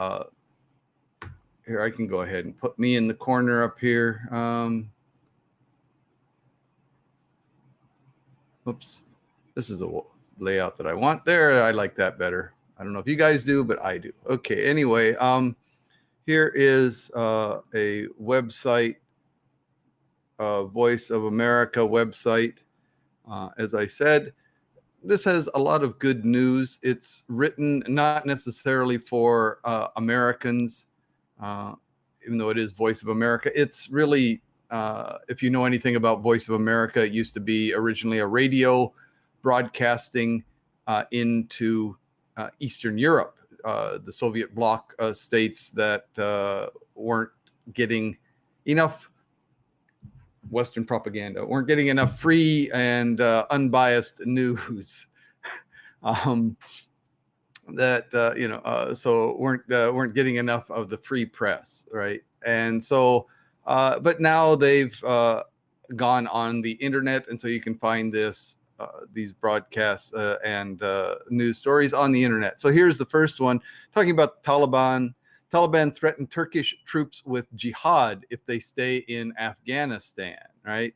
uh, here, I can go ahead and put me in the corner up here. Oops, this is a layout that I want there. I like that better. I don't know if you guys do, but I do. Okay, anyway, here is a website, Voice of America website. As I said, this has a lot of good news. It's written not necessarily for Americans, even though it is Voice of America. It's really, if you know anything about Voice of America, it used to be originally a radio broadcasting into Eastern Europe, the Soviet bloc states that weren't getting enough Western propaganda, weren't getting enough free and unbiased news. So weren't getting enough of the free press, right? And so, but now they've gone on the internet, and so you can find these broadcasts and news stories on the internet. So here's the first one, talking about Taliban. Taliban threatened Turkish troops with jihad if they stay in Afghanistan, right?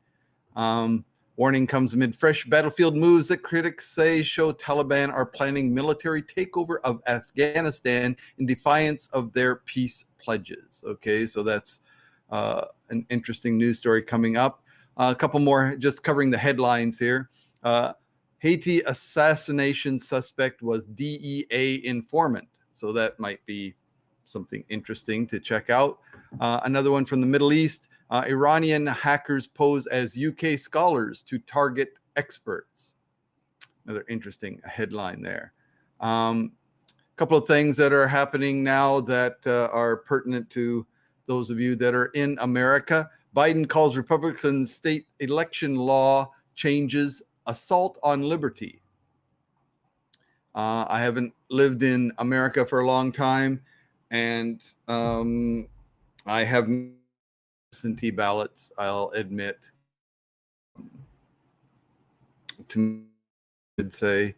Warning comes amid fresh battlefield moves that critics say show Taliban are planning military takeover of Afghanistan in defiance of their peace pledges. Okay, so that's an interesting news story coming up. A couple more, just covering the headlines here. Haiti assassination suspect was DEA informant. So that might be something interesting to check out. Another one from the Middle East. Iranian hackers pose as UK scholars to target experts. Another interesting headline there. A couple of things that are happening now that are pertinent to those of you that are in America. Biden calls Republican state election law changes assault on liberty. I haven't lived in America for a long time, and I have absentee ballots, I'll admit. To me, I would say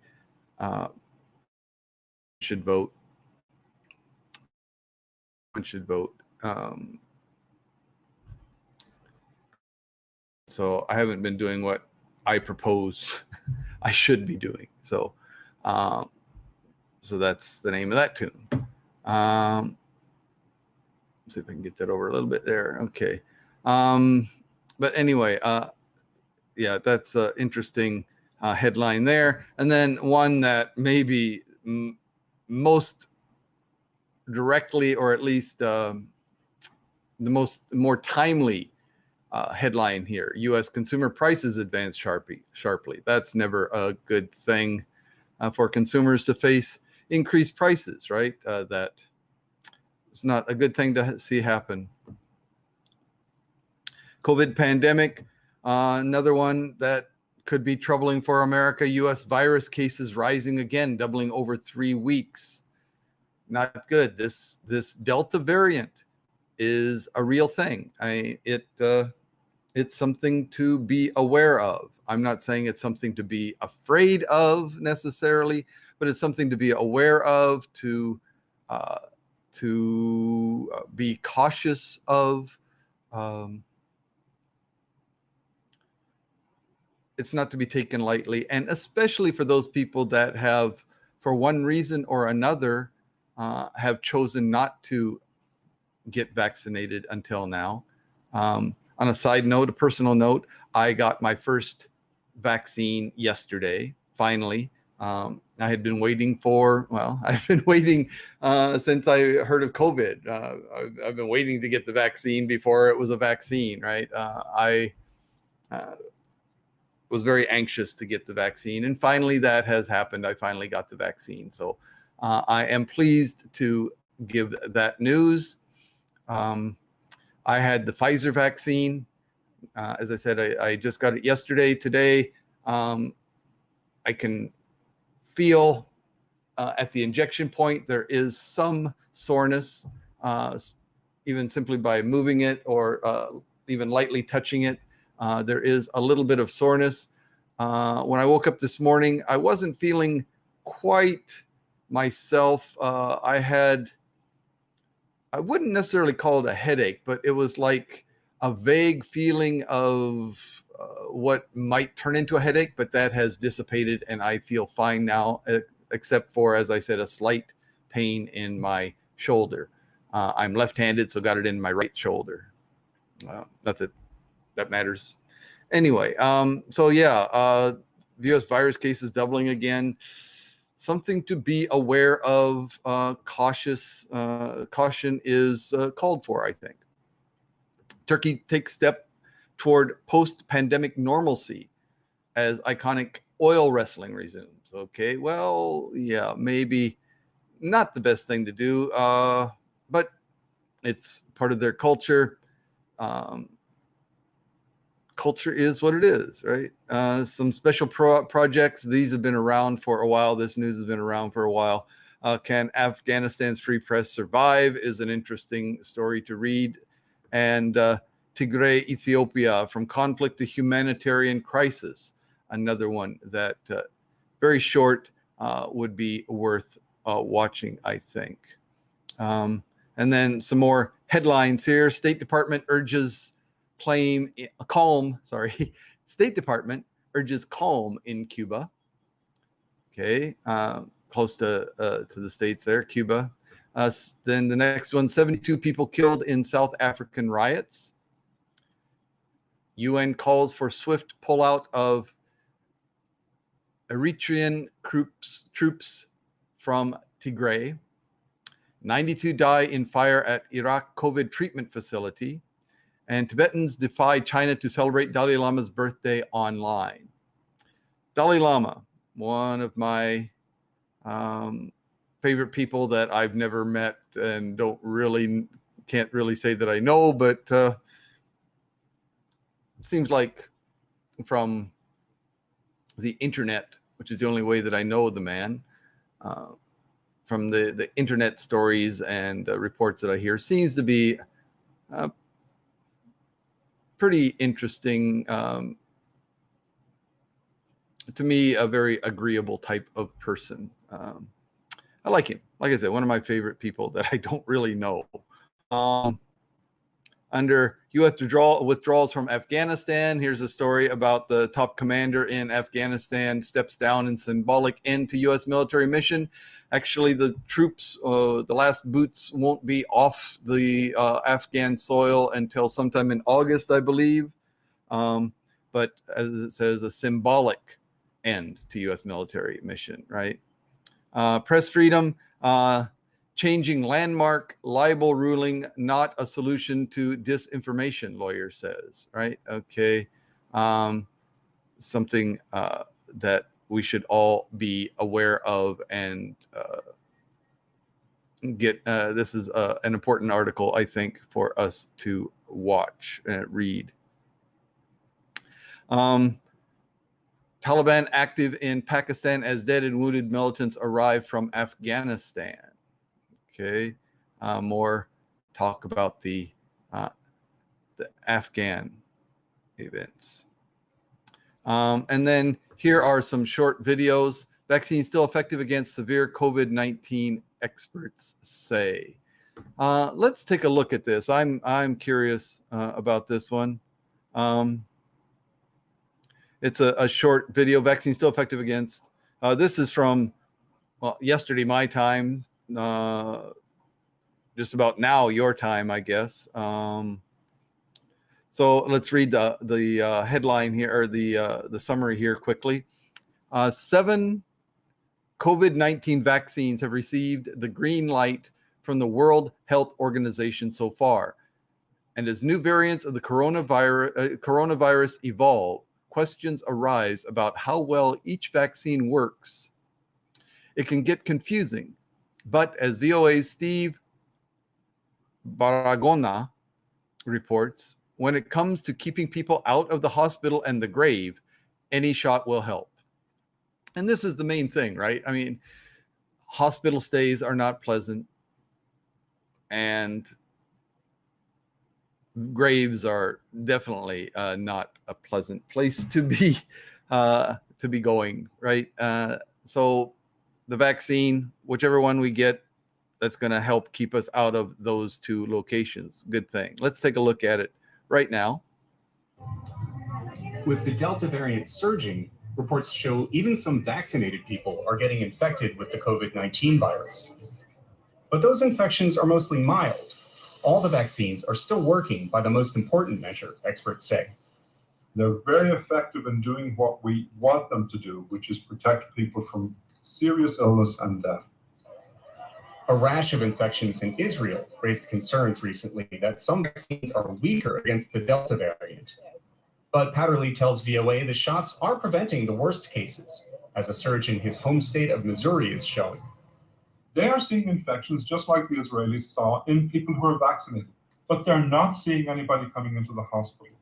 should vote. One should vote. So I haven't been doing what I propose I should be doing. So so that's the name of that tune. See if I can get that over a little bit there. Okay. But anyway, yeah, that's an interesting headline there. And then one that maybe most directly, or at least the more timely headline here: U.S. consumer prices advance sharply. That's never a good thing for consumers to face increased prices, right? That it's not a good thing to see happen. COVID pandemic, another one that could be troubling for America. U.S. virus cases rising again, doubling over 3 weeks. Not good. This Delta variant is a real thing. It's something to be aware of. I'm not saying it's something to be afraid of necessarily, but it's something to be aware of, to be cautious of. It's not to be taken lightly, and especially for those people that have, for one reason or another, have chosen not to get vaccinated until now. On a side note, a personal note, I got my first vaccine yesterday, finally. I had been waiting I've been waiting since I heard of COVID. I've been waiting to get the vaccine before it was a vaccine, right? I was very anxious to get the vaccine, and finally that has happened. I finally got the vaccine. So I am pleased to give that news. I had the Pfizer vaccine. As I said, I just got it yesterday. Today, I can feel at the injection point there is some soreness, even simply by moving it or even lightly touching it. There is a little bit of soreness. When I woke up this morning, I wasn't feeling quite myself. I had I wouldn't necessarily call it a headache, but it was like a vague feeling of what might turn into a headache, but that has dissipated and I feel fine now, except for, as I said, a slight pain in my shoulder. I'm left-handed, so got it in my right shoulder. Not that that matters. Anyway, so yeah, U.S. virus cases doubling again. Something to be aware of. Caution is called for, I think. Turkey takes step toward post-pandemic normalcy as iconic oil wrestling resumes. Okay, well, yeah, maybe not the best thing to do, but it's part of their culture. Culture is what it is, right? Some special projects. These have been around for a while. This news has been around for a while. Can Afghanistan's free press survive is an interesting story to read. And Tigray, Ethiopia, from conflict to humanitarian crisis. Another one that very short would be worth watching, I think. And then some more headlines here. State Department urges calm. State Department urges calm in Cuba. Okay, close to the states there, Cuba. Then the next one: 72 people killed in South African riots. UN calls for swift pullout of Eritrean troops from Tigray. 92 die in fire at Iraq COVID treatment facility. And Tibetans defy China to celebrate Dalai Lama's birthday online. Dalai Lama, one of my favorite people that I've never met and can't really say that I know, but seems like from the internet, which is the only way that I know the man, from the internet stories and reports that I hear, seems to be pretty interesting, to me, a very agreeable type of person. I like him. Like I said, one of my favorite people that I don't really know. Under U.S. withdrawals from Afghanistan, here's a story about the top commander in Afghanistan steps down in symbolic end to U.S. military mission. Actually, the troops, the last boots won't be off the Afghan soil until sometime in August, I believe. But as it says, a symbolic end to U.S. military mission, right? Press freedom. Changing landmark libel ruling, not a solution to disinformation, lawyer says, right? Okay. Something that we should all be aware of and get. This is an important article, I think, for us to watch and read. Taliban active in Pakistan as dead and wounded militants arrive from Afghanistan. Okay, more talk about the Afghan events. And then here are some short videos. Vaccine still effective against severe COVID-19, experts say. Let's take a look at this. I'm curious about this one. It's a short video. Vaccine still effective against. This is from yesterday, my time. Just about now, your time, I guess. So let's read the headline here, or the summary here quickly. 7 COVID-19 vaccines have received the green light from the World Health Organization so far. And as new variants of the coronavirus evolve, questions arise about how well each vaccine works. It can get confusing. But as VOA's Steve Baragona reports, when it comes to keeping people out of the hospital and the grave, any shot will help. And this is the main thing, right? I mean, hospital stays are not pleasant, and graves are definitely not a pleasant place to be going, right? So the vaccine, whichever one we get, that's going to help keep us out of those two locations. Good thing. Let's take a look at it right now. With the Delta variant surging, reports show even some vaccinated people are getting infected with the COVID-19 virus. But those infections are mostly mild. All the vaccines are still working by the most important measure, experts say. They're very effective in doing what we want them to do, which is protect people from serious illness and death. A rash of infections in Israel raised concerns recently that some vaccines are weaker against the Delta variant. But Powderly tells VOA the shots are preventing the worst cases, as a surge in his home state of Missouri is showing. They are seeing infections just like the Israelis saw in people who are vaccinated, but they're not seeing anybody coming into the hospital.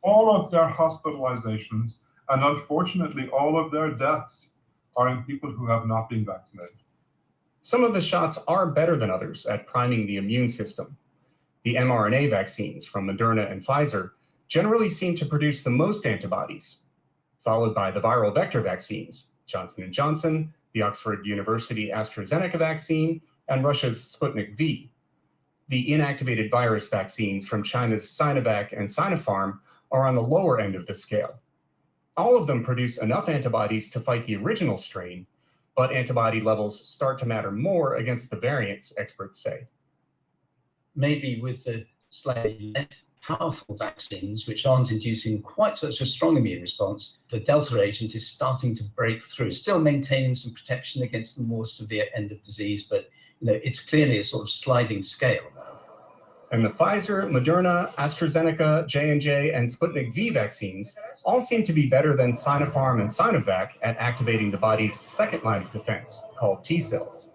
All of their hospitalizations and unfortunately all of their deaths are in people who have not been vaccinated. Some of the shots are better than others at priming the immune system. The mRNA vaccines from Moderna and Pfizer generally seem to produce the most antibodies, followed by the viral vector vaccines, Johnson & Johnson, the Oxford University AstraZeneca vaccine, and Russia's Sputnik V. The inactivated virus vaccines from China's Sinovac and Sinopharm are on the lower end of the scale. All of them produce enough antibodies to fight the original strain, but antibody levels start to matter more against the variants, experts say. Maybe with the slightly less powerful vaccines, which aren't inducing quite such a strong immune response, the Delta agent is starting to break through, still maintaining some protection against the more severe end of disease, but it's clearly a sort of sliding scale. And the Pfizer, Moderna, AstraZeneca, J&J, and Sputnik V vaccines all seem to be better than Sinopharm and Sinovac at activating the body's second line of defense, called T cells.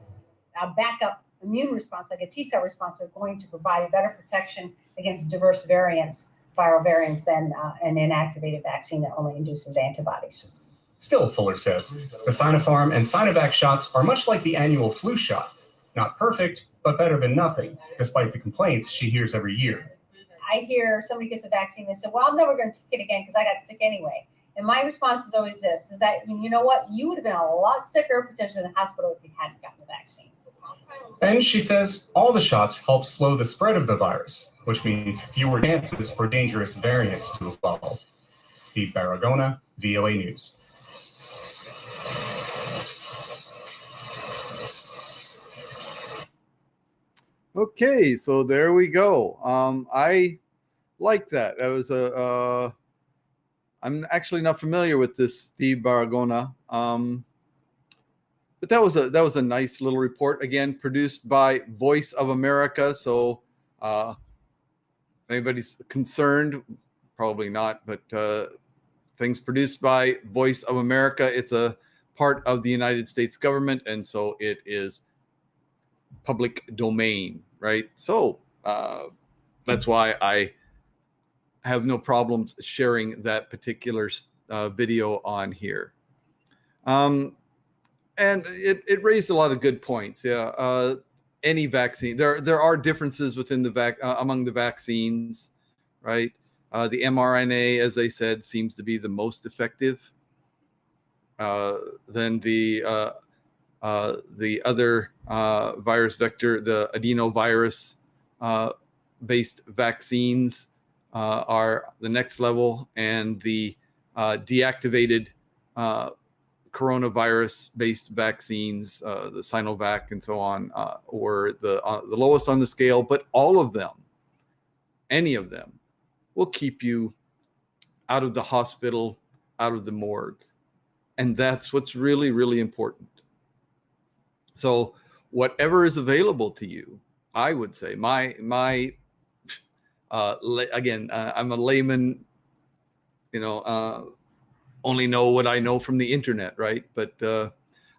A backup immune response, like a T cell response, are going to provide better protection against diverse variants, viral variants, than an inactivated vaccine that only induces antibodies. Still, Fuller says, the Sinopharm and Sinovac shots are much like the annual flu shot. Not perfect, but better than nothing, despite the complaints she hears every year. I hear somebody gets a vaccine, they say, well, I'm never going to take it again because I got sick anyway. And my response is always this, is that, you know what, you would have been a lot sicker, potentially in the hospital, if you hadn't gotten the vaccine. And she says all the shots help slow the spread of the virus, which means fewer chances for dangerous variants to evolve. Steve Baragona, VOA News. Okay, so there we go. I like that. That was I'm actually not familiar with this Steve Baragona. But that was a nice little report, again, produced by Voice of America. So if anybody's concerned, probably not, but things produced by Voice of America. It's a part of the United States government, and so it is public domain, right? So that's why I have no problems sharing that particular video on here. And it raised a lot of good points. Yeah, any vaccine, there are differences within the among the vaccines, right? The mRNA, as they said, seems to be the most effective. Then the other virus vector, the adenovirus based vaccines are the next level, and the deactivated coronavirus-based vaccines, the Sinovac and so on, were the lowest on the scale. But all of them, any of them, will keep you out of the hospital, out of the morgue, and that's what's really, really important. So, whatever is available to you, I would say, again, I'm a layman, only know what I know from the internet, right? But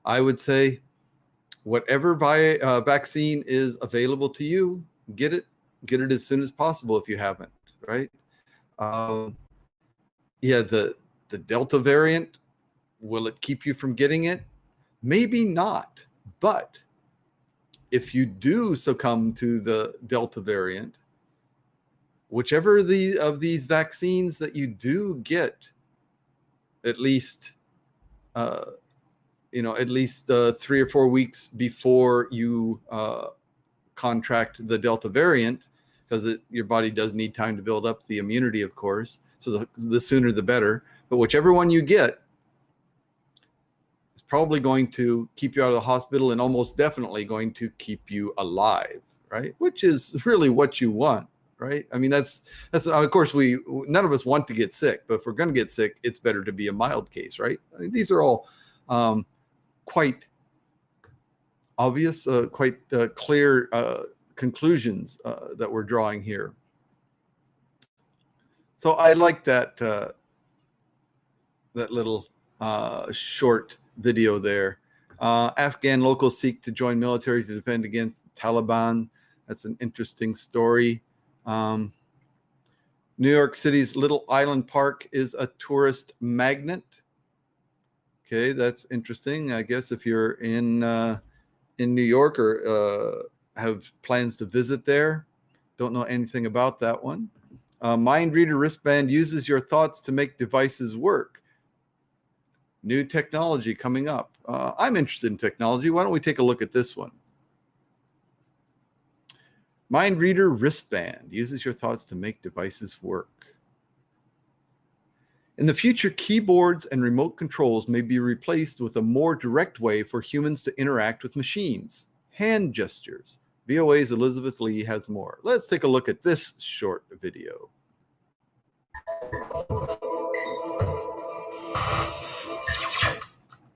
I would say whatever vaccine is available to you, get it as soon as possible if you haven't, right? Yeah, the Delta variant, will it keep you from getting it? Maybe not, but if you do succumb to the Delta variant, whichever of these vaccines that you do get, at least 3 or 4 weeks before you contract the Delta variant, because your body does need time to build up the immunity, of course. So the sooner the better. But whichever one you get is probably going to keep you out of the hospital and almost definitely going to keep you alive, right? Which is really what you want, right? I mean, that's of course, none of us want to get sick, but if we're going to get sick, it's better to be a mild case, right? I mean, these are all quite obvious, quite clear conclusions that we're drawing here. So I like that that little short video there. Afghan locals seek to join military to defend against Taliban. That's an interesting story. New York City's Little Island Park is a tourist magnet. Okay, that's interesting. I guess if you're in New York or have plans to visit there, don't know anything about that one. Mind reader wristband uses your thoughts to make devices work. New technology coming up. I'm interested in technology. Why don't we take a look at this one? Mind reader wristband uses your thoughts to make devices work. In the future, keyboards and remote controls may be replaced with a more direct way for humans to interact with machines. Hand gestures. VOA's Elizabeth Lee has more. Let's take a look at this short video.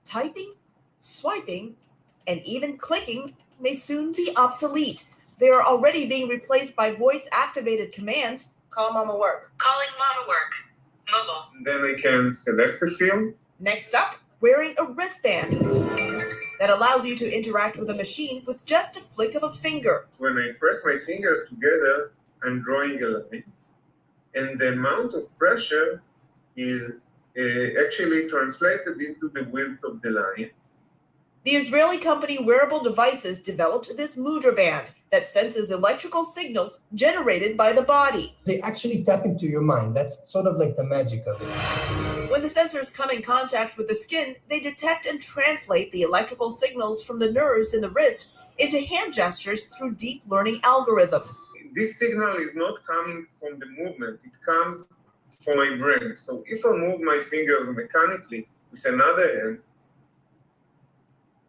Typing, swiping, and even clicking may soon be obsolete. They are already being replaced by voice-activated commands. Call Mama Work. Calling Mama Work. Mobile. Then I can select a field. Next up, wearing a wristband that allows you to interact with a machine with just a flick of a finger. When I press my fingers together, I'm drawing a line. And the amount of pressure is actually translated into the width of the line. The Israeli company Wearable Devices developed this Mudra band that senses electrical signals generated by the body. They actually tap into your mind. That's sort of like the magic of it. When the sensors come in contact with the skin, they detect and translate the electrical signals from the nerves in the wrist into hand gestures through deep learning algorithms. This signal is not coming from the movement, it comes from my brain. So if I move my fingers mechanically with another hand,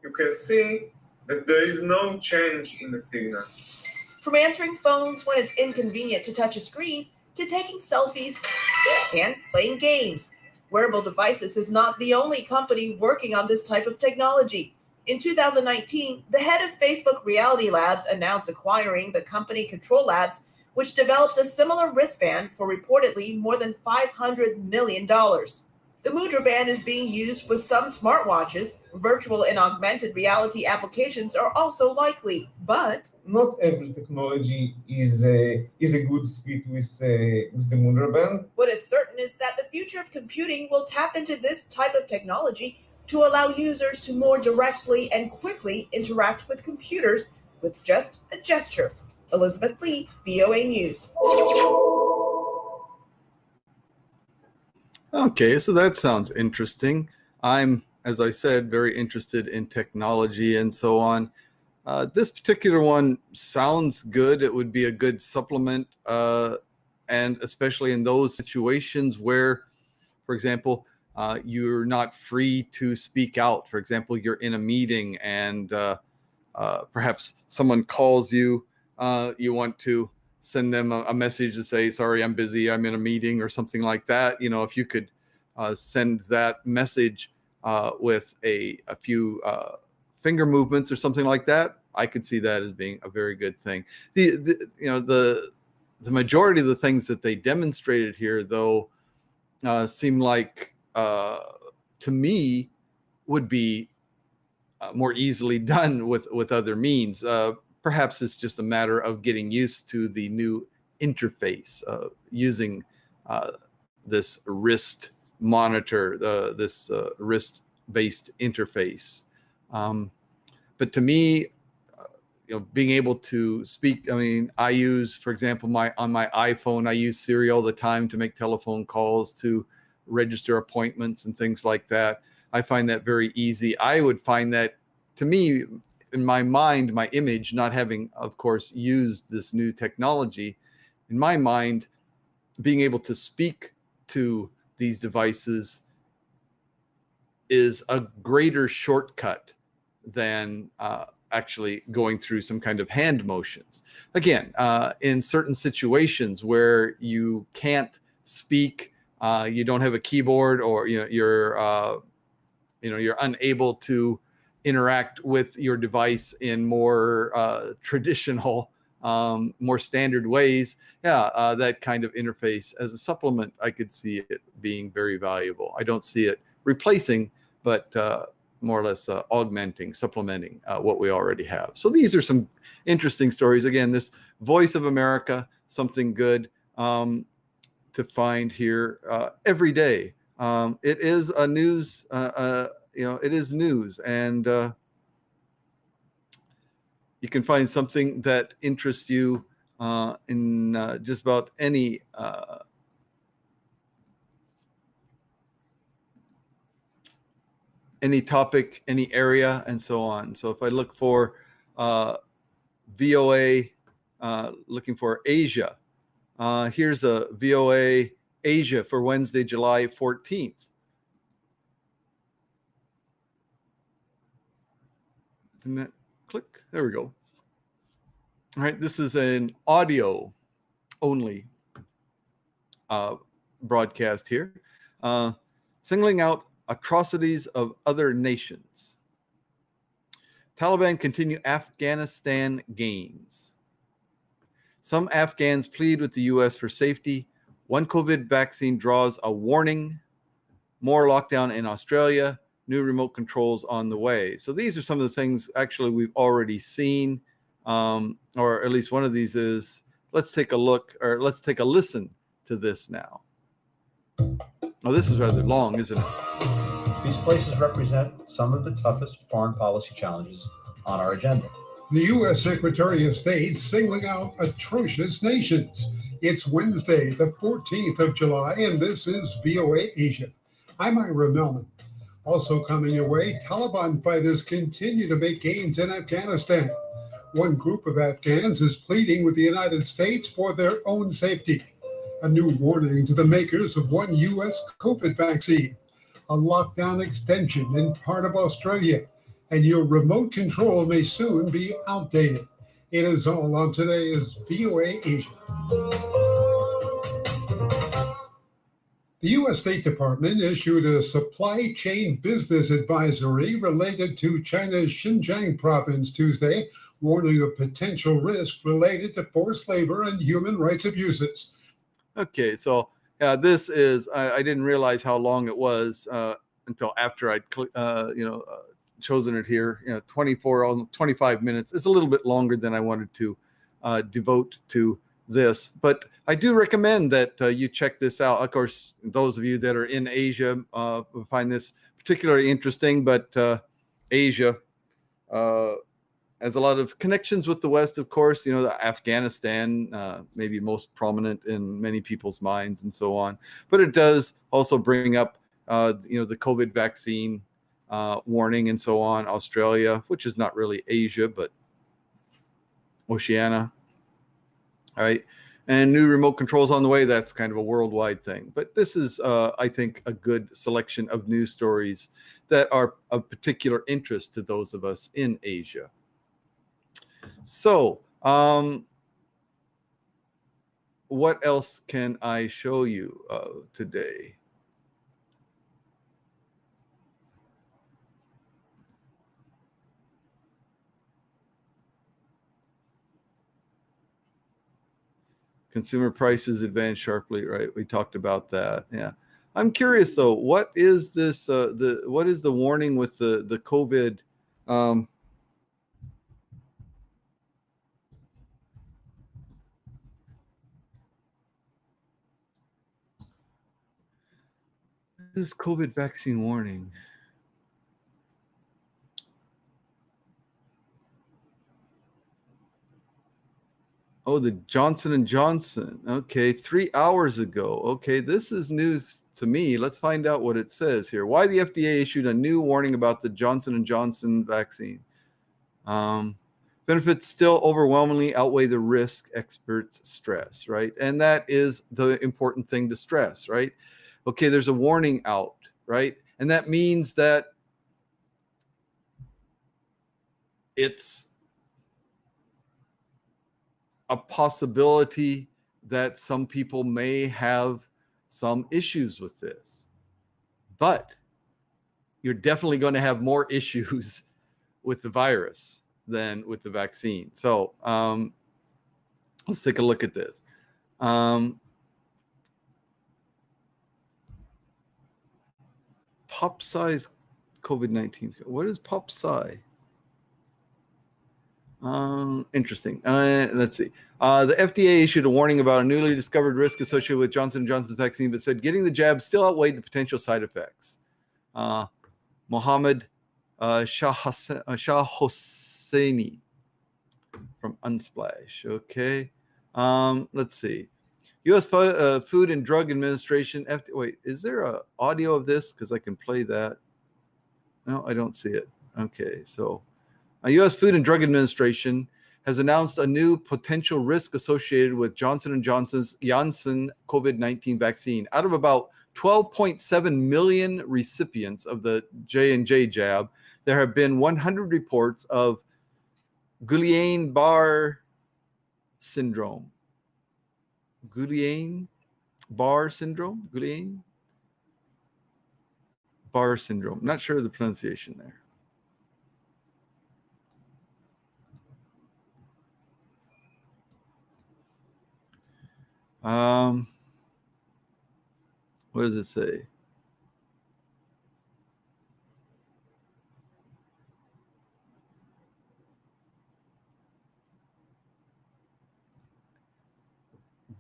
you can see that there is no change in the signal. From answering phones when it's inconvenient to touch a screen, to taking selfies and playing games. Wearable Devices is not the only company working on this type of technology. In 2019, the head of Facebook Reality Labs announced acquiring the company Control Labs, which developed a similar wristband for reportedly more than $500 million. The Mudra band is being used with some smartwatches. Virtual and augmented reality applications are also likely, but Not every technology is a good fit with the Mudra band. what is certain is that the future of computing will tap into this type of technology to allow users to more directly and quickly interact with computers with just a gesture. Elizabeth Lee, VOA News. Okay, so that sounds interesting. I'm, as I said, very interested in technology and so on. This particular one sounds good. It would be a good supplement, and especially in those situations where, for example, you're not free to speak out. For example, you're in a meeting and perhaps someone calls you. You want to send them a message to say, sorry, I'm busy, I'm in a meeting or something like that. You know, if you could send that message with a few finger movements or something like that, I could see that as being a very good thing. The majority of the things that they demonstrated here, though, seem like, to me, would be more easily done with other means. Perhaps it's just a matter of getting used to the new interface, using this wrist monitor, this wrist-based interface. But to me, being able to speak, I mean, I use, for example, on my iPhone, I use Siri all the time to make telephone calls, to register appointments and things like that. I find that very easy. I would find that, to me, in my mind, my image, not having, of course, used this new technology, in my mind, being able to speak to these devices is a greater shortcut than actually going through some kind of hand motions. Again, in certain situations where you can't speak, you don't have a keyboard, or you're unable to interact with your device in more traditional, more standard ways. That kind of interface as a supplement, I could see it being very valuable. I don't see it replacing, but more or less augmenting, supplementing what we already have. So these are some interesting stories. Again, this Voice of America, something good to find here every day. It is a news, it is news, and you can find something that interests you in just about any topic, any area, and so on. So if I look for VOA, looking for Asia, here's a VOA Asia for Wednesday, July 14th. And that click, there we go. All right, this is an audio only broadcast here, singling out atrocities of other nations. Taliban continue Afghanistan gains. Some Afghans plead with the U.S. for safety. One COVID vaccine draws a warning. More lockdown in Australia. New remote controls on the way. So these are some of the things actually we've already seen, or at least one of these is. Let's take a look, or let's take a listen to this now. Oh, this is rather long, isn't it? These places represent some of the toughest foreign policy challenges on our agenda. The U.S. Secretary of State singling out atrocious nations. It's Wednesday, the 14th of July, and this is VOA Asia. I'm Ira Melman. Also coming your way, Taliban fighters continue to make gains in Afghanistan. One group of Afghans is pleading with the United States for their own safety. A new warning to the makers of one U.S. COVID vaccine. A lockdown extension in part of Australia, and your remote control may soon be outdated. It is all on today's VOA Asia. The U.S. State Department issued a supply chain business advisory related to China's Xinjiang province Tuesday, warning of potential risk related to forced labor and human rights abuses. Okay, so this is, I didn't realize how long it was until after I'd chosen it here. 25 minutes. It's a little bit longer than I wanted to devote to this, but I do recommend that you check this out. Of course, those of you that are in Asia will find this particularly interesting, but Asia has a lot of connections with the West, of course. Afghanistan, maybe most prominent in many people's minds and so on. But it does also bring up, the COVID vaccine warning and so on. Australia, which is not really Asia, but Oceania. All right. And new remote controls on the way. That's kind of a worldwide thing. But this is, I think, a good selection of news stories that are of particular interest to those of us in Asia. So, what else can I show you today? Consumer prices advance sharply, right? We talked about that. Yeah. I'm curious though, what is this what is the warning with the COVID this COVID vaccine warning? Oh, the Johnson & Johnson. Okay, 3 hours ago. Okay, this is news to me. Let's find out what it says here. Why the FDA issued a new warning about the Johnson & Johnson vaccine. Benefits still overwhelmingly outweigh the risk, experts stress, right? And that is the important thing to stress, right? Okay, there's a warning out, right? And that means that it's a possibility that some people may have some issues with this, but you're definitely going to have more issues with the virus than with the vaccine. So let's take a look at this. Pop size COVID-19. What is pop size? Interesting. Let's see. The FDA issued a warning about a newly discovered risk associated with Johnson & Johnson's vaccine, but said getting the jab still outweighed the potential side effects. Mohammed Shah Hosseini from Unsplash. Okay. Let's see. U.S. Food and Drug Administration. Wait, is there a audio of this? Because I can play that. No, I don't see it. Okay, so U.S. Food and Drug Administration has announced a new potential risk associated with Johnson & Johnson's Janssen COVID-19 vaccine. Out of about 12.7 million recipients of the J&J jab, there have been 100 reports of Guillain-Barré syndrome. Guillain-Barré syndrome? Guillain-Barré syndrome. Not sure of the pronunciation there. What does it say?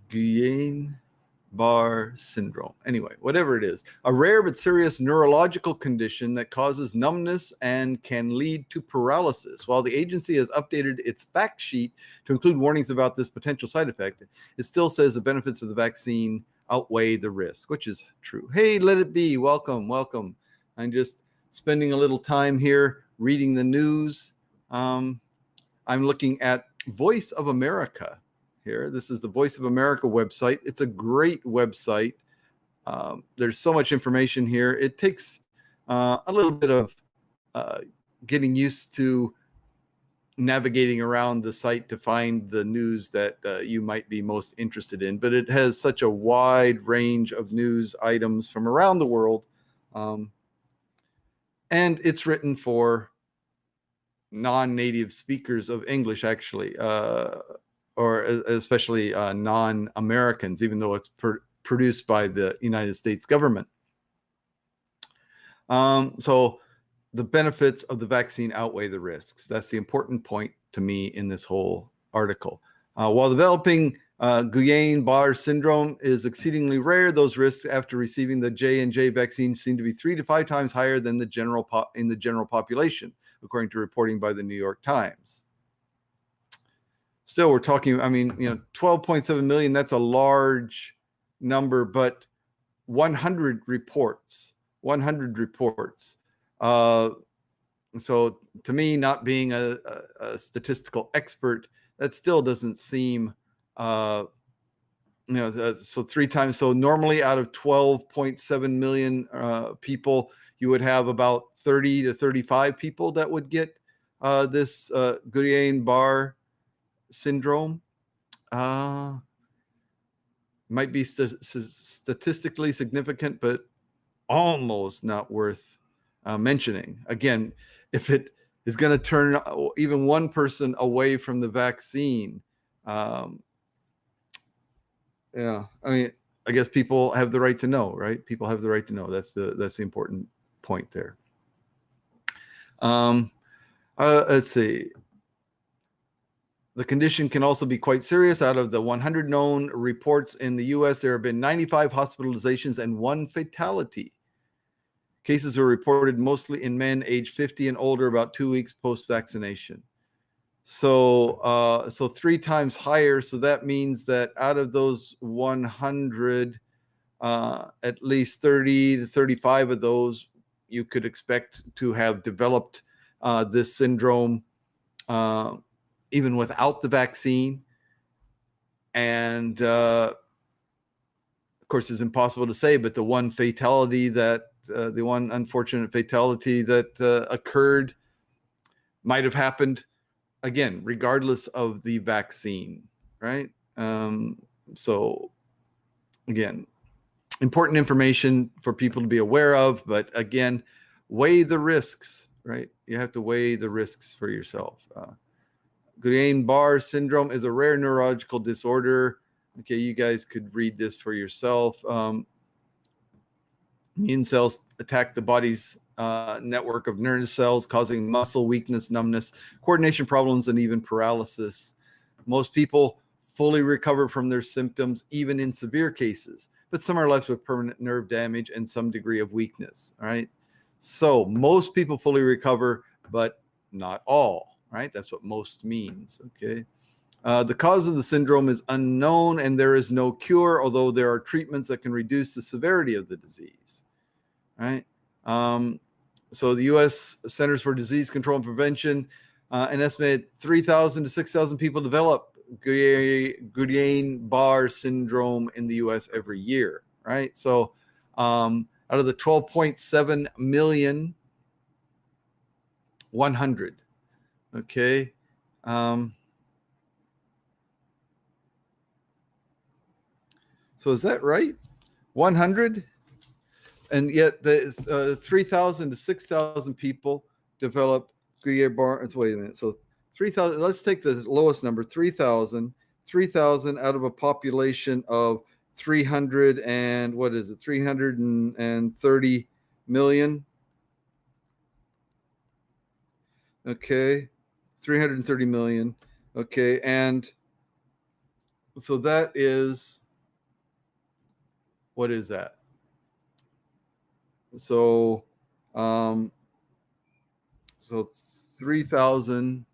Guillain-Barré syndrome. Anyway, whatever it is, a rare but serious neurological condition that causes numbness and can lead to paralysis. While the agency has updated its fact sheet to include warnings about this potential side effect, it still says the benefits of the vaccine outweigh the risk, which is true. Hey, Let It Be, welcome. I'm just spending a little time here reading the news. I'm looking at Voice of America here. This is the Voice of America website. It's a great website. There's so much information here. It takes a little bit of getting used to navigating around the site to find the news that you might be most interested in, but it has such a wide range of news items from around the world, and it's written for non-native speakers of English, actually, or especially non-Americans, even though it's produced by the United States government. So the benefits of the vaccine outweigh the risks. That's the important point to me in this whole article. While developing Guillain-Barré syndrome is exceedingly rare, those risks after receiving the J&J vaccine seem to be 3 to 5 times higher than in the general population, according to reporting by the New York Times. Still, we're talking, 12.7 million, that's a large number, but 100 reports. So to me, not being a statistical expert, that still doesn't seem, so 3 times. So normally out of 12.7 million people, you would have about 30 to 35 people that would get this Guillain-Barré syndrome. Might be statistically significant, but almost not worth mentioning. Again, if it is going to turn even one person away from the vaccine, I guess people have the right to know, right? People have the right to know. That's the important point there. Let's see. The condition can also be quite serious. Out of the 100 known reports in the U.S., there have been 95 hospitalizations and 1 fatality. Cases are reported mostly in men aged 50 and older, about 2 weeks post-vaccination. So 3 times higher. So that means that out of those 100, at least 30 to 35 of those you could expect to have developed this syndrome even without the vaccine. And of course, it's impossible to say, but the one unfortunate fatality that occurred might have happened again, regardless of the vaccine, right? So again, important information for people to be aware of, but again, weigh the risks, right? You have to weigh the risks for yourself. Guillain-Barré syndrome is a rare neurological disorder. Okay, you guys could read this for yourself. Immune cells attack the body's network of nerve cells, causing muscle weakness, numbness, coordination problems, and even paralysis. Most people fully recover from their symptoms, even in severe cases, but some are left with permanent nerve damage and some degree of weakness, right? So most people fully recover, but not all, right? That's what most means, okay? The cause of the syndrome is unknown and there is no cure, although there are treatments that can reduce the severity of the disease, right? So the U.S. Centers for Disease Control and Prevention, an estimated 3,000 to 6,000 people develop Guillain-Barré syndrome in the U.S. every year, right? So out of the 12.7 million, 100, okay? So is that right? 100? And yet the 3,000 to 6,000 people develop Guillain-Barré. Wait a minute. So 3,000, let's take the lowest number, 3,000 out of a population of 300 and what is it? 330 million. Okay. 330 million. Okay. And so that is, what is that? So, so 3,000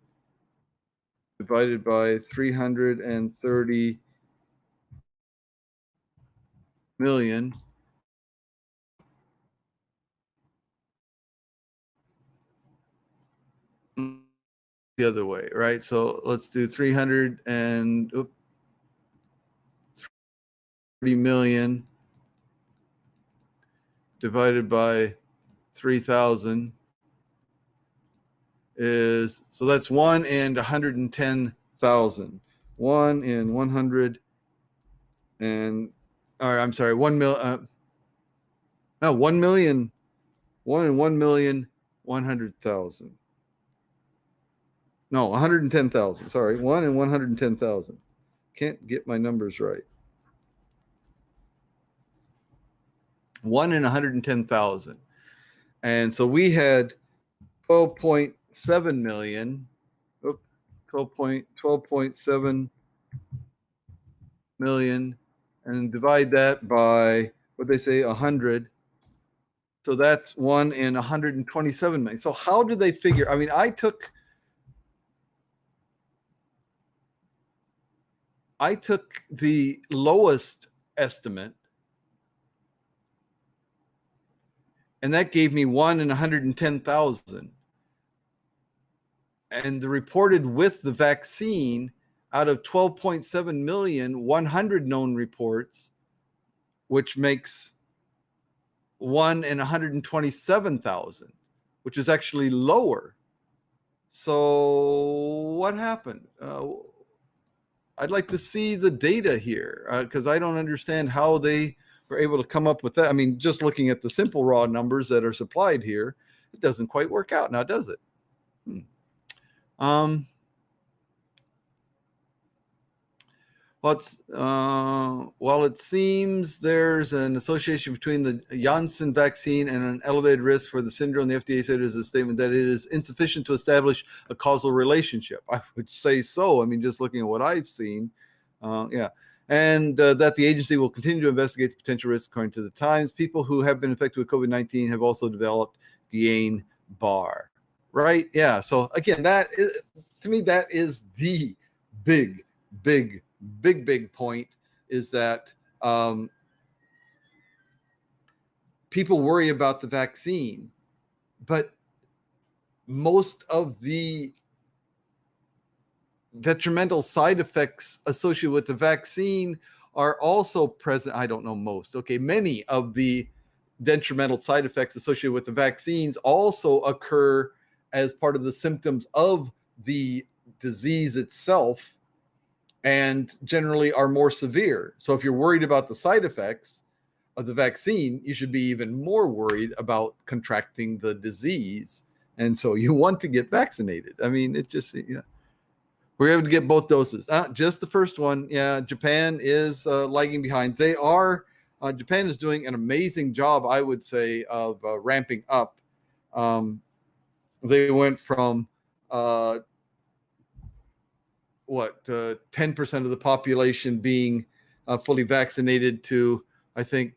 divided by 330 million the other way, right? So let's do 330 million divided by 3,000 is, so that's 1 in 110,000. 1 in 100 and, or I'm sorry, 1 million, no, 1 million, 1 in 1,100,000. No, 110,000, sorry, 1 in 110,000. Can't get my numbers right. 1 in 110,000. And so we had 12.7 million, 12.7 million, and divide that by, what they say, 100. So that's 1 in 127 million. So how do they figure? I mean, I took the lowest estimate, and that gave me 1 in 110,000. And the reported with the vaccine, out of 12.7 million, 100 known reports, which makes 1 in 127,000, which is actually lower. So what happened? I'd like to see the data here because I don't understand how they were able to come up with that. I mean, just looking at the simple raw numbers that are supplied here, it doesn't quite work out now, does it? While it seems there's an association between the Janssen vaccine and an elevated risk for the syndrome, the FDA said is a statement that it is insufficient to establish a causal relationship. I would say so. I mean, just looking at what I've seen, yeah. And that the agency will continue to investigate the potential risks according to the Times. People who have been infected with COVID-19 have also developed Guillain-Barré, right? Yeah. So again, that is, to me, that is the big point, is that people worry about the vaccine, but most of the detrimental side effects associated with the vaccine are also present. I don't know most. Okay, many of the detrimental side effects associated with the vaccines also occur as part of the symptoms of the disease itself, and generally are more severe. So if you're worried about the side effects of the vaccine, you should be even more worried about contracting the disease. And so you want to get vaccinated. I mean, it just, we're able to get both doses. Just the first one. Yeah, Japan is lagging behind. Japan is doing an amazing job, I would say, of ramping up. They went from 10% of the population being fully vaccinated to, I think,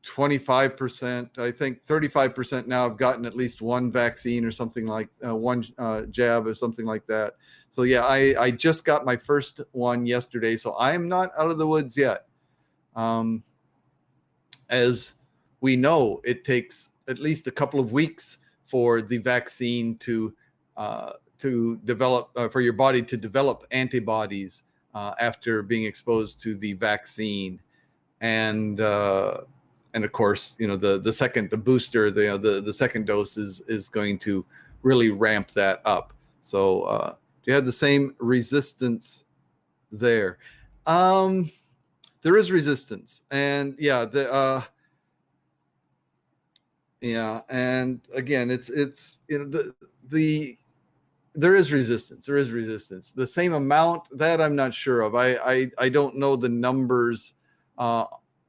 25%. I think 35% now have gotten at least one vaccine or something like one jab or something like that. So yeah, I just got my first one yesterday, so I'm not out of the woods yet. As we know, it takes at least a couple of weeks for the vaccine to develop, for your body to develop antibodies after being exposed to the vaccine. And of course, the booster, the second dose is going to really ramp that up. So you have the same resistance there. There is resistance, and and again, it's there is resistance. There is resistance. The same amount, that I'm not sure of. I don't know the numbers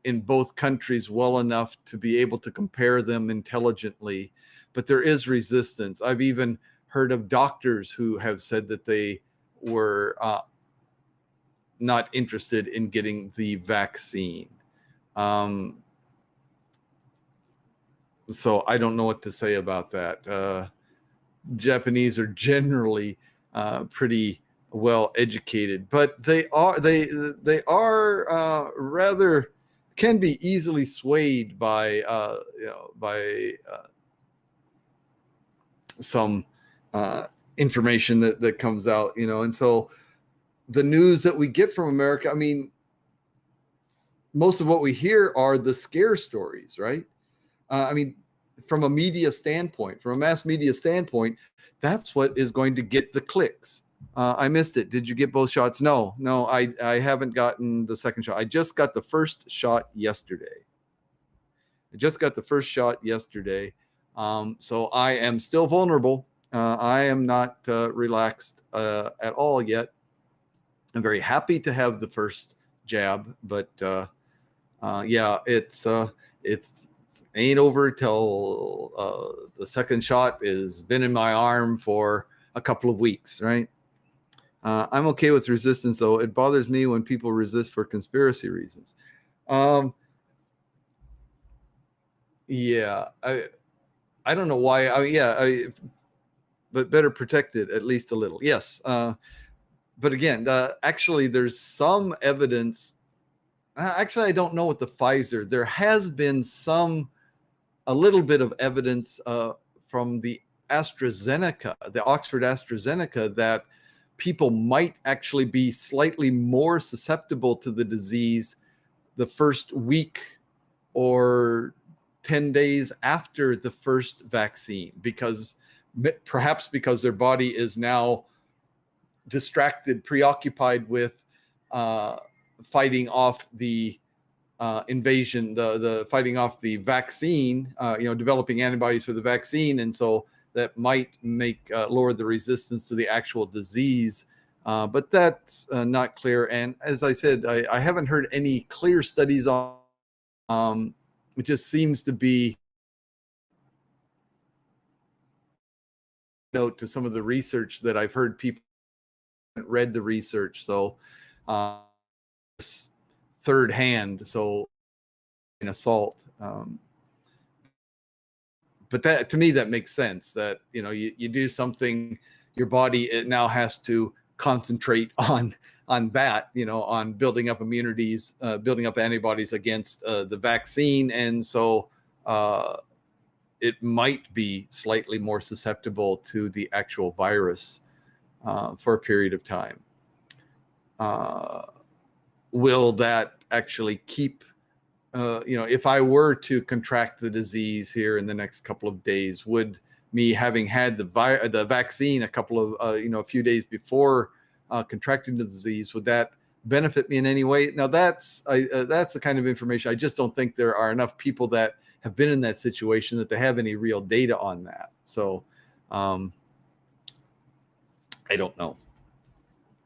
in both countries well enough to be able to compare them intelligently, but there is resistance. I've even heard of doctors who have said that they were not interested in getting the vaccine. So I don't know what to say about that. Japanese are generally pretty well educated, but they are rather can be easily swayed by some information that comes out, and so the news that we get from America, I mean, most of what we hear are the scare stories, right? I mean, from a media standpoint, from a mass media standpoint, that's what is going to get the clicks. I missed it. Did you get both shots? No, I haven't gotten the second shot. I just got the first shot yesterday. So I am still vulnerable. I am not relaxed at all yet. I'm very happy to have the first jab, but it's ain't over till the second shot is been in my arm for a couple of weeks, right? I'm okay with resistance, though. It bothers me when people resist for conspiracy reasons. I don't know why. But better protected at least a little. Yes. But again, actually, there's some evidence. Actually, I don't know with the Pfizer. There has been a little bit of evidence from the AstraZeneca, the Oxford AstraZeneca, that people might actually be slightly more susceptible to the disease the first week or 10 days after the first vaccine, perhaps because their body is now distracted, preoccupied with fighting off the invasion, the fighting off the vaccine, developing antibodies for the vaccine. And so that might lower the resistance to the actual disease. But that's not clear. And as I said, I haven't heard any clear studies on it. Just seems to be note to some of the research that I've heard. People haven't read the research, so third hand, so an assault. But that, to me, that makes sense, that you do something, your body, it now has to concentrate on that, on building up immunities, building up antibodies against the vaccine. And so it might be slightly more susceptible to the actual virus. for a period of time. Will that actually keep, if I were to contract the disease here in the next couple of days, would me having had the vaccine a couple of, a few days before contracting the disease, would that benefit me in any way? Now that's the kind of information. I just don't think there are enough people that have been in that situation that they have any real data on that. So I don't know.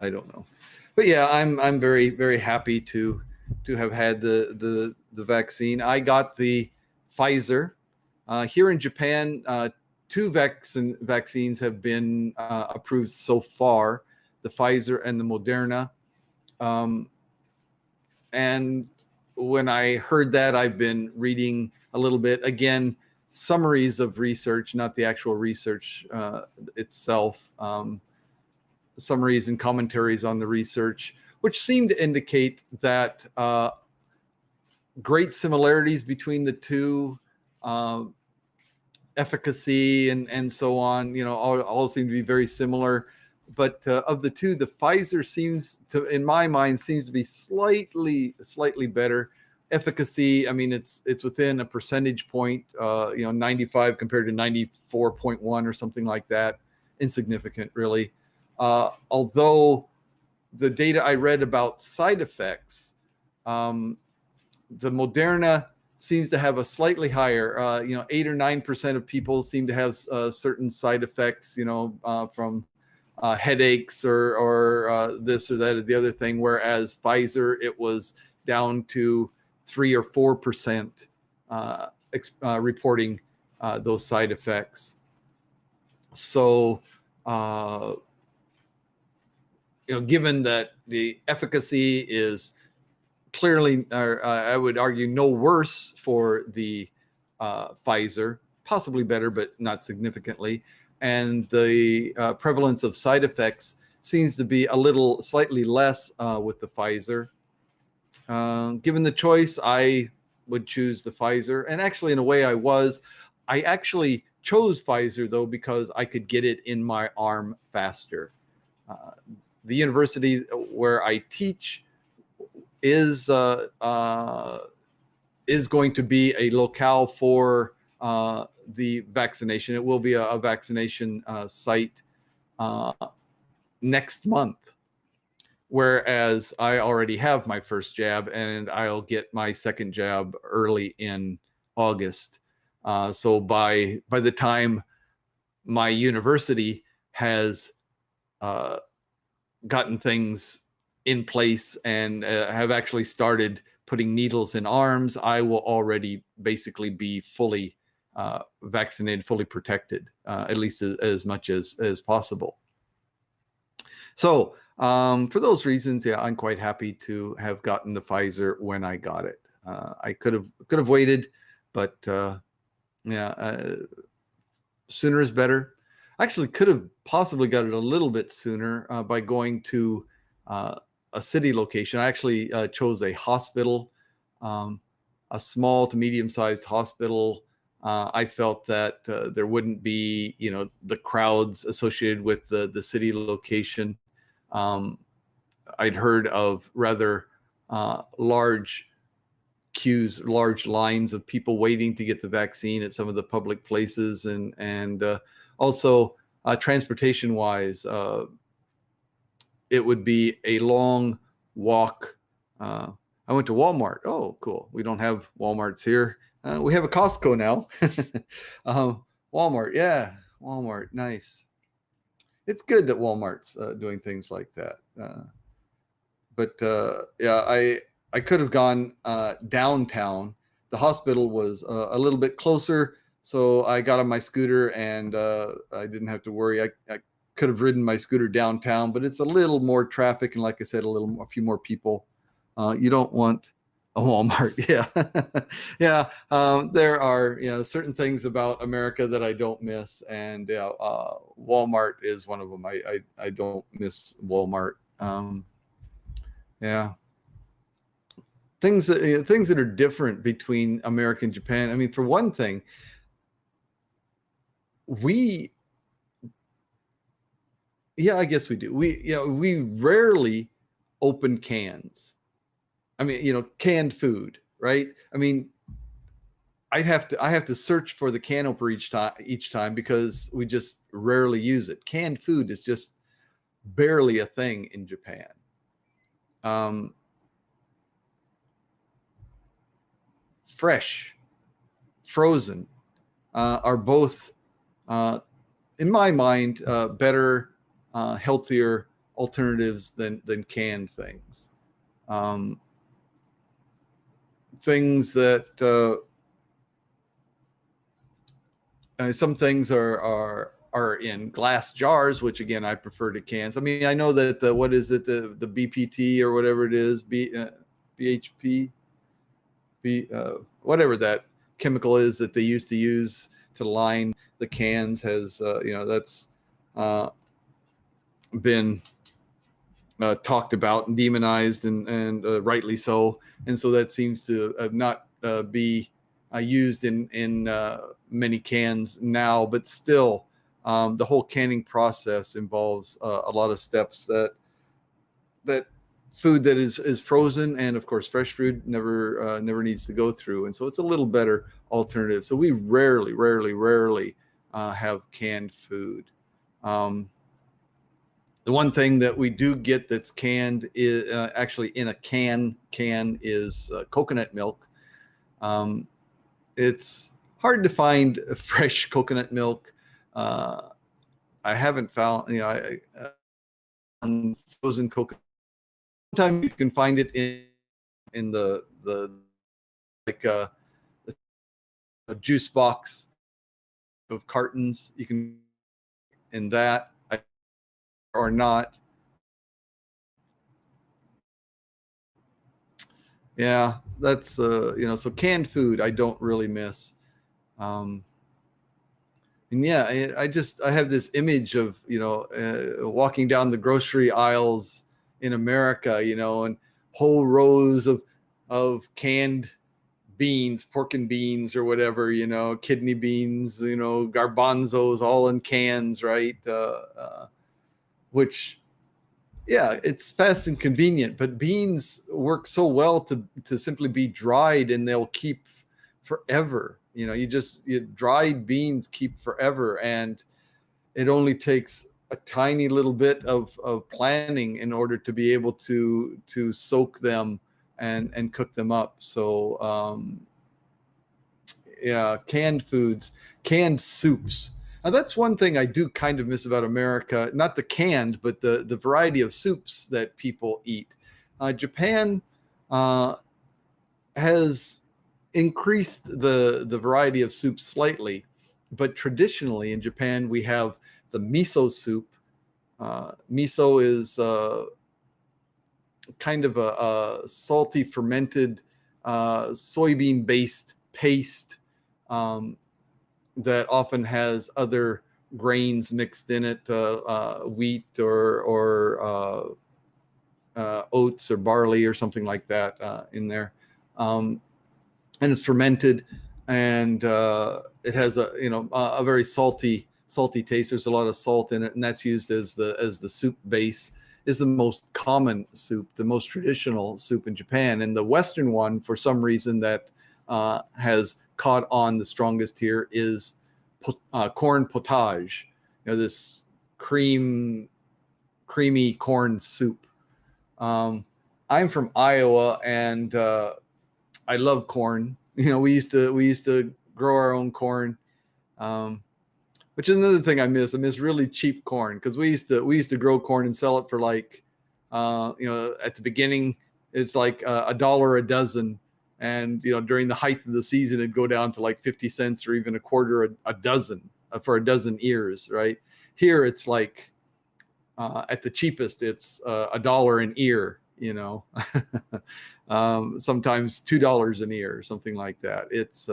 But yeah, I'm very, very happy to have had the vaccine. I got the Pfizer. Here in Japan, 2 vaccines have been approved so far, the Pfizer and the Moderna. And when I heard that, I've been reading a little bit, again, summaries of research, not the actual research itself, summaries and commentaries on the research, which seem to indicate that great similarities between the two, efficacy and so on, all seem to be very similar. But of the two, the Pfizer seems to, in my mind, seems to be slightly better efficacy. I mean, it's within a percentage point, 95 compared to 94.1 or something like that. Insignificant, really. Although the data I read about side effects, the Moderna seems to have a slightly higher, 8 or 9% of people seem to have certain side effects, from headaches or this or that or the other thing, whereas Pfizer, it was down to 3 or 4% reporting those side effects. So, given that the efficacy is clearly, I would argue, no worse for the Pfizer, possibly better, but not significantly. And the prevalence of side effects seems to be slightly less with the Pfizer. Given the choice, I would choose the Pfizer. And actually, in a way, I actually chose Pfizer, though, because I could get it in my arm faster. The university where I teach is going to be a locale for the vaccination. It will be a vaccination site next month, whereas I already have my first jab and I'll get my second jab early in August. So by the time my university has gotten things in place and have actually started putting needles in arms, I will already basically be fully vaccinated, fully protected, at least as much as possible. So for those reasons, yeah, I'm quite happy to have gotten the Pfizer when I got it. I could have waited, but sooner is better. I actually could have possibly got it a little bit sooner by going to a city location. I actually chose a hospital, a small to medium-sized hospital. I felt that there wouldn't be, the crowds associated with the city location. I'd heard of rather large queues, large lines of people waiting to get the vaccine at some of the public places, and also transportation-wise, it would be a long walk. I went to Walmart. Oh, cool. We don't have Walmarts here. We have a Costco now. Walmart, yeah, Walmart, nice. It's good that Walmart's doing things like that. But yeah, I could have gone downtown. The hospital was a little bit closer, so I got on my scooter and I didn't have to worry. I could have ridden my scooter downtown, but it's a little more traffic, and like I said, a few more people. You don't want a Walmart. Yeah. Yeah. There are, certain things about America that I don't miss. And Walmart is one of them. I don't miss Walmart. Yeah. Things that are different between America and Japan. I mean, for one thing, we Yeah, I guess we do. We rarely open cans. I mean, canned food, right? I mean, I have to search for the can opener each time because we just rarely use it. Canned food is just barely a thing in Japan. Fresh, frozen are both, in my mind, better, healthier alternatives than canned things. Things that some things are in glass jars, which again I prefer to cans. I mean, I know that the BPT or whatever it is, BHP, whatever that chemical is that they used to use to line the cans has that's been talked about and demonized and rightly so, and so that seems to not be used in many cans now, but still the whole canning process involves a lot of steps that food that is frozen and of course fresh food never needs to go through, and so it's a little better alternative. So we rarely have canned food. The one thing that we do get that's canned is actually in a can is coconut milk. It's hard to find fresh coconut milk. I haven't found frozen coconut. Sometimes you can find it in the like a juice box of cartons. You can in that or not. Yeah, that's so canned food I don't really miss. And yeah, I have this image of walking down the grocery aisles in America, and whole rows of canned beans, pork and beans or whatever, kidney beans, garbanzos, all in cans, right? Which, yeah, it's fast and convenient, but beans work so well to simply be dried and they'll keep forever. Dried beans keep forever, and it only takes a tiny little bit of planning in order to be able to soak them and cook them up. So yeah, canned foods, canned soups. Now that's one thing I do kind of miss about America, not the canned, but the variety of soups that people eat. Japan has increased the variety of soups slightly, but traditionally in Japan we have the miso soup. Miso is kind of a salty fermented soybean based paste that often has other grains mixed in it, wheat or oats or barley or something like that in there, and it's fermented, and it has a very salty taste. There's a lot of salt in it, and that's used as the soup base. Is the most common soup, the most traditional soup in Japan, and the Western one, for some reason, that has caught on the strongest here is corn potage. This creamy corn soup. I'm from Iowa, and I love corn. We used to grow our own corn, which is another thing I miss. I miss really cheap corn, because we used to grow corn and sell it for like, at the beginning it's like $1 a dozen, and during the height of the season it'd go down to like 50 cents or even a quarter a dozen for a dozen ears. Right here it's like at the cheapest it's $1 an ear. Sometimes $2 an ear or something like that. It's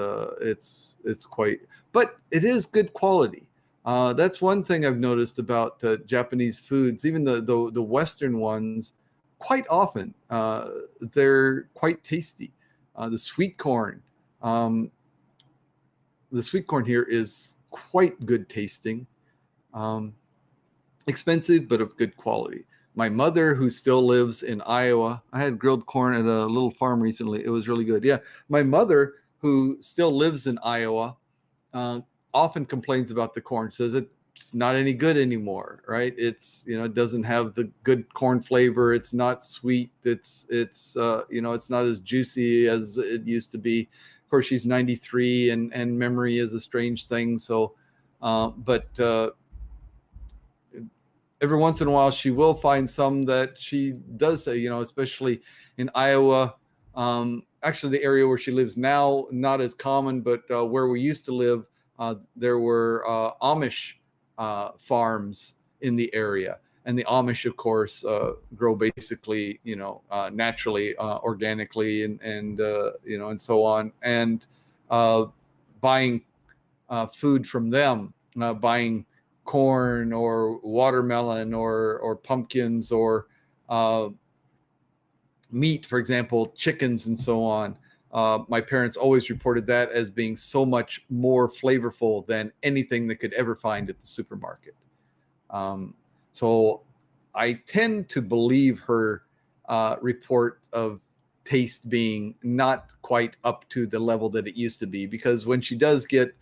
quite, but it is good quality. That's one thing I've noticed about Japanese foods, even the Western ones. Quite often they're quite tasty. The sweet corn here is quite good tasting. expensive, but of good quality. My mother, who still lives in Iowa, I had grilled corn at a little farm recently. It was really good. Yeah. My mother, who still lives in Iowa, often complains about the corn, says it's not any good anymore, right? It's, it doesn't have the good corn flavor. It's not sweet. It's it's not as juicy as it used to be. Of course, she's 93 and memory is a strange thing. So, but every once in a while, she will find some that she does say, especially in Iowa. Actually, the area where she lives now, not as common, but where we used to live, there were Amish farms in the area. And the Amish, of course, grow basically, naturally, organically, and so on. And buying food from them, buying corn or watermelon or pumpkins or meat, for example, chickens and so on. My parents always reported that as being so much more flavorful than anything they could ever find at the supermarket. So I tend to believe her report of taste being not quite up to the level that it used to be, because when she does get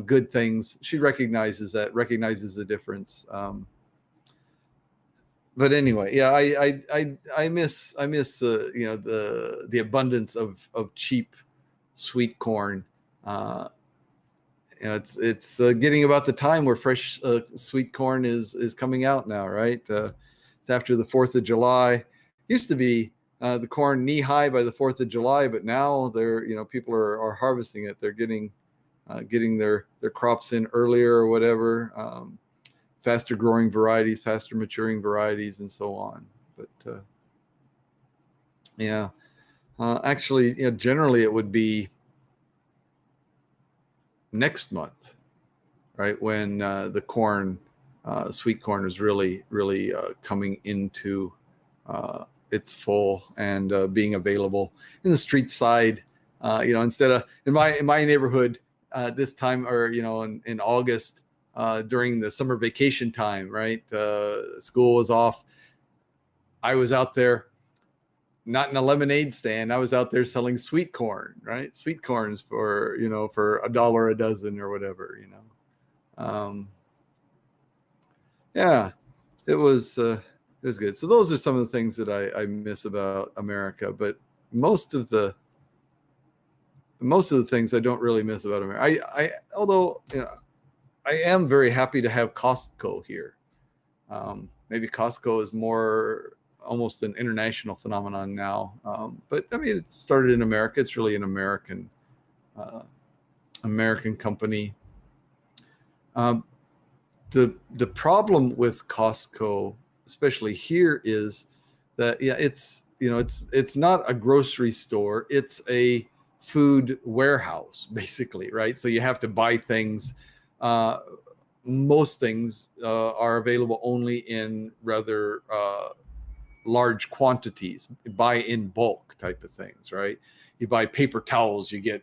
good things, she recognizes the difference. But anyway, yeah, I miss the abundance of cheap sweet corn. It's getting about the time where fresh sweet corn is coming out now, right? It's after the 4th of July. Used to be the corn knee high by the 4th of July, but now people are harvesting it. They're getting their crops in earlier or whatever, faster growing varieties, faster maturing varieties, and so on. But actually, generally it would be next month, right, when the corn, sweet corn, is really coming into its full and being available in the street side. Instead of in my neighborhood. This time, or in August, during the summer vacation time, right? School was off. I was out there, not in a lemonade stand. I was out there selling sweet corn, right? Sweet corns for $1 a dozen or whatever. Yeah, it was good. So those are some of the things that I miss about America. But most of the things I don't really miss about America. Although I am very happy to have Costco here. Maybe Costco is more almost an international phenomenon now. But I mean, it started in America. It's really an American company. The problem with Costco, especially here, is that it's not a grocery store. It's a food warehouse, basically, right? So you have to buy things. Most things are available only in rather large quantities, buy in bulk type of things, right? You buy paper towels, you get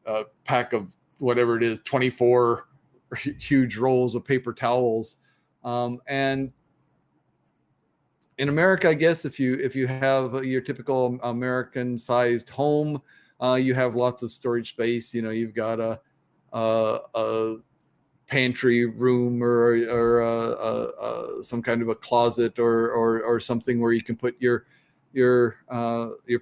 a pack of whatever it is, 24 huge rolls of paper towels. And in America, I guess if you have your typical American sized home, you have lots of storage space. You've got a pantry room or some kind of a closet or something where you can put your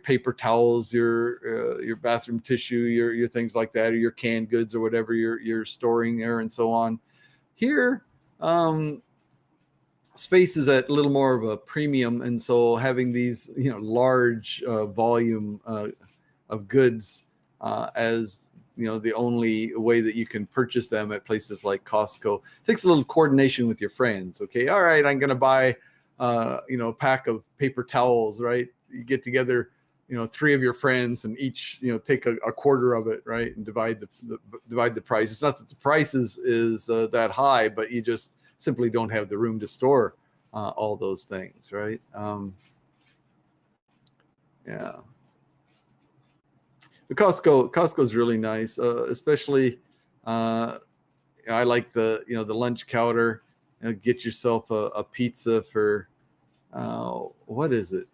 paper towels, your bathroom tissue, your things like that, or your canned goods or whatever you're storing there, and so on. Here, space is at a little more of a premium, and so having these large volume of goods as the only way that you can purchase them at places like Costco. It takes a little coordination with your friends. Okay, all right, I'm going to buy a pack of paper towels, right? You get together, 3 of your friends, and each take a quarter of it, right, and divide the price. It's not that the price is that high, but you just simply don't have the room to store all those things, right? Yeah. But Costco's really nice, especially I like the lunch counter, get yourself a pizza for what is it?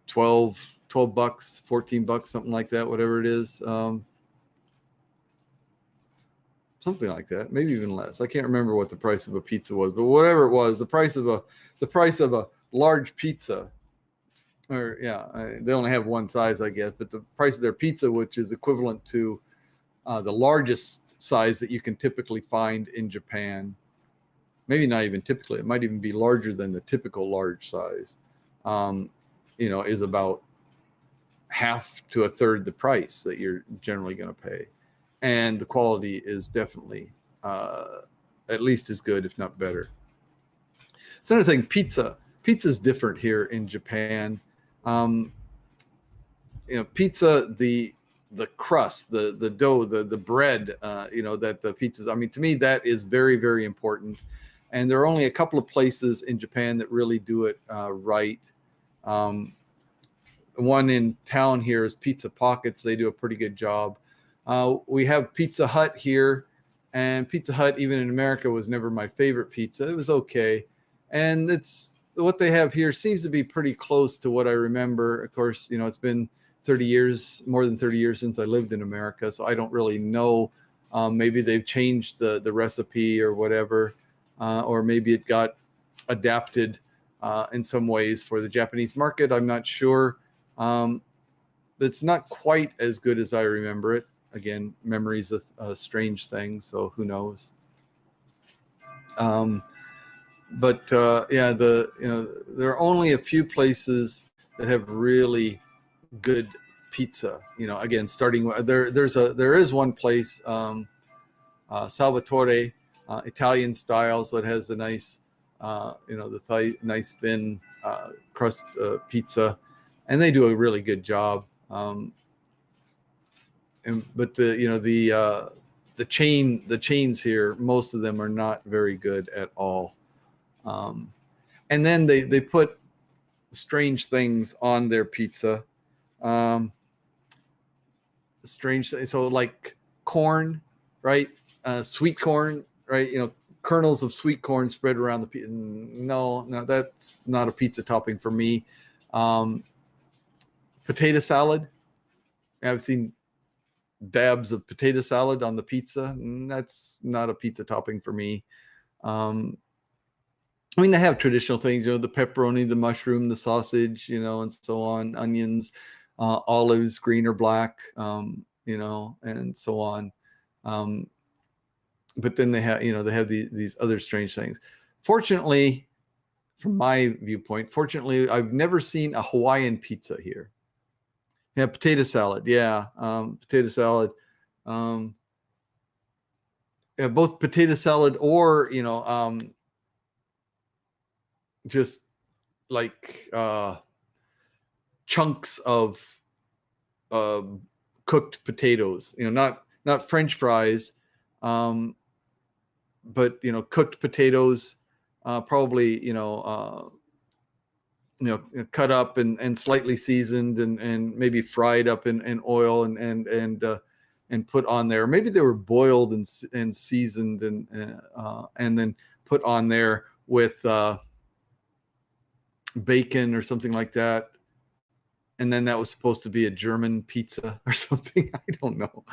12 bucks, 14 bucks, something like that, whatever it is. Something like that, maybe even less. I can't remember what the price of a pizza was, but whatever it was, the price of a large pizza, or they only have one size, I guess, but the price of their pizza, which is equivalent to the largest size that you can typically find in Japan, maybe not even typically, it might even be larger than the typical large size, is about half to a third the price that you're generally going to pay. And the quality is definitely at least as good, if not better. It's another thing, pizza. Pizza's different here in Japan. Pizza, the crust, the dough, the bread, that the pizzas, I mean, to me, that is very, very important. And there are only a couple of places in Japan that really do it right. One in town here is Pizza Pockets. They do a pretty good job. We have Pizza Hut here, and Pizza Hut, even in America, was never my favorite pizza. It was okay. And it's what they have here seems to be pretty close to what I remember. Of course, it's been 30 years, more than 30 years since I lived in America, so I don't really know. Maybe they've changed the recipe or whatever, or maybe it got adapted in some ways for the Japanese market. I'm not sure. It's not quite as good as I remember it. Again, memories of a strange thing, so who knows? There are only a few places that have really good pizza. Again, starting with there is one place, Salvatore, Italian style, so it has a nice, nice thin crust pizza, and they do a really good job. But the chains here, most of them are not very good at all. And then they put strange things on their pizza. Strange things, so like corn, right? Sweet corn, right? Kernels of sweet corn spread around the pizza. No, that's not a pizza topping for me. Potato salad. I've seen dabs of potato salad on the pizza. That's not a pizza topping for me. They have traditional things, the pepperoni, the mushroom, the sausage, and so on, onions, olives, green or black, and so on. But then they have these other strange things. Fortunately, from my viewpoint, I've never seen a Hawaiian pizza here. Yeah, potato salad. Yeah, potato salad. Both potato salad or just like chunks of cooked potatoes. Not French fries, but cooked potatoes. Probably cut up and slightly seasoned and maybe fried up in oil and put on there. Maybe they were boiled and seasoned and then put on there with bacon or something like that. And then that was supposed to be a German pizza or something. I don't know.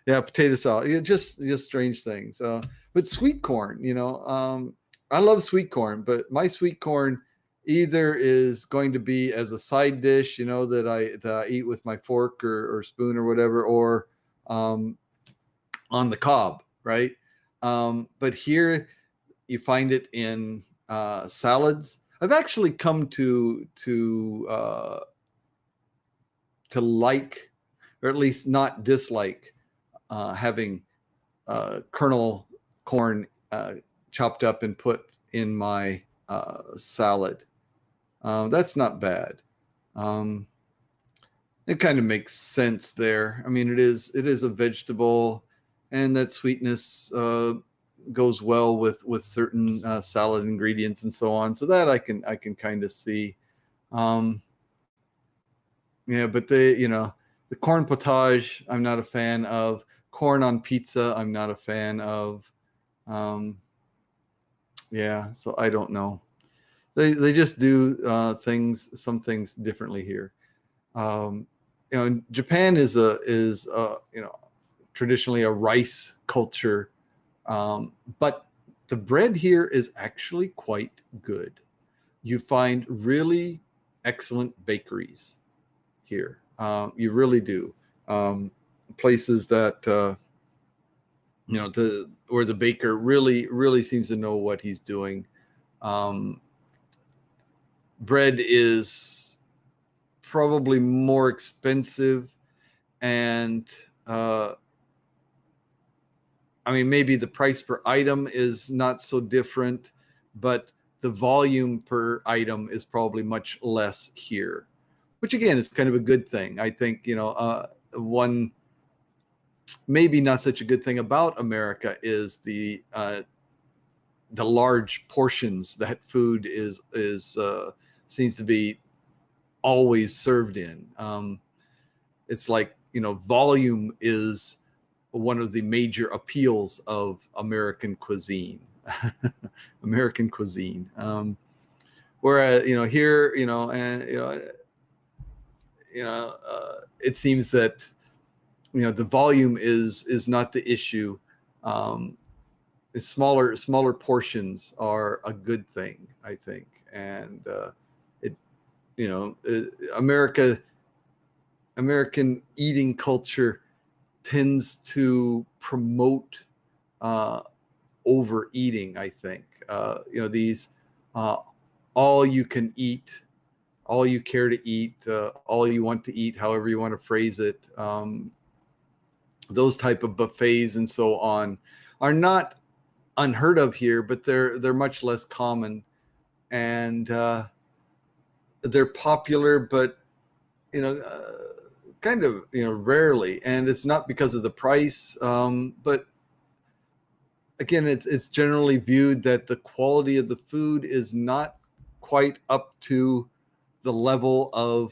Potato salad. Just strange things. But sweet corn, I love sweet corn, but my sweet corn either is going to be as a side dish, that I eat with my fork or spoon or whatever, or on the cob, right? But here you find it in salads. I've actually come to like, or at least not dislike, having kernel corn chopped up and put in my salad. That's not bad. It kind of makes sense there. I mean, it is a vegetable, and that sweetness goes well with certain salad ingredients and so on. So that I can kind of see. But the corn potage, I'm not a fan of. Corn on pizza, I'm not a fan of. Yeah, so I don't know. They just do some things differently here. Japan is traditionally a rice culture, but the bread here is actually quite good. You find really excellent bakeries here. You really do. Places that where the baker really seems to know what he's doing. Bread is probably more expensive, and maybe the price per item is not so different, but the volume per item is probably much less here, which again is kind of a good thing. I think one maybe not such a good thing about America is the large portions that food is seems to be always served in. It's like, volume is one of the major appeals of American cuisine. American cuisine. Whereas, here, it seems that, the volume is not the issue. Smaller portions are a good thing, I think. And American eating culture tends to promote overeating, I think. These all you can eat, all you care to eat, all you want to eat, however you want to phrase it. Those type of buffets and so on are not unheard of here, but they're much less common, and they're popular, but kind of rarely. And it's not because of the price, but again, it's generally viewed that the quality of the food is not quite up to the level of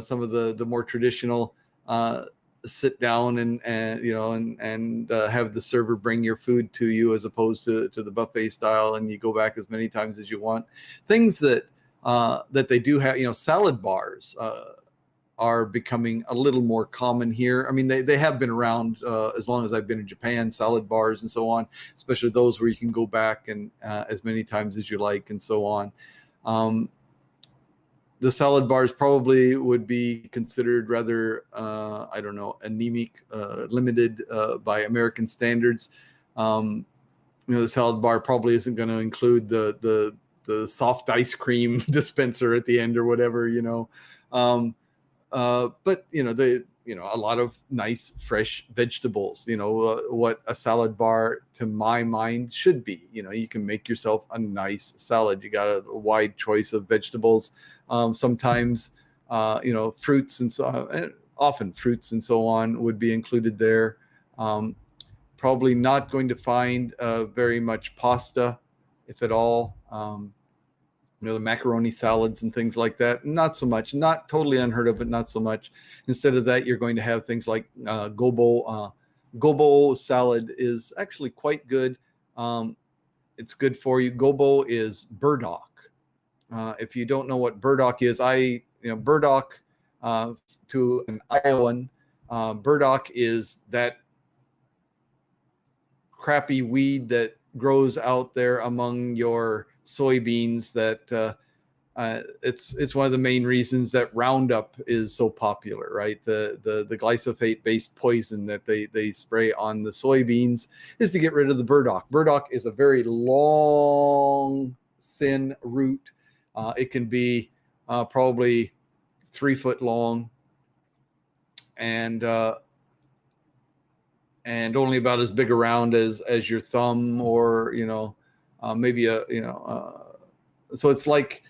some of the more traditional sit down and have the server bring your food to you, as opposed to the buffet style, and you go back as many times as you want. Things that they do have, salad bars are becoming a little more common here. I mean, they have been around as long as I've been in Japan, salad bars and so on, especially those where you can go back and as many times as you like and so on. The salad bars probably would be considered rather, anemic, limited by American standards. The salad bar probably isn't going to include the soft ice cream dispenser at the end or whatever, but a lot of nice fresh vegetables. What a salad bar, to my mind, should be. You can make yourself a nice salad. You got a wide choice of vegetables. Sometimes, fruits and often fruits and so on would be included there. Probably not going to find very much pasta, if at all. The macaroni salads and things like that, not so much. Not totally unheard of, but not so much. Instead of that, you're going to have things like gobo. Gobo salad is actually quite good. It's good for you. Gobo is burdock. If you don't know what burdock is, burdock to an Iowan, burdock is that crappy weed that grows out there among your soybeans that it's one of the main reasons that Roundup is so popular, right? The glyphosate based poison that they spray on the soybeans is to get rid of the burdock. Burdock is a very long, thin root. It can be probably 3 foot long and only about as big around as your thumb, or maybe so it's like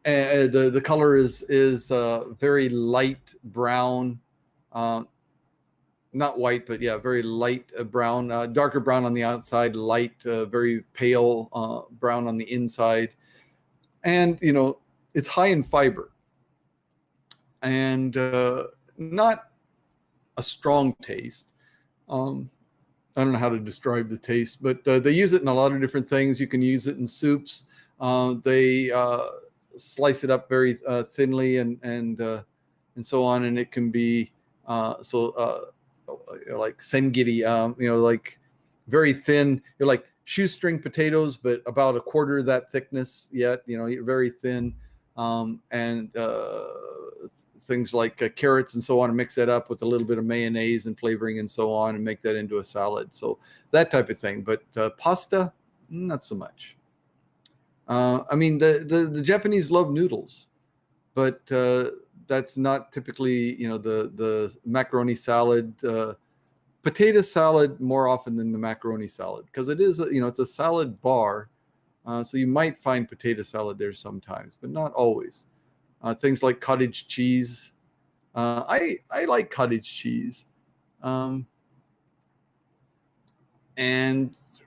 the color is very light brown, not white, but yeah, very light brown, darker brown on the outside, light, very pale brown on the inside. And it's high in fiber and not a strong taste. I don't know how to describe the taste, but they use it in a lot of different things. You can use it in soups. They slice it up very thinly and so on, and it can be like sengiri, like very thin. You're like shoestring potatoes, but about a quarter that thickness yet. Very thin, and things like carrots and so on, and mix that up with a little bit of mayonnaise and flavoring and so on, and make that into a salad. So that type of thing. But pasta, not so much. The Japanese love noodles, but that's not typically, the macaroni salad, potato salad more often than the macaroni salad, because it is, it's a salad bar. So you might find potato salad there sometimes, but not always. Things like cottage cheese. I like cottage cheese. And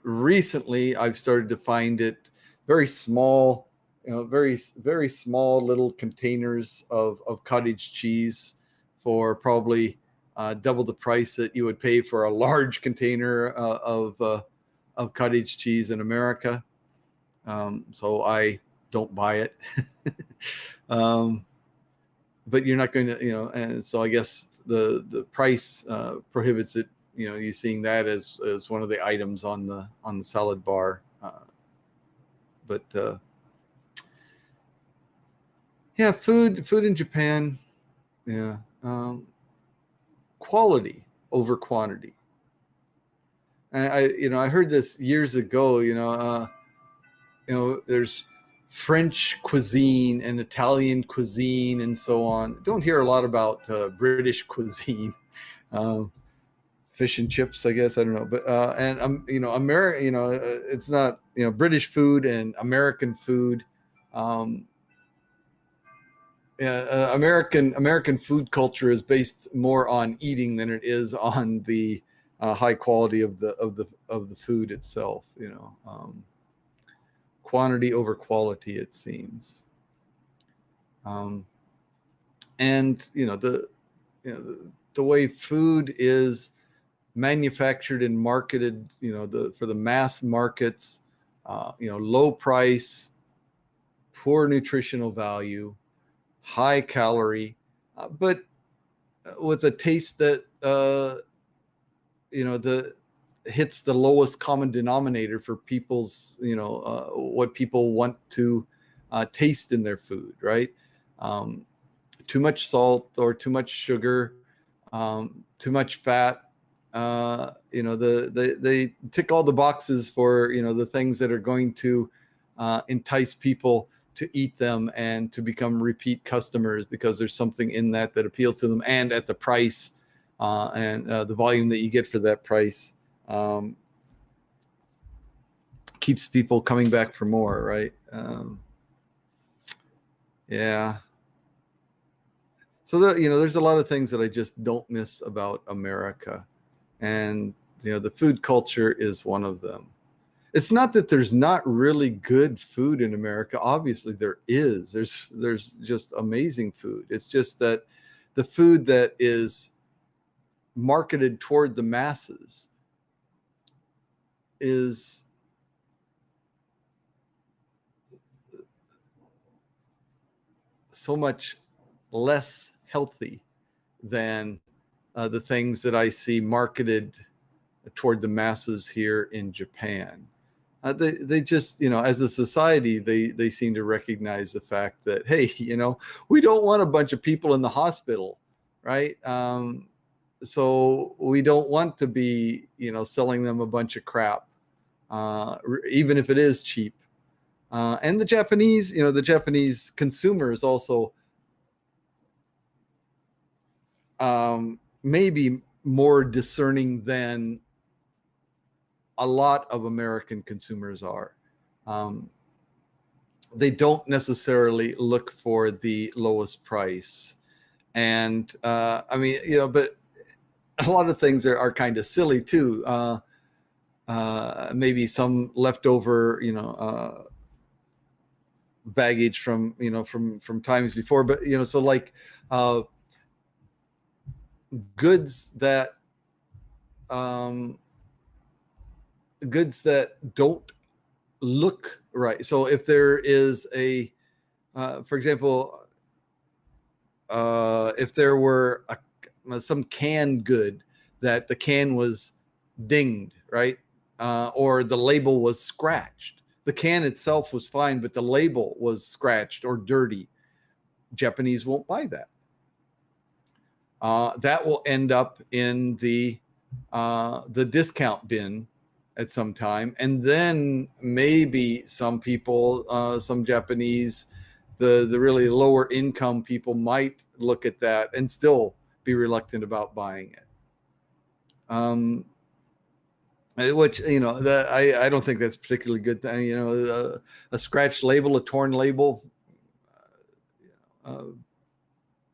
recently I've started to find it very small, very, very small little containers of cottage cheese for probably double the price that you would pay for a large container of cottage cheese in America. So I don't buy it. But you're not going to, and so I guess the price prohibits it. You seeing that as one of the items on the salad bar. But yeah, food in Japan, yeah, quality over quantity. And I heard this years ago. There's French cuisine and Italian cuisine and so on. Don't hear a lot about British cuisine, fish and chips, I guess. I don't know, but America, it's not British food and American food. American food culture is based more on eating than it is on the high quality of the food itself. Quantity over quality, it seems. And the way food is manufactured and marketed, for the mass markets, low price, poor nutritional value, high calorie, but with a taste that hits the lowest common denominator for people's, what people want to taste in their food, right? Too much salt or too much sugar, too much fat. They tick all the boxes for, the things that are going to entice people to eat them and to become repeat customers, because there's something in that appeals to them, and at the price and the volume that you get for that price. Keeps people coming back for more, right? Yeah. So there's a lot of things that I just don't miss about America, and the food culture is one of them. It's not that there's not really good food in America. Obviously, there is. There's just amazing food. It's just that the food that is marketed toward the masses is so much less healthy than the things that I see marketed toward the masses here in Japan. They just, as a society, they seem to recognize the fact that, hey, we don't want a bunch of people in the hospital, right? So we don't want to be, selling them a bunch of crap, even if it is cheap. And the Japanese consumers also maybe more discerning than a lot of American consumers are. They don't necessarily look for the lowest price. And but a lot of things are kind of silly too. Maybe some leftover, baggage from times before, but so like goods that goods that don't look right. So if there is a, for example, if there were some canned good that the can was dinged, right? Or the label was scratched. The can itself was fine, but the label was scratched or dirty. Japanese won't buy that. That will end up in the discount bin at some time, and then maybe some people, some Japanese, the really lower income people might look at that and still be reluctant about buying it. Which, you know, I don't think that's particularly good thing. You know, a scratched label, a torn label,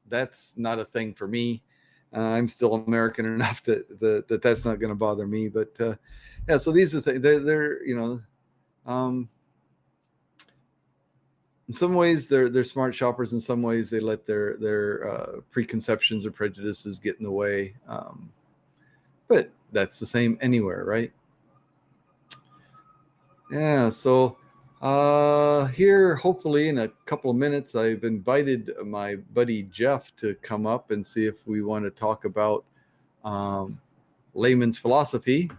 that's not a thing for me. I'm still American enough that that's not going to bother me. But yeah, so these are things. They're you know, in some ways they're smart shoppers. In some ways they let their preconceptions or prejudices get in the way. But that's the same anywhere, right? Yeah. So here, hopefully in a couple of minutes, I've invited my buddy Jeff to come up and see if we want to talk about layman's philosophy.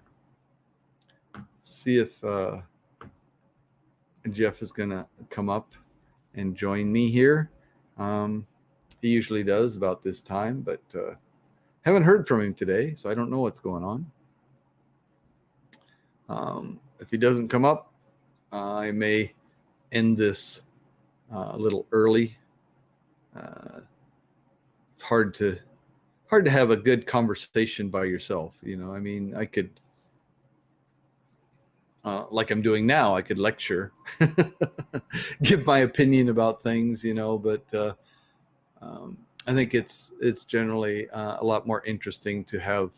See if Jeff is going to come up and join me here. He usually does about this time, but haven't heard from him today, so I don't know what's going on. If he doesn't come up, I may end this a little early. It's hard to have a good conversation by yourself. You know, I mean, I could, like I'm doing now, I could lecture, give my opinion about things, you know, but I think it's generally a lot more interesting to have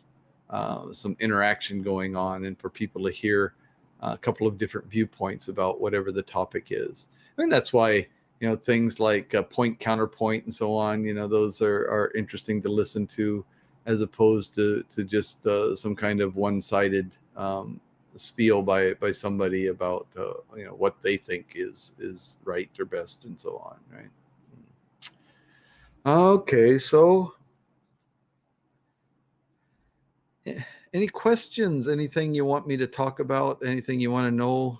some interaction going on and for people to hear a couple of different viewpoints about whatever the topic is. I mean, that's why, you know, things like point, counterpoint, and so on, you know, those are interesting to listen to, as opposed to just some kind of one-sided spiel by somebody about, you know, what they think is right or best and so on, right? Okay, so any questions? Anything you want me to talk about? Anything you want to know?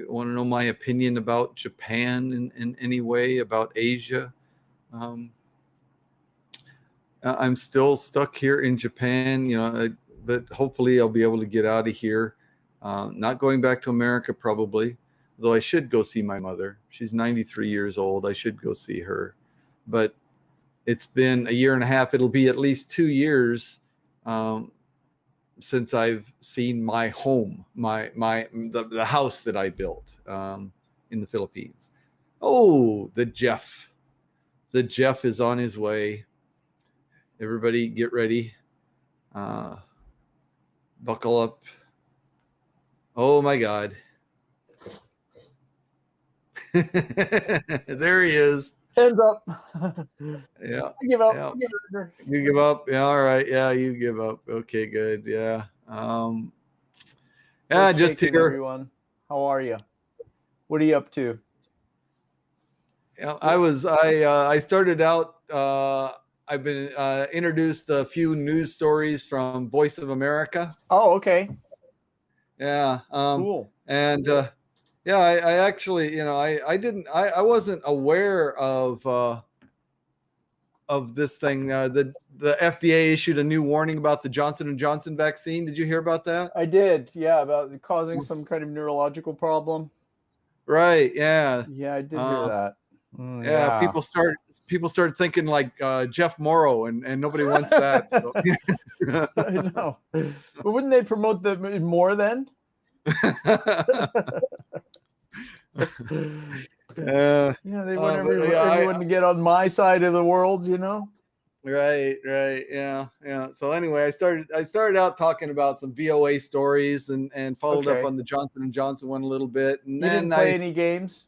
Want to know my opinion about Japan in any way, about Asia? I'm still stuck here in Japan, you know, but hopefully I'll be able to get out of here. Not going back to America probably, though I should go see my mother. She's 93 years old. I should go see her. But it's been a year and a half. It'll be at least 2 years since I've seen my home, the house that I built in the Philippines. Oh, the Jeff is on his way. Everybody get ready. Buckle up. Oh my God. There he is. Hands up. Yeah. I give up. Yeah. You give up. Yeah. All right. Yeah. You give up. Okay. Good. Yeah. Yeah. Just here. Everyone. How are you? What are you up to? Yeah. I started out. I've been introduced a few news stories from Voice of America. Oh, okay. Yeah. Cool. And yeah, I actually, you know, I wasn't aware of this thing. The FDA issued a new warning about the Johnson & Johnson vaccine. Did you hear about that? I did. Yeah, about causing some kind of neurological problem. Right. Yeah. Yeah, I did hear that. Yeah. People start thinking like Jeff Morrow, and nobody wants that. So. I know. But wouldn't they promote the more then? Yeah, they want everyone to get on my side of the world, you know. Right, yeah. So anyway, I started out talking about some VOA stories and followed up on the Johnson & Johnson one a little bit. And you then didn't play any games?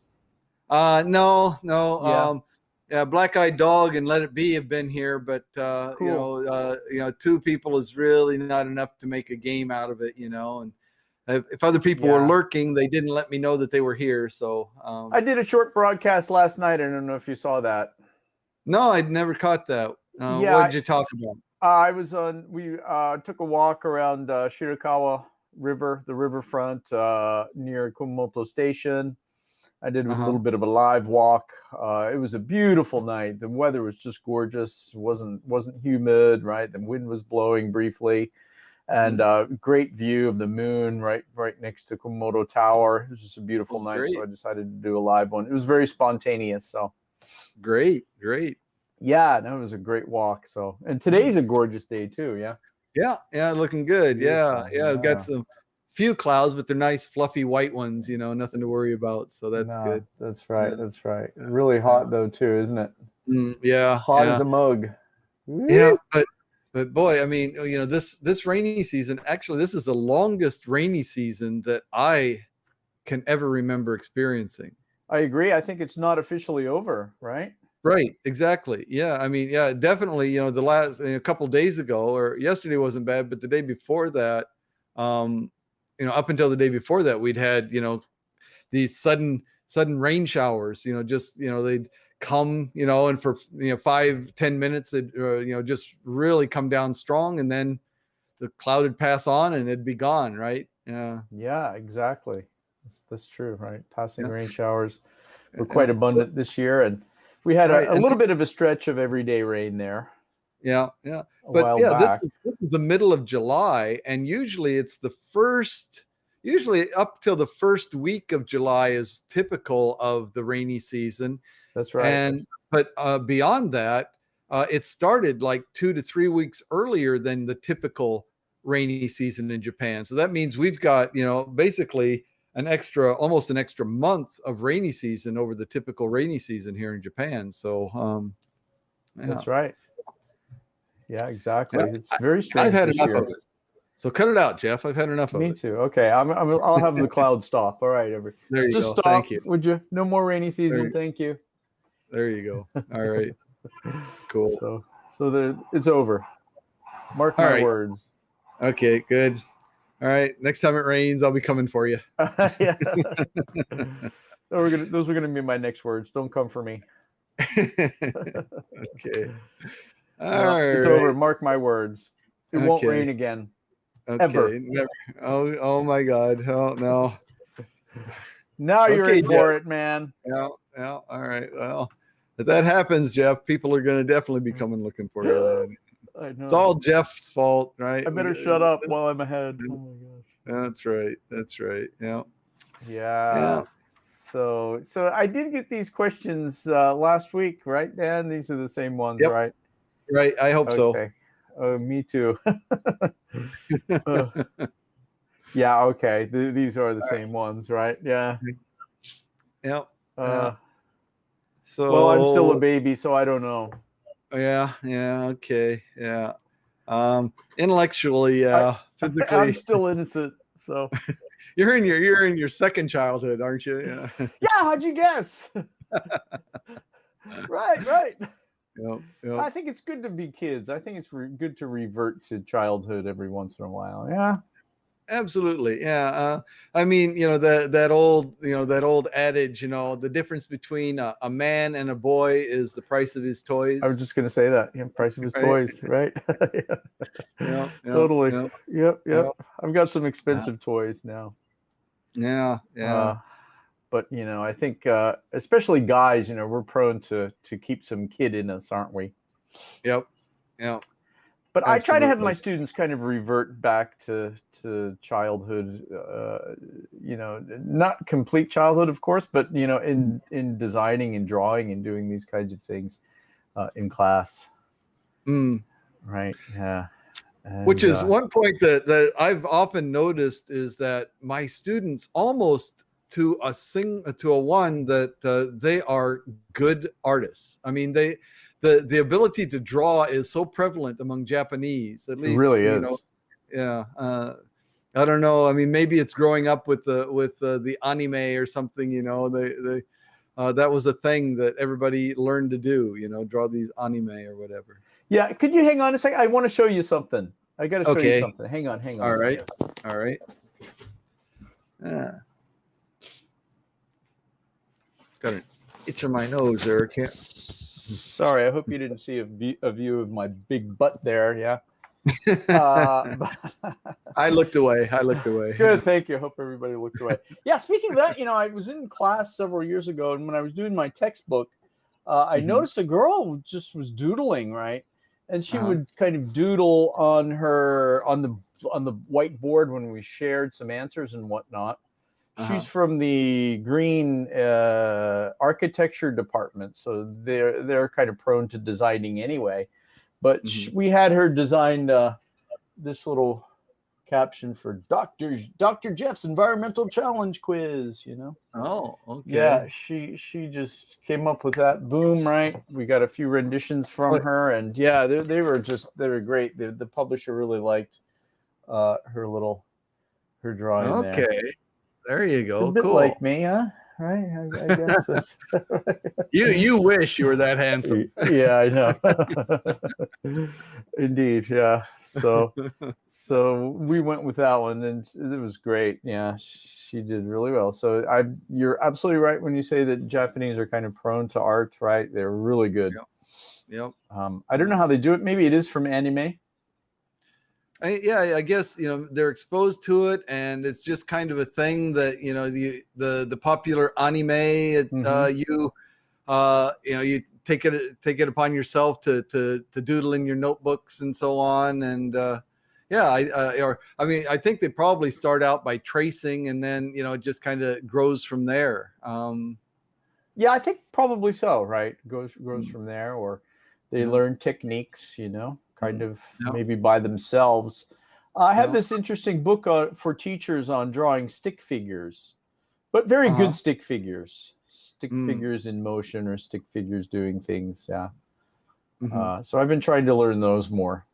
No. Yeah. Yeah, Black Eyed Dog and Let It Be have been here, but cool. you know, 2 people is really not enough to make a game out of it, you know. And if other people were Yeah. lurking, they didn't let me know that they were here. So I did a short broadcast last night. I don't know if you saw that. no, I'd never caught that. Yeah, What did you talk about? I was on. We took a walk around Shirakawa River, the riverfront near Kumamoto Station. I did a little bit of a live walk. It was a beautiful night. The weather was just gorgeous. wasn't humid, right? The wind was blowing briefly, and great view of the moon right next to Kumamoto Tower. It was just a beautiful night. Great. So I decided to do a live one. It was very spontaneous. So Great. yeah, that was a great walk. So, and today's a gorgeous day too. Yeah. Yeah, looking good. Beautiful, Yeah, I've yeah. got some few clouds, but they're nice, fluffy white ones. Nothing to worry about. So that's No, good. That's right. Yeah. That's right. Really hot though too, isn't it? Yeah, Hot yeah. as a mug. Yeah, but boy, I mean, this rainy season, actually, this is the longest rainy season that I can ever remember experiencing. I agree. I think it's not officially over, right? Right, exactly. Yeah, I mean, yeah, definitely. The last a couple days ago, or yesterday wasn't bad, but the day before that, up until the day before that, we'd had these sudden rain showers. They'd come, and for 5-10 minutes, it just really come down strong, and then the cloud would pass on and it'd be gone. Right? Yeah. Yeah, exactly. That's true, right? Passing Yeah. rain showers were quite Yeah, abundant this year, and we had Right, a and little bit of a stretch of everyday rain there Yeah. a But while yeah, back. this is the middle of July, and usually up till the first week of July is typical of the rainy season. That's right. But beyond that, it started like 2 to 3 weeks earlier than the typical rainy season in Japan. So that means we've got, basically almost an extra month of rainy season over the typical rainy season here in Japan. So, yeah. That's right. Yeah, exactly. Yeah, It's very strange I've had this enough year. of it. So cut it out, Jeff. I've had enough of Me it. too. Okay, I'll have the cloud stop. All right, There you just go. stop. Thank you. Would you? No more rainy season. you- Thank you. There you go. All right. Cool. So it's over. Mark All my right. words. Okay, good. All right. Next time it rains, I'll be coming for you. Yeah. Those are gonna be my next words. Don't come for me. Okay. All No, right. it's over. Mark my words. It won't Okay. rain again. Okay. Ever. Never. Oh my God. Oh no. Now you're Okay, in for Jeff. it, man. Yeah. All right. Well, if that happens, Jeff, people are going to definitely be coming looking for you. Then. I know. It's all Jeff's fault, right? I better shut up while I'm ahead. Oh my gosh. That's right. That's right. Yeah. Yeah. So I did get these questions last week, right, Dan? These are the same ones, Yep. right? Right. I hope so. Okay. Oh, me too. Yeah. Okay. These are the same ones, right? Yeah. Yep. So. Well, I'm still a baby, so I don't know. Yeah. Okay. Yeah. Intellectually, physically, I'm still innocent. So. you're in your second childhood, aren't you? Yeah. Yeah. How'd you guess? Right. Yep. I think it's good to be kids. I think it's good to revert to childhood every once in a while. Yeah. Absolutely. Yeah. I mean, that old adage, the difference between a man and a boy is the price of his toys. I was just going to say that. Yeah, price of his toys, right? Yeah. Totally. Yep. Yep. I've got some expensive toys now. Yeah. But I think especially guys, we're prone to keep some kid in us, aren't we? Yep. But I try to have Absolutely. my students kind of revert back to childhood, not complete childhood, of course, but in designing and drawing and doing these kinds of things in class. Right. Yeah. And, Which is one point that I've often noticed is that my students almost to a one that they are good artists. I mean, the ability to draw is so prevalent among Japanese, at least. It really is. Yeah. I don't know. I mean, maybe it's growing up with the anime or something. That was a thing that everybody learned to do. Draw these anime or whatever. Yeah. Could you hang on a second? I want to show you something. I got to show you Okay. something. Hang on. All right. Yeah. Got an itch on my nose there. Can't. Sorry, I hope you didn't see a view of my big butt there. Yeah. I looked away. Good, thank you. I hope everybody looked away. Yeah, speaking of that, I was in class several years ago, and when I was doing my textbook, I noticed a girl just was doodling, right? And she would kind of doodle on the whiteboard when we shared some answers and whatnot. She's from the green architecture department, so they're kind of prone to designing anyway. But we had her design this little caption for Dr. Jeff's Environmental Challenge Quiz, Oh, okay. Yeah, she just came up with that. Boom, right? We got a few renditions from her, and yeah, they were great. The publisher really liked her drawing. Okay, there you go. It's a bit cool. like me, huh? Right? I guess that's you wish you were that handsome. Yeah, I know. Indeed, yeah. So we went with that one, and it was great. Yeah, she did really well. So you're absolutely right when you say that Japanese are kind of prone to art, right? They're really good. Yep. I don't know how they do it. Maybe it is from anime. I guess they're exposed to it, and it's just kind of a thing that the popular anime. You take it upon yourself to doodle in your notebooks and so on, and I think they probably start out by tracing, and then it just kind of grows from there. Yeah, I think probably so. Right, grows from there, or they learn techniques. Kind of maybe by themselves. I have this interesting book for teachers on drawing stick figures, but very good stick figures. Stick figures in motion or stick figures doing things. Yeah. So I've been trying to learn those more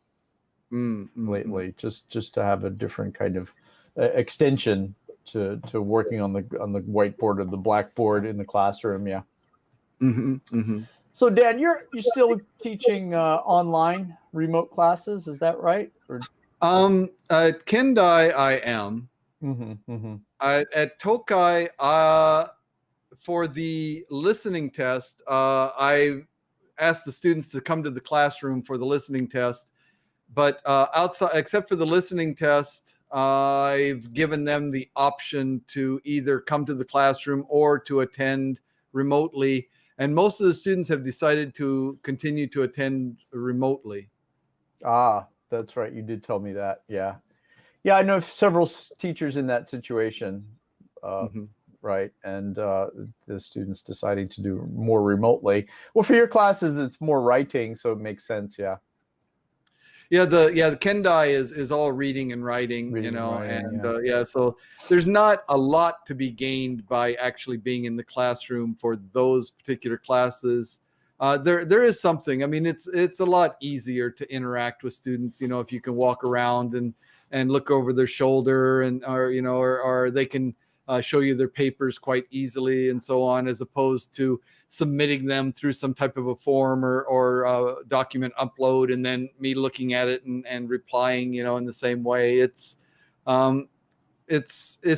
lately, just to have a different kind of extension to working on the whiteboard or the blackboard in the classroom. Yeah. So Dan, you're still teaching online remote classes, is that right? Or at Kendai I am. At Tokai, for the listening test, I asked the students to come to the classroom for the listening test, but outside, except for the listening test, I've given them the option to either come to the classroom or to attend remotely. And most of the students have decided to continue to attend remotely. That's right. You did tell me that. Yeah. Yeah, I know several teachers in that situation, right? And the students deciding to do more remotely. Well, for your classes, it's more writing, so it makes sense. Yeah. Yeah, the Kendai is all reading and writing, so there's not a lot to be gained by actually being in the classroom for those particular classes. There is something. I mean, it's a lot easier to interact with students, if you can walk around and look over their shoulder, or they can show you their papers quite easily and so on, as opposed to submitting them through some type of a form or document upload, and then me looking at it and replying, in the same way. It's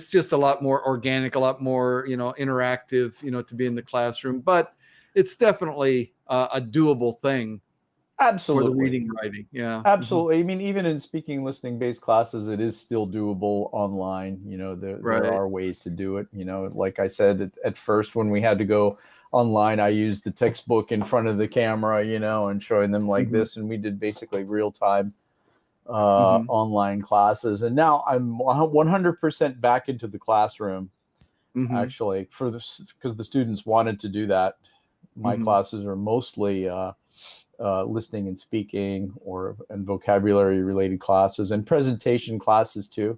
just a lot more organic, a lot more, interactive, to be in the classroom, but it's definitely a doable thing. Absolutely. For the reading, writing. Yeah. Absolutely. I mean, even in speaking, listening based classes, it is still doable online. There are ways to do it. Like I said, at first, when we had to go online, I used the textbook in front of the camera, and showing them like this. And we did basically real time online classes. And now I'm 100% back into the classroom, actually, because the students wanted to do that. My classes are mostly listening and speaking and vocabulary related classes, and presentation classes too,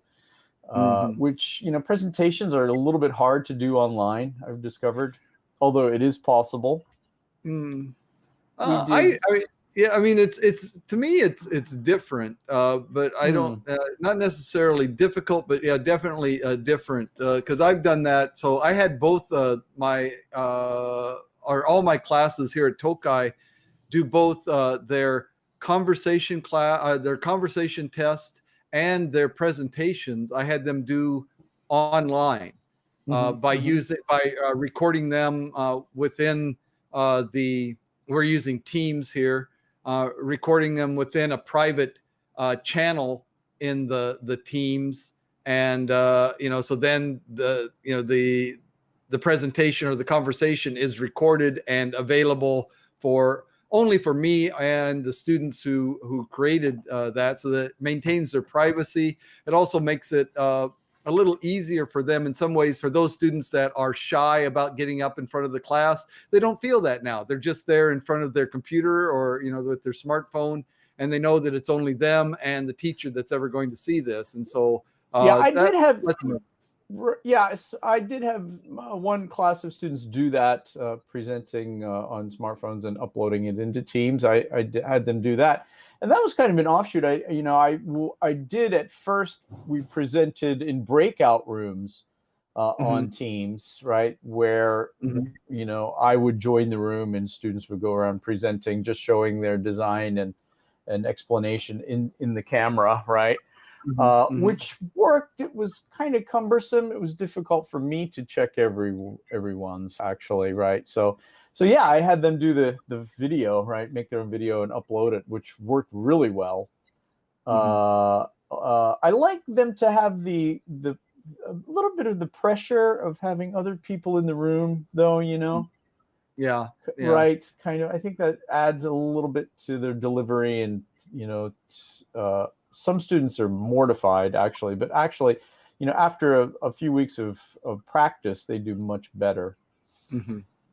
which, presentations are a little bit hard to do online, I've discovered, although it is possible. It's to me, it's different, but I don't, not necessarily difficult, but yeah, definitely different, because I've done that. So I had both all my classes here at Tokai do both their conversation class, their conversation test, and their presentations. I had them do online by recording them within we're using Teams here, recording them within a private channel in the Teams, and so then the presentation or the conversation is recorded and available only for me and the students who created that, so that it maintains their privacy. It also makes it a little easier for them in some ways. For those students that are shy about getting up in front of the class, they don't feel that now. They're just there in front of their computer or with their smartphone, and they know that it's only them and the teacher that's ever going to see this. And so I did have one class of students do that, presenting on smartphones and uploading it into Teams. I had them do that, and that was kind of an offshoot. I did at first. We presented in breakout rooms on Teams, right, where I would join the room and students would go around presenting, just showing their design and explanation in the camera, right. Which worked. It was kind of cumbersome. It was difficult for me to check everyone's actually, right? So yeah, I had them do the video, right? Make their own video and upload it, which worked really well. I like them to have a little bit of the pressure of having other people in the room, though, Yeah. Right. Kind of. I think that adds a little bit to their delivery, and some students are mortified actually, but actually, after a few weeks of practice, they do much better.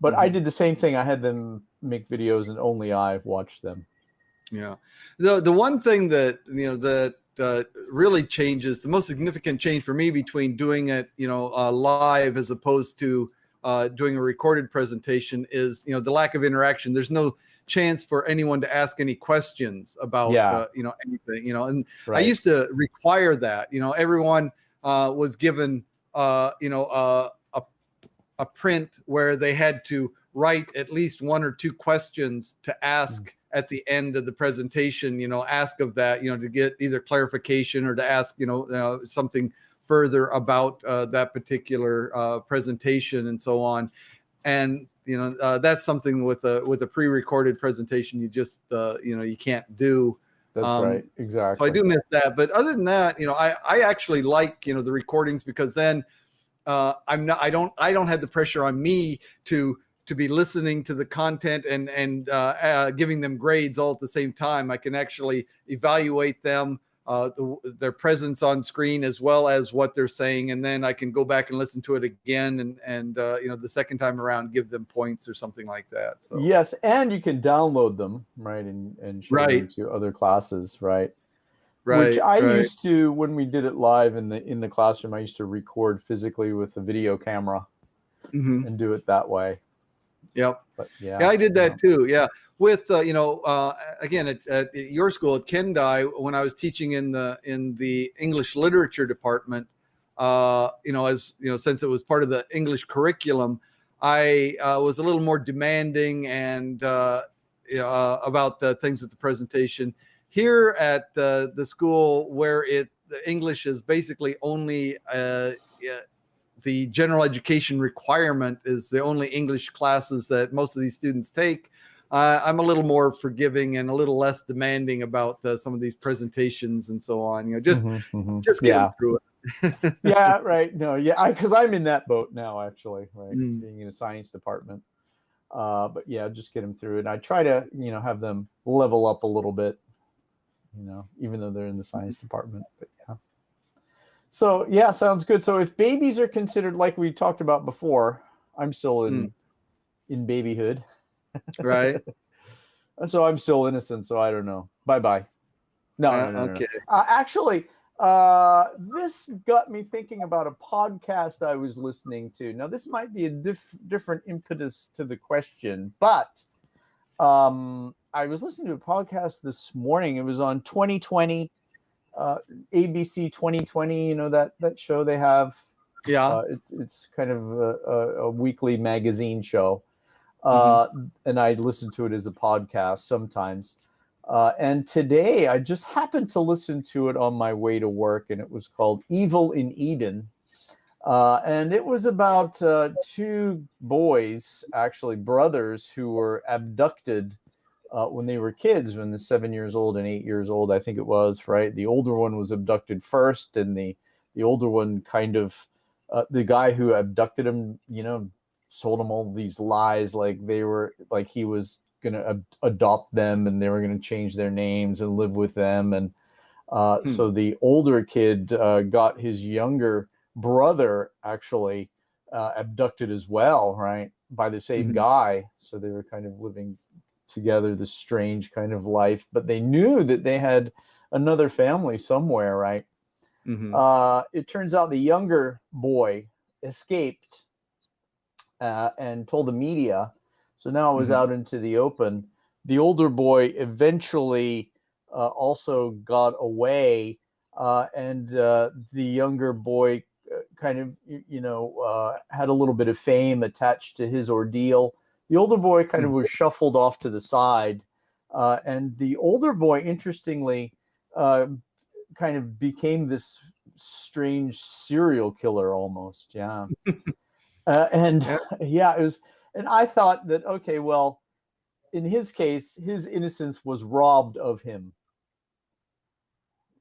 But I did the same thing. I had them make videos and only I watched them. Yeah. The one thing that, that really changes, the most significant change for me between doing it, live as opposed to doing a recorded presentation is, the lack of interaction. There's no chance for anyone to ask any questions about anything, and I used to require that. Everyone was given a print where they had to write at least one or two questions to ask at the end of the presentation, ask of that, to get either clarification or to ask something further about that particular presentation and so on. And that's something with a pre-recorded presentation you just you can't do. That's right, exactly. So I do miss that, but other than that, I actually like the recordings, because then I don't have the pressure on me to be listening to the content and giving them grades all at the same time. I can actually evaluate them, their presence on screen as well as what they're saying, and then I can go back and listen to it again and the second time around give them points or something like that. So yes, and you can download them, right, and share them to other classes, right? Which I used to, when we did it live in the classroom, I used to record physically with a video camera and do it that way. Yep. But yeah, I did that too. Yeah. With again at your school at Kendai, when I was teaching in the English literature department, since it was part of the English curriculum, I was a little more demanding and about the things with the presentation. Here at the school, where the English is basically only the general education requirement is the only English classes that most of these students take, I'm a little more forgiving and a little less demanding about some of these presentations and so on. Just get through it. Yeah, right. No, yeah, because I'm in that boat now, actually, right? Being in a science department. But yeah, just get them through it. And I try to, have them level up a little bit, even though they're in the science department. But yeah. So yeah, sounds good. So if babies are considered, like we talked about before, I'm still in babyhood. Right. So I'm still innocent. So I don't know. Bye-bye. No. Okay. Actually, this got me thinking about a podcast I was listening to. Now, this might be a different impetus to the question, but I was listening to a podcast this morning. It was on 2020, ABC 2020. That show they have. Yeah. It's kind of a weekly magazine show. And I listen to it as a podcast sometimes. And today I just happened to listen to it on my way to work, and it was called Evil in Eden. And it was about two boys, actually brothers, who were abducted when they were kids, when they're 7 years old and 8 years old, I think it was, right? The older one was abducted first, and the older one kind of, the guy who abducted him, told him all these lies, like he was going to adopt them and they were going to change their names and live with them. And so the older kid got his younger brother actually abducted as well, right, by the same guy. So they were kind of living together, this strange kind of life, but they knew that they had another family somewhere, right? It turns out the younger boy escaped and told the media. So now it was out into the open. The older boy eventually also got away, and the younger boy kind of, had a little bit of fame attached to his ordeal. The older boy kind of was shuffled off to the side, and the older boy, interestingly, kind of became this strange serial killer almost. Yeah. And it was, and I thought that, okay, well, in his case, his innocence was robbed of him.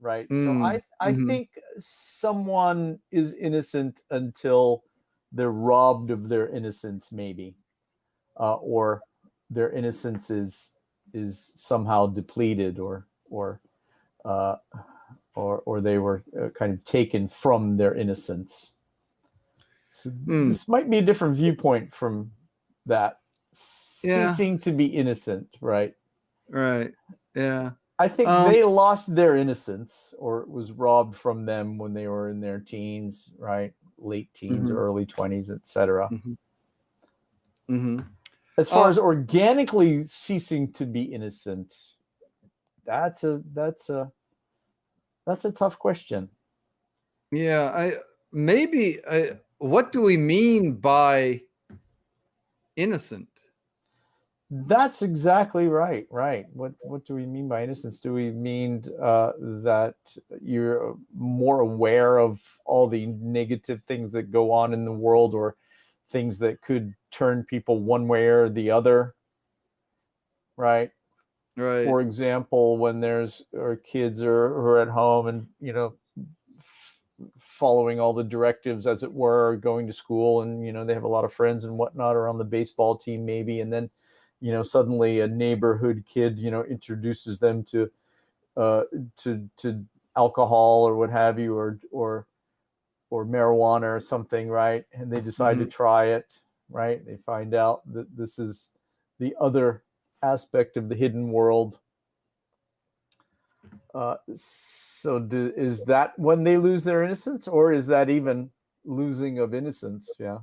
Right. So I think someone is innocent until they're robbed of their innocence, maybe, or their innocence is somehow depleted, or they were kind of taken from their innocence. So this might be a different viewpoint from that. Ceasing to be innocent, right? Right. Yeah. I think they lost their innocence, or it was robbed from them when they were in their teens, right? Late teens, early 20s, etc. As far as organically ceasing to be innocent, that's a tough question. Yeah, what do we mean by innocent? That's exactly right. Right. What do we mean by innocence? Do we mean that you're more aware of all the negative things that go on in the world, or things that could turn people one way or the other? Right. Right. For example, when kids are at home and following all the directives, as it were, going to school, and they have a lot of friends and whatnot, or on the baseball team maybe, and then suddenly a neighborhood kid, introduces them to alcohol or what have you, or marijuana or something, right? And they decide to try it, right? They find out that this is the other aspect of the hidden world. Is that when they lose their innocence, or is that even losing of innocence? Yeah.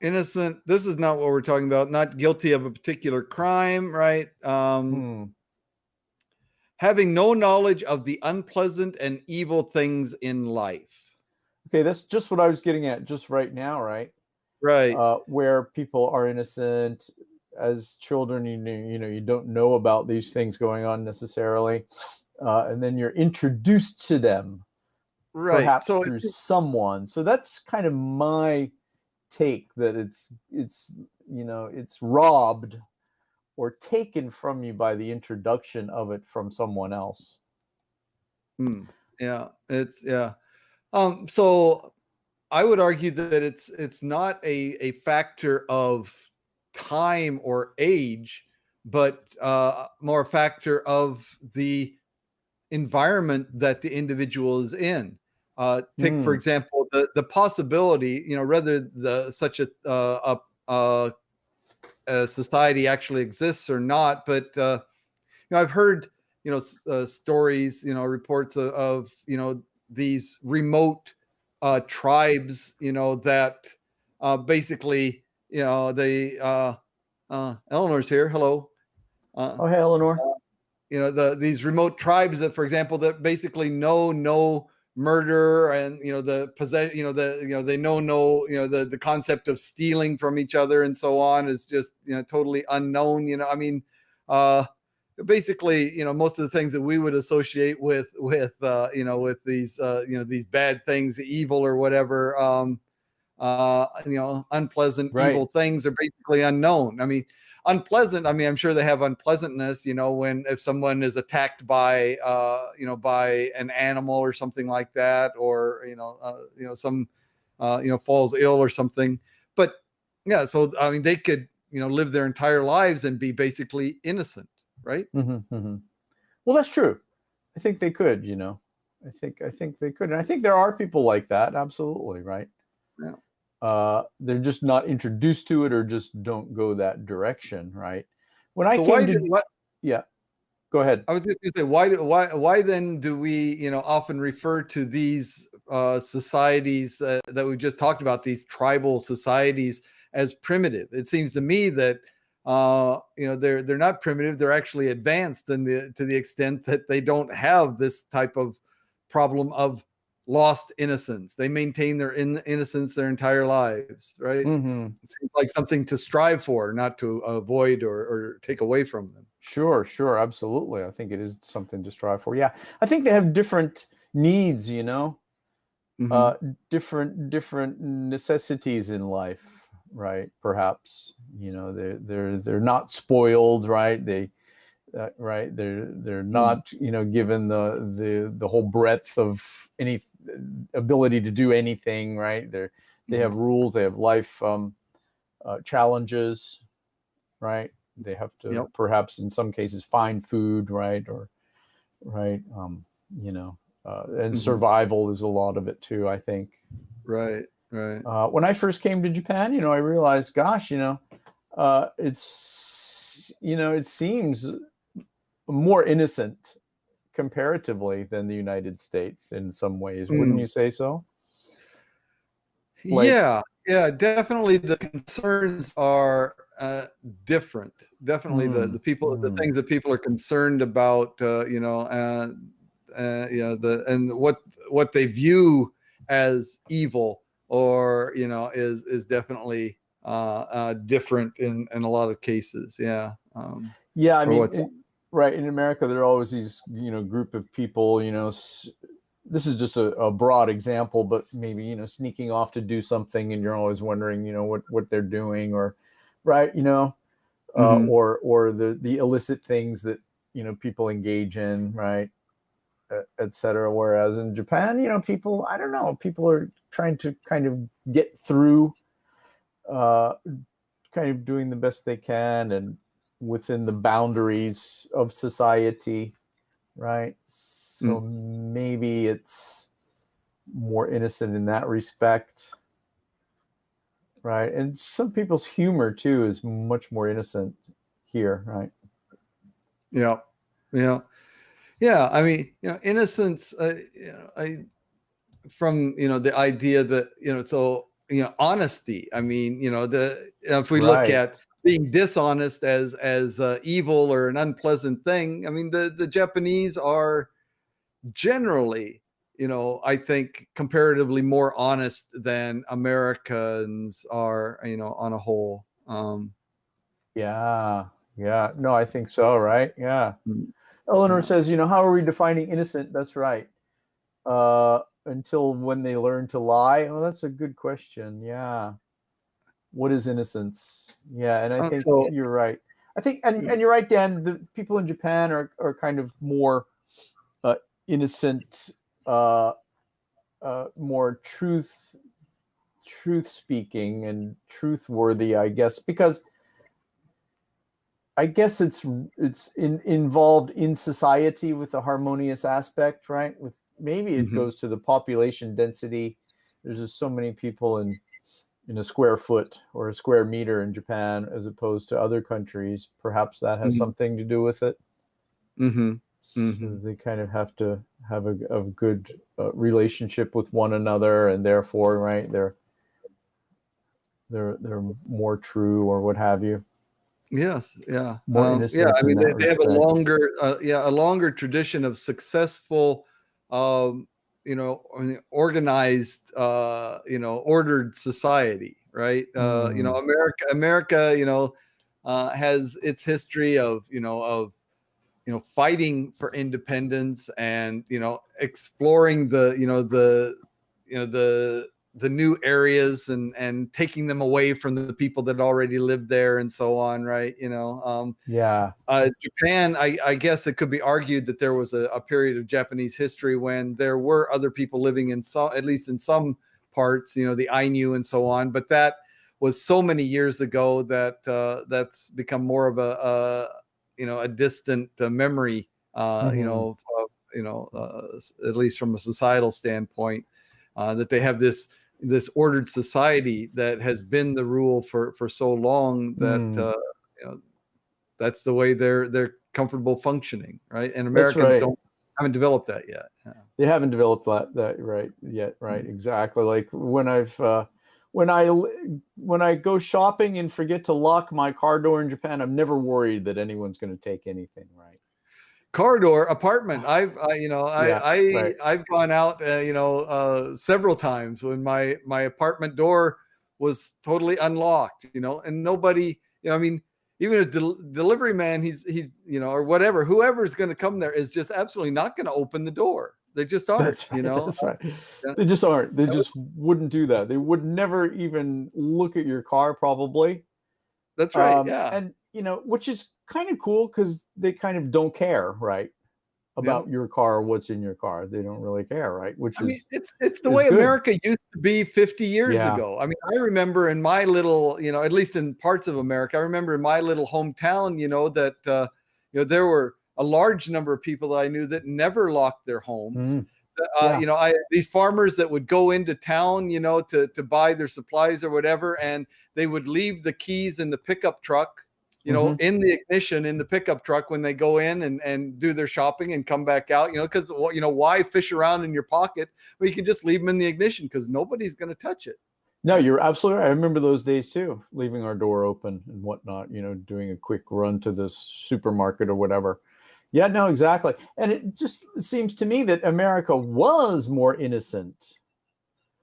Innocent. This is not what we're talking about. Not guilty of a particular crime, right? Having no knowledge of the unpleasant and evil things in life. Okay, that's just what I was getting at just right now, right? Right. Where people are innocent as children, you don't know about these things going on necessarily, and then you're introduced to them, right? Perhaps through someone. So that's kind of my take, that it's robbed or taken from you by the introduction of it from someone else. Yeah, so I would argue that it's not a factor of time or age, but more a factor of the environment that the individual is in. Take for example the possibility, whether such a society actually exists or not, but I've heard stories, reports of these remote tribes, that basically, Eleanor's here. Hello. Oh, hey, Eleanor. These remote tribes that, for example, that basically know no murder, and the possession, they know no, the concept of stealing from each other and so on is just totally unknown. basically, most of the things that we would associate with with these these bad things, evil or whatever, unpleasant, Right. evil things are basically unknown. I mean, unpleasant. I mean, I'm sure they have unpleasantness, when if someone is attacked by by an animal or something like that, or some falls ill or something. But yeah, so I mean, they could live their entire lives and be basically innocent, right? Well, that's true. I think they could. I think they could, and I think there are people like that. Absolutely, right? Yeah. They're just not introduced to it, or just don't go that direction, right? When I So came to, yeah, go ahead. I was just going to say, why then do we, often refer to these societies that we just talked about, these tribal societies, as primitive? It seems to me that they're not primitive; they're actually advanced to the extent that they don't have this type of problem of lost innocence. They maintain their innocence their entire lives, right? It seems like something to strive for, not to avoid or take away from them. Sure, absolutely. I think it is something to strive for. Yeah, I think they have different needs, different necessities in life, right? Perhaps they're not spoiled, right? Right, they're not given the whole breadth of any ability to do anything, right? They have rules, they have life challenges, right? They have to perhaps in some cases find food, right? Or right, and survival is a lot of it too, I think. Right. When I first came to Japan, I realized, gosh, it's it seems more innocent comparatively than the United States in some ways. Wouldn't you say so? Yeah, definitely the concerns are different. Definitely the people, the things that people are concerned about, and what they view as evil, or is definitely different in a lot of cases. Yeah. Yeah, I mean, right, in America, there are always these, group of people, this is just a broad example, but maybe, sneaking off to do something, and you're always wondering, what they're doing, or, right, or the illicit things that, people engage in, right, et cetera. Whereas in Japan, people, I don't know, people are trying to kind of get through, kind of doing the best they can, and within the boundaries of society, right? So maybe it's more innocent in that respect, right? And some people's humor too is much more innocent here, right? Yeah. I mean, innocence. From the idea that so honesty. I mean, if we look at being dishonest as evil or an unpleasant thing, I mean, the Japanese are generally, I think comparatively more honest than Americans are, on a whole. Yeah. No, I think so. Right. Yeah. Eleanor says, how are we defining innocent? That's right. Until when they learn to lie. Oh, that's a good question. Yeah. What is innocence? Yeah. And I think you're right. I think, and you're right, Dan, the people in Japan are kind of more innocent, more truth speaking and truthworthy, I guess, because I guess it's involved in society with a harmonious aspect, right? With maybe it goes to the population density. There's just so many people in a square foot or a square meter in Japan as opposed to other countries. Perhaps that has something to do with it. So they kind of have to have a good relationship with one another, and therefore, right, they're more true or what have you. Yes, yeah, More innocent. I mean, they have respect. a longer tradition of successful, organized, ordered society, right? America, has its history of fighting for independence and exploring the new areas and taking them away from the people that already lived there and so on, right? Yeah. Japan, I guess it could be argued that there was a period of Japanese history when there were other people living in some, at least in some parts, the Ainu and so on, but that was so many years ago that that's become more of a distant memory, at least from a societal standpoint, that they have this ordered society that has been the rule for so long that that's the way they're comfortable functioning, right? And Americans haven't developed that yet. Yeah. They haven't developed that right yet, right? Exactly. Like when I go shopping and forget to lock my car door in Japan, I'm never worried that anyone's going to take anything, right? Car door, apartment. I've gone out, several times when my apartment door was totally unlocked, and nobody, even a delivery man, he's or whatever, whoever's going to come there is just absolutely not going to open the door. They just aren't, That's right. They just aren't. They just wouldn't do that. They would never even look at your car, probably. That's right. Yeah. And, which is kind of cool because they kind of don't care, right? About your car or what's in your car. They don't really care, right? It's the way America used to be 50 years ago. I remember in my little, at least in parts of America, I remember in my little hometown, that there were a large number of people that I knew that never locked their homes. These farmers that would go into town, to buy their supplies or whatever, and they would leave the keys in the pickup truck, in the ignition in the pickup truck when they go in and do their shopping and come back out, because, why fish around in your pocket? Well, you can just leave them in the ignition because nobody's going to touch it. No, you're absolutely right. I remember those days too, leaving our door open and whatnot, doing a quick run to the supermarket or whatever. Yeah, no, exactly. And it just seems to me that America was more innocent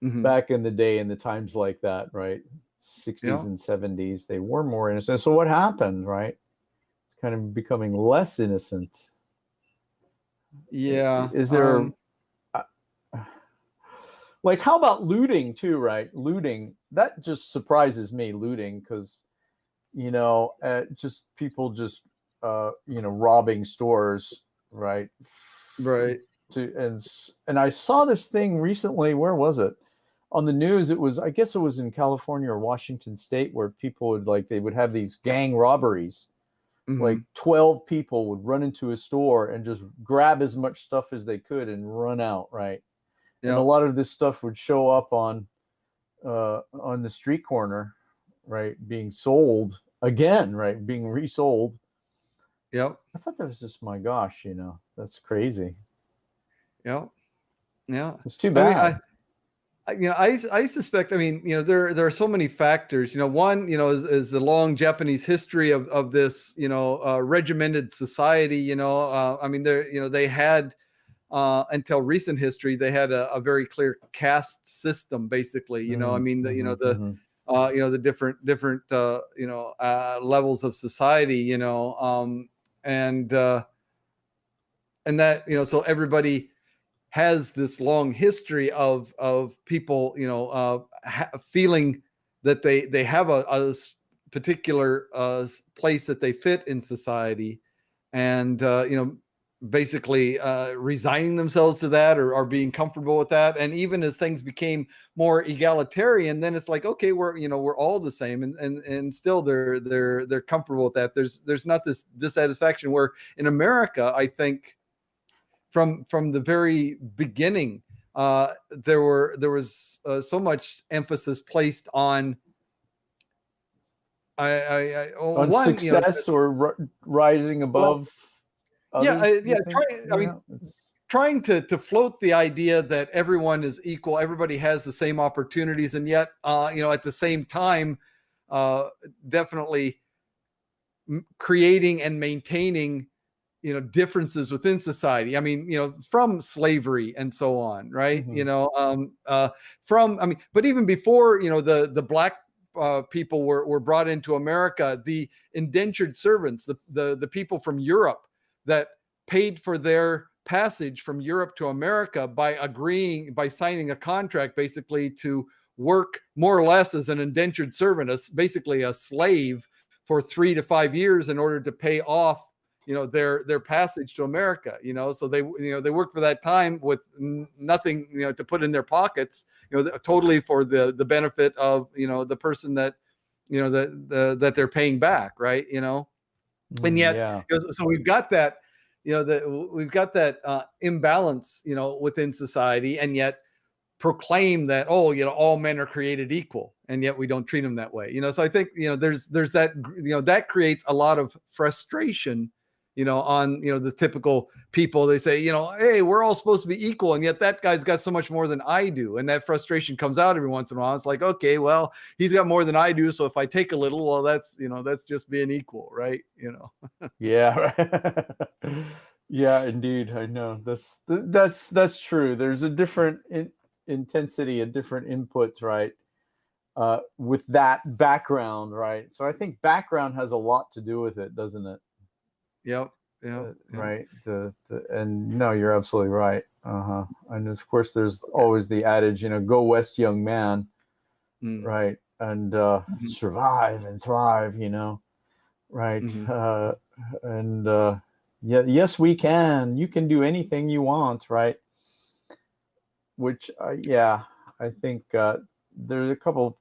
back in the day, in the times like that, right? 60s and 70s, they were more innocent. So what happened, right? It's kind of becoming less innocent. Yeah. Is there like, how about looting too, right? Looting, that just surprises me, looting, because just people just robbing stores, right? And I saw this thing recently. Where was it? On the news. I guess it was in California or Washington State, where people would they would have these gang robberies. Like 12 people would run into a store and just grab as much stuff as they could and run out, right? And a lot of this stuff would show up on the street corner, right? Being sold again, right? Being resold. Yep. I thought that was just, my gosh, that's crazy. Yep. Yeah. It's too bad. I suspect, there are so many factors, one, is the long Japanese history of this, regimented society, they had, until recent history, they had a very clear caste system, basically, the different levels of society, and that, so everybody has this long history of people, feeling that they have a particular place that they fit in society, and basically resigning themselves to that, or being comfortable with that. And even as things became more egalitarian, then it's like, okay, we're all the same, and still they're comfortable with that. There's not this dissatisfaction, where in America, I think, from the very beginning, there was so much emphasis placed on success, or rising above. Trying to float the idea that everyone is equal, everybody has the same opportunities, and yet at the same time, definitely creating and maintaining differences within society. From slavery and so on, right? But even before, the black people were brought into America, the indentured servants, the people from Europe, that paid for their passage from Europe to America by signing a contract basically to work more or less as an indentured servant, basically a slave for 3 to 5 years in order to pay off, their passage to America, so they worked for that time with nothing, to put in their pockets, totally for the benefit of, the person that, that they're paying back. Right. And yet, so we've got that, we've got that imbalance, within society, and yet proclaim that, all men are created equal, and yet we don't treat them that way. So I think, there's that, that creates a lot of frustration, on, the typical people. They say, hey, we're all supposed to be equal, and yet that guy's got so much more than I do. And that frustration comes out every once in a while. It's like, okay, well, he's got more than I do, so if I take a little, well, that's just being equal, right? Yeah. Yeah, indeed. I know that's true. There's a different intensity, a different input, right? With that background, right? So I think background has a lot to do with it, doesn't it? Yep. Yeah. Right. And no, you're absolutely right. And of course, there's always the adage, go west, young man, right? And survive and thrive, right? And yes, we can. You can do anything you want, right? Which, I think there's a couple,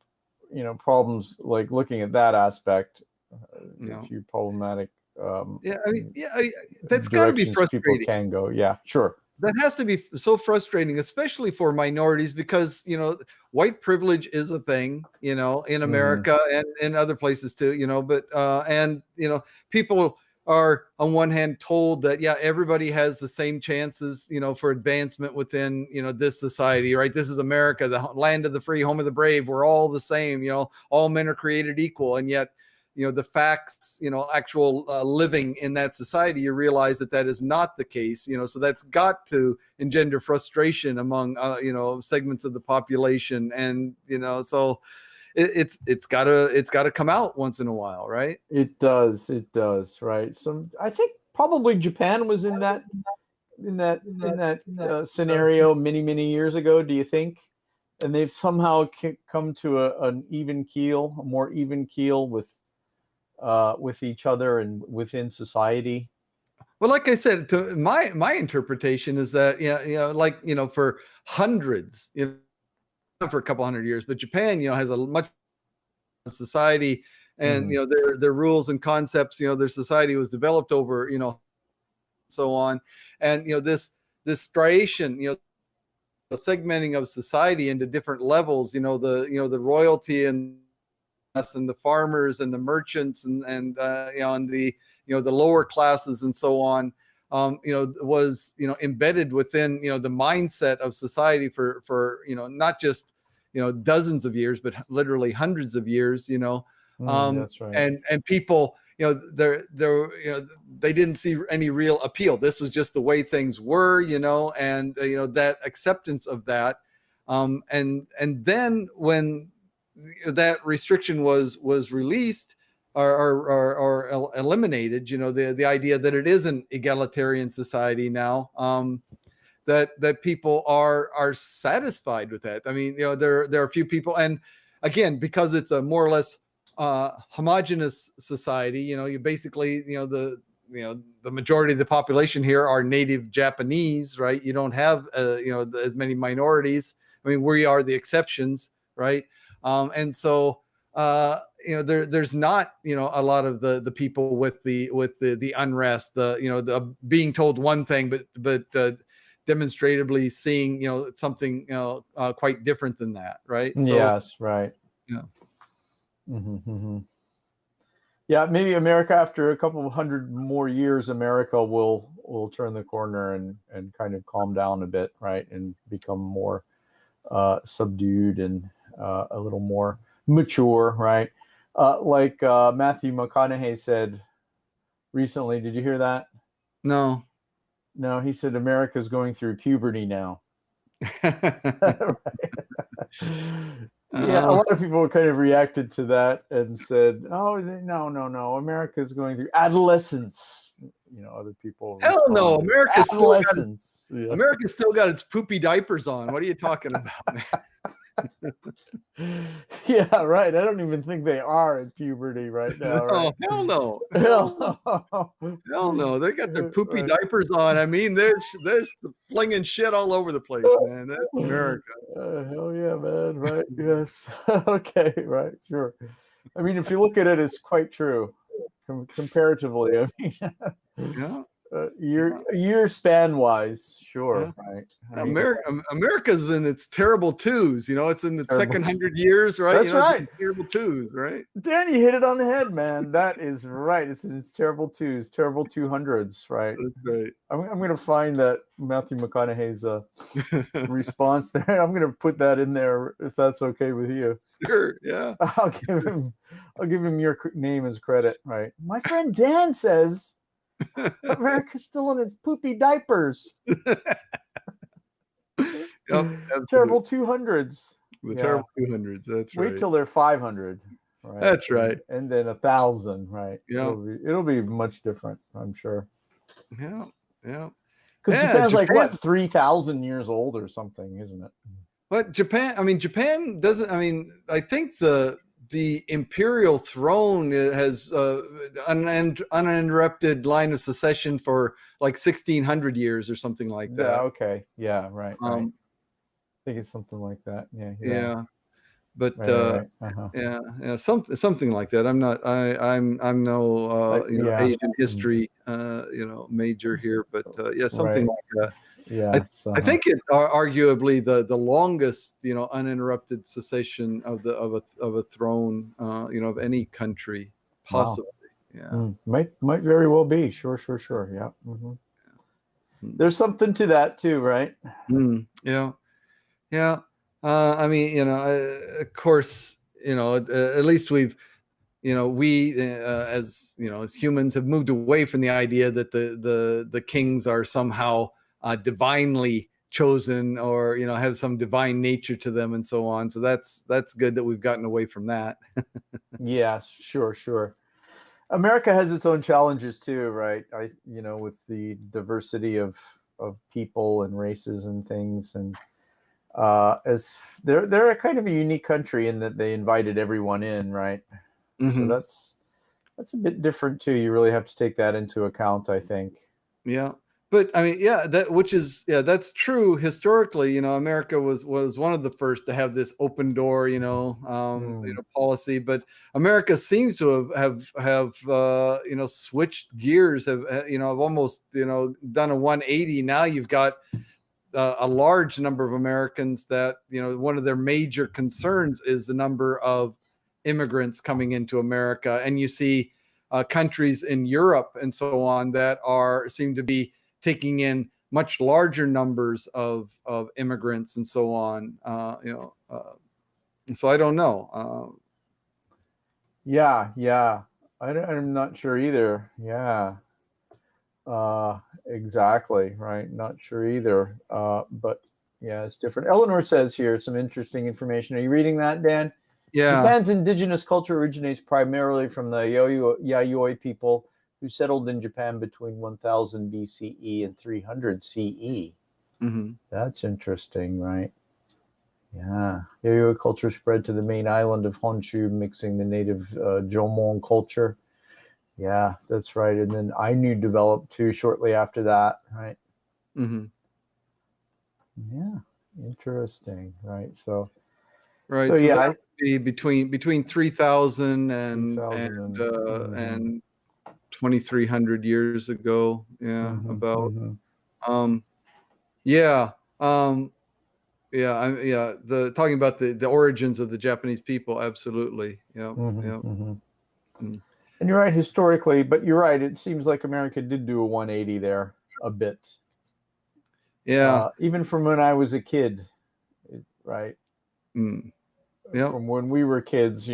problems, like looking at that aspect, a few problematic. That's got to be frustrating. People can go, yeah, sure. That has to be so frustrating, especially for minorities, because white privilege is a thing, in America and in other places too, but people are on one hand told that everybody has the same chances, for advancement within, this society, right? This is America, the land of the free, home of the brave. We're all the same, all men are created equal, and yet the facts, actual living in that society, you realize that is not the case, so that's got to engender frustration among, segments of the population. And, so it's gotta come out once in a while, right? It does, right? So I think probably Japan was in that scenario many years ago. Do you think? And they've somehow come to an even keel, a more even keel with each other and within society. Well, like I said, to my interpretation is that for hundreds, for a couple hundred years, but Japan, has a much society, and their rules and concepts, their society was developed over, so on, and this striation, segmenting of society into different levels, the royalty and the farmers and the merchants and the lower classes and so on, was embedded within the mindset of society for not just dozens of years, but literally hundreds of years. That's right. And people, they didn't see any real appeal. This was just the way things were, and that acceptance of that, and then when that restriction was released or eliminated, the idea that it is an egalitarian society now, that people are satisfied with that. I mean, there are a few people, and again, because it's a more or less homogenous society, you basically, the majority of the population here are native Japanese, right? You don't have as many minorities. I mean, we are the exceptions, right? And so there's not a lot of the people with the unrest, the being told one thing but demonstratively seeing something quite different than that, right? So, yes, right. Yeah. Yeah, maybe America, after a couple of hundred more years, America will turn the corner and kind of calm down a bit, right, and become more subdued and a little more mature, right? Like Matthew McConaughey said recently. Did you hear that? No, he said America's going through puberty now. Yeah, a lot of people kind of reacted to that and said, "Oh, no, America's going through adolescence." other people. Hell no, responded. America's Yeah. still got its poopy diapers on. What are you talking about, man? Yeah, right. I don't even think they are at puberty right now. No, Right? hell no. Hell Hell no. They got their poopy Right. diapers on. I mean, there's flinging shit all over the place, man. That's America. Hell yeah, man. Right. Yes. Okay. Right. Sure. I mean, if you look at it, it's quite true. Comparatively, I mean, Yeah. year span wise, sure. Yeah. Right. I mean, America's in its terrible twos. It's in its Terrible second 100 years, right? That's It's in right. its terrible twos, right? Dan, you hit it on the head, man. That is right. It's terrible twos, terrible 200s, right? That's right. I'm going to find that Matthew McConaughey's response there. I'm going to put that in there if that's okay with you. Sure. Yeah. I'll give him your name as credit, right? My friend Dan says America's still in its poopy diapers. Yep, Terrible 200s. The Yeah. terrible 200s. That's right. Wait till they're 500. Right? That's right. And then 1,000. Right. Yeah. It'll be much different, I'm sure. Yeah. Yeah. Because Yeah, Japan's like Japan- what 3,000 years old or something, isn't it? But Japan doesn't. I think the imperial throne has uninterrupted line of succession for like 1,600 years or something like Yeah. that. Okay. Yeah. Right. Right. I think it's something like that. Yeah. Yeah. But Right. Uh-huh. yeah, something like that. I'm no Yeah. Asian history major here, but yeah, something Right. like that. Yeah. I think it arguably the longest uninterrupted cessation of a throne of any country possibly. Yeah. Might very well be. Sure. Yeah. Mhm. There's something to that too, right? Yeah. Yeah. Of course, at least we as humans have moved away from the idea that the kings are somehow divinely chosen or have some divine nature to them and so on. So that's good that we've gotten away from that. Yes, sure. America has its own challenges too, right? With the diversity of people and races and things, and as they're a kind of a unique country in that they invited everyone in, right? So that's a bit different too. You really have to take that into account, I think. Yeah. But that's true historically. America was one of the first to have this open door, policy. But America seems to have switched gears, have almost done a 180. Now you've got a large number of Americans that one of their major concerns is the number of immigrants coming into America, and you see countries in Europe and so on that seem to be taking in much larger numbers of immigrants and so on, and so I don't know. Yeah. I'm not sure either. Yeah. Exactly. Right. Not sure either. But yeah, it's different. Eleanor says here some interesting information. Are you reading that, Dan? Yeah. Japan's indigenous culture originates primarily from the Yayoi people who settled in Japan between 1000 BCE and 300 CE. That's interesting, right? Yeah. Yayoi culture spread to the main island of Honshu, mixing the native Jomon culture. Yeah, that's right. And then Ainu developed too shortly after that, right? Yeah, interesting, right? So, right. So yeah, that would be between 3,000 and 2,300 years ago. Yeah, about. Talking about the origins of the Japanese people, absolutely. Yeah. And you're right historically, but you're right. It seems like America did do a 180 there a bit. Yeah. Even from when I was a kid, right? Yeah. From when we were kids,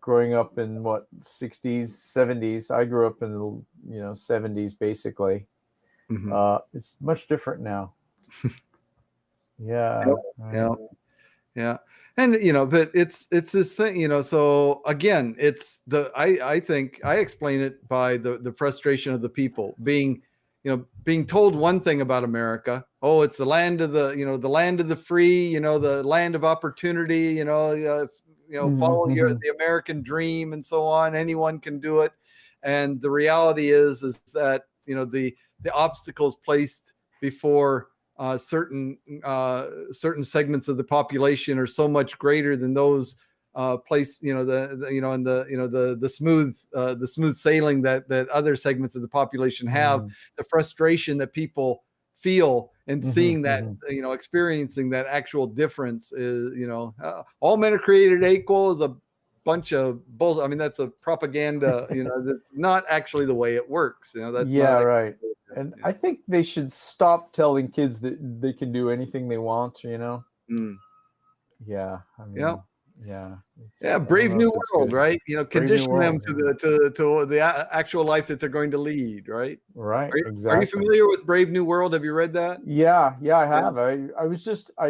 growing up in 60s, 70s. I grew up in the 70s basically. It's much different now. Yeah. Yeah. Yeah. And but it's this thing, so again, it's I think I explain it by the frustration of the people being told one thing about America. Oh, it's the land of the land of the free, the land of opportunity, follow the American dream and so on. Anyone can do it. And the reality is that, the obstacles placed before certain segments of the population are so much greater than those placed, in the smooth sailing that other segments of the population have. The frustration that people feel and seeing that, experiencing that actual difference is, all men are created equal is a bunch of bullshit. I mean, that's a propaganda, that's not actually the way it works. That's not right. And I think they should stop telling kids that they can do anything they want, Yeah. I mean, yeah. Brave new world, right? Condition them to the actual life that they're going to lead, right? Right. Exactly. Are you familiar with Brave New World? Have you read that? Yeah, I have. I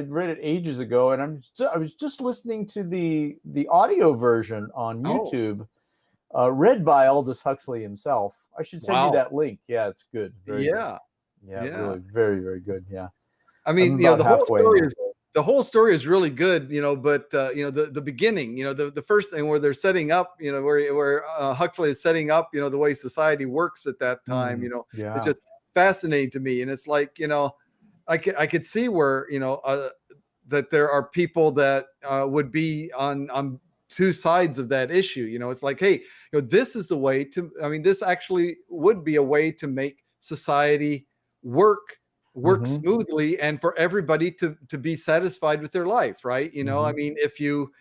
read it ages ago, and I was just listening to the audio version on YouTube, read by Aldous Huxley himself. I should send you that link. Yeah, it's good. Very good. Yeah, really, very, very good. Yeah. I mean, the whole story is really good, but the beginning, the first thing where they're setting up, where Huxley is setting up, the way society works at that time, it's just fascinating to me. And it's like, I could see where, that there are people that would be on two sides of that issue. It's like, hey, this is the way to, this actually would be a way to make society work smoothly and for everybody to be satisfied with their life, right? If you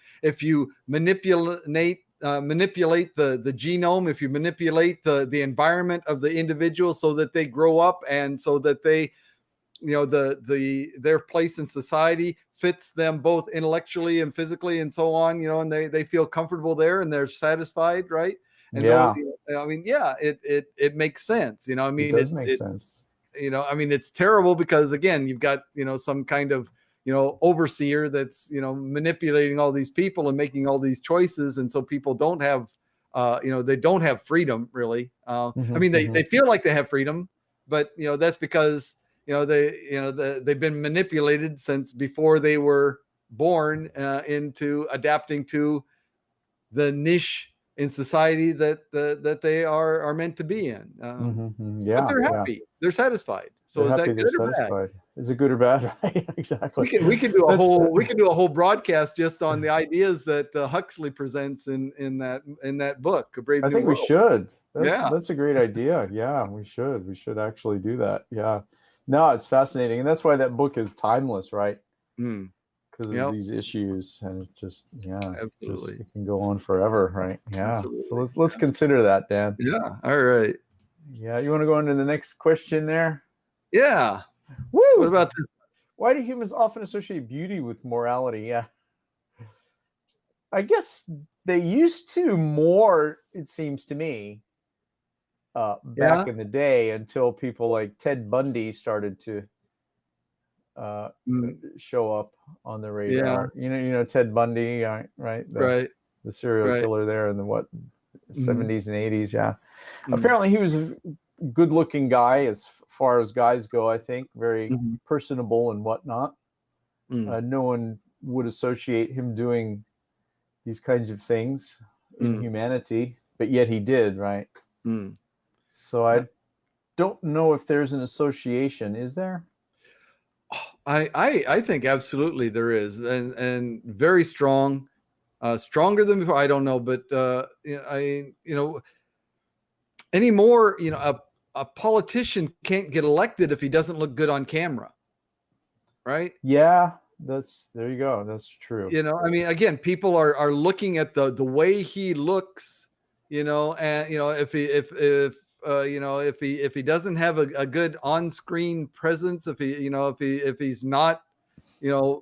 manipulate the genome, if you manipulate the environment of the individual so that they grow up and so that they, their place in society fits them both intellectually and physically and so on, and they feel comfortable there and they're satisfied, right? And it makes sense, it does make sense. It's terrible because again, you've got, some kind of, overseer that's, manipulating all these people and making all these choices. And so people don't have, they don't have freedom really. They feel like they have freedom, but, that's because, they've been manipulated since before they were born into adapting to the niche in society that they are meant to be in. But they're happy. They're satisfied. So is that good or bad? Is it good or bad? Right. Exactly. We can do a whole broadcast just on the ideas that Huxley presents in that book, A Brave New World. I think we should. That's a great idea. Yeah, we should. We should actually do that. Yeah. No, it's fascinating, and that's why that book is timeless, right? Because of these issues, and it just absolutely, it can go on forever, right? Yeah. Absolutely. So let's consider that, Dan. Yeah. All right. Yeah. You want to go on to the next question there? Yeah. Woo! What about this? Why do humans often associate beauty with morality? Yeah. I guess they used to more, it seems to me, back in the day, until people like Ted Bundy started to show up on the radar. You know Ted Bundy, right? The serial killer there in the 70s and 80s. Yeah. Apparently he was a good-looking guy as far as guys go. I think very personable and whatnot. No one would associate him doing these kinds of things in humanity, but yet he did, right? So I don't know if there's an association. Is there? I think absolutely there is, and very strong, stronger than before. I don't know, but anymore, a politician can't get elected if he doesn't look good on camera, right? Yeah, there you go. That's true. Again, people are looking at the way he looks, and if he doesn't have a good on-screen presence, if he's not,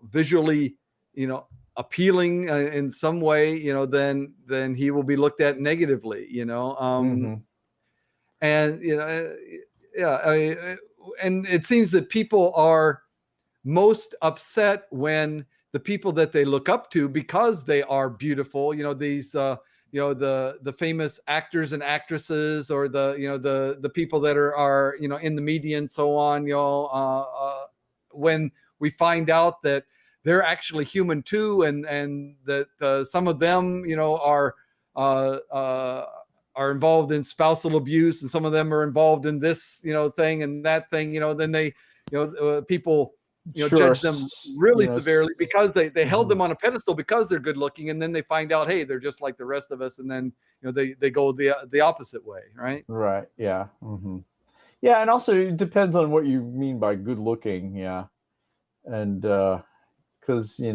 visually, appealing in some way, then he will be looked at negatively, and and it seems that people are most upset when the people that they look up to because they are beautiful. You know, these the famous actors and actresses, or the people that are in the media and so on. When we find out that they're actually human too, and that some of them are involved in spousal abuse, and some of them are involved in this thing and that thing. Then they people Sure. judge them really Yes. severely because they held them on a pedestal because they're good looking, and then they find out, hey, they're just like the rest of us, and then they go the opposite way, right? Right. Yeah. Yeah, and also it depends on what you mean by good looking. Yeah, and because yeah,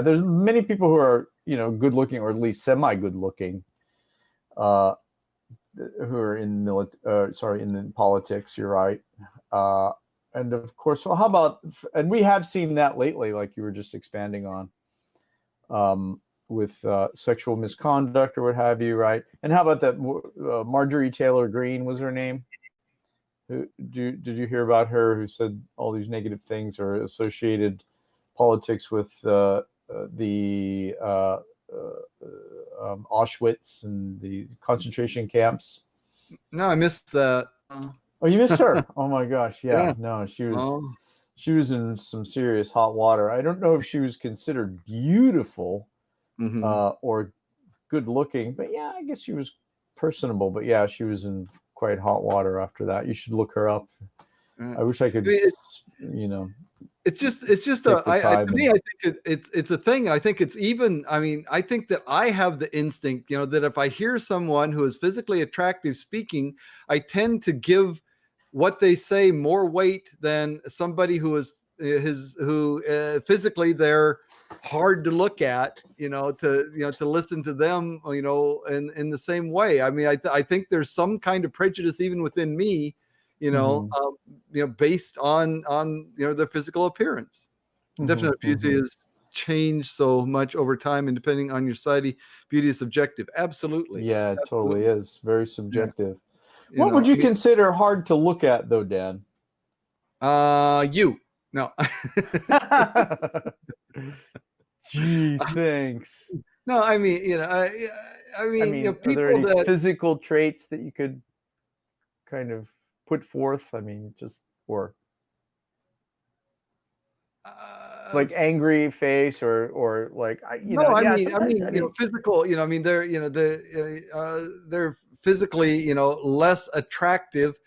there's many people who are good looking, or at least semi good looking, who are in in politics. You're right. And of course, well, how about, and we have seen that lately, like you were just expanding on, with sexual misconduct or what have you, right? And how about that Marjorie Taylor Greene was her name? Did you hear about her, who said all these negative things, or associated politics with Auschwitz and the concentration camps? No, I missed that. Oh, you missed her? Oh my gosh, yeah. Yeah. No, she was in some serious hot water. I don't know if she was considered beautiful or good looking, but yeah, I guess she was personable. But yeah, she was in quite hot water after that. You should look her up. I wish I could, It's just to me, I think it's a thing. I think it's even, I think that I have the instinct, that if I hear someone who is physically attractive speaking, I tend to give what they say more weight than somebody who is physically they're hard to look at, to listen to them, in the same way. I think there's some kind of prejudice even within me, based on their physical appearance. Definitely, beauty has changed so much over time, and depending on your society, beauty is subjective. Absolutely. Yeah, it totally is very subjective. Yeah. What would you consider hard to look at, though, Dan? You. No. Gee, thanks. No, people are there any that physical traits that you could kind of put forth? Like angry face, or like physical. They're physically less attractive,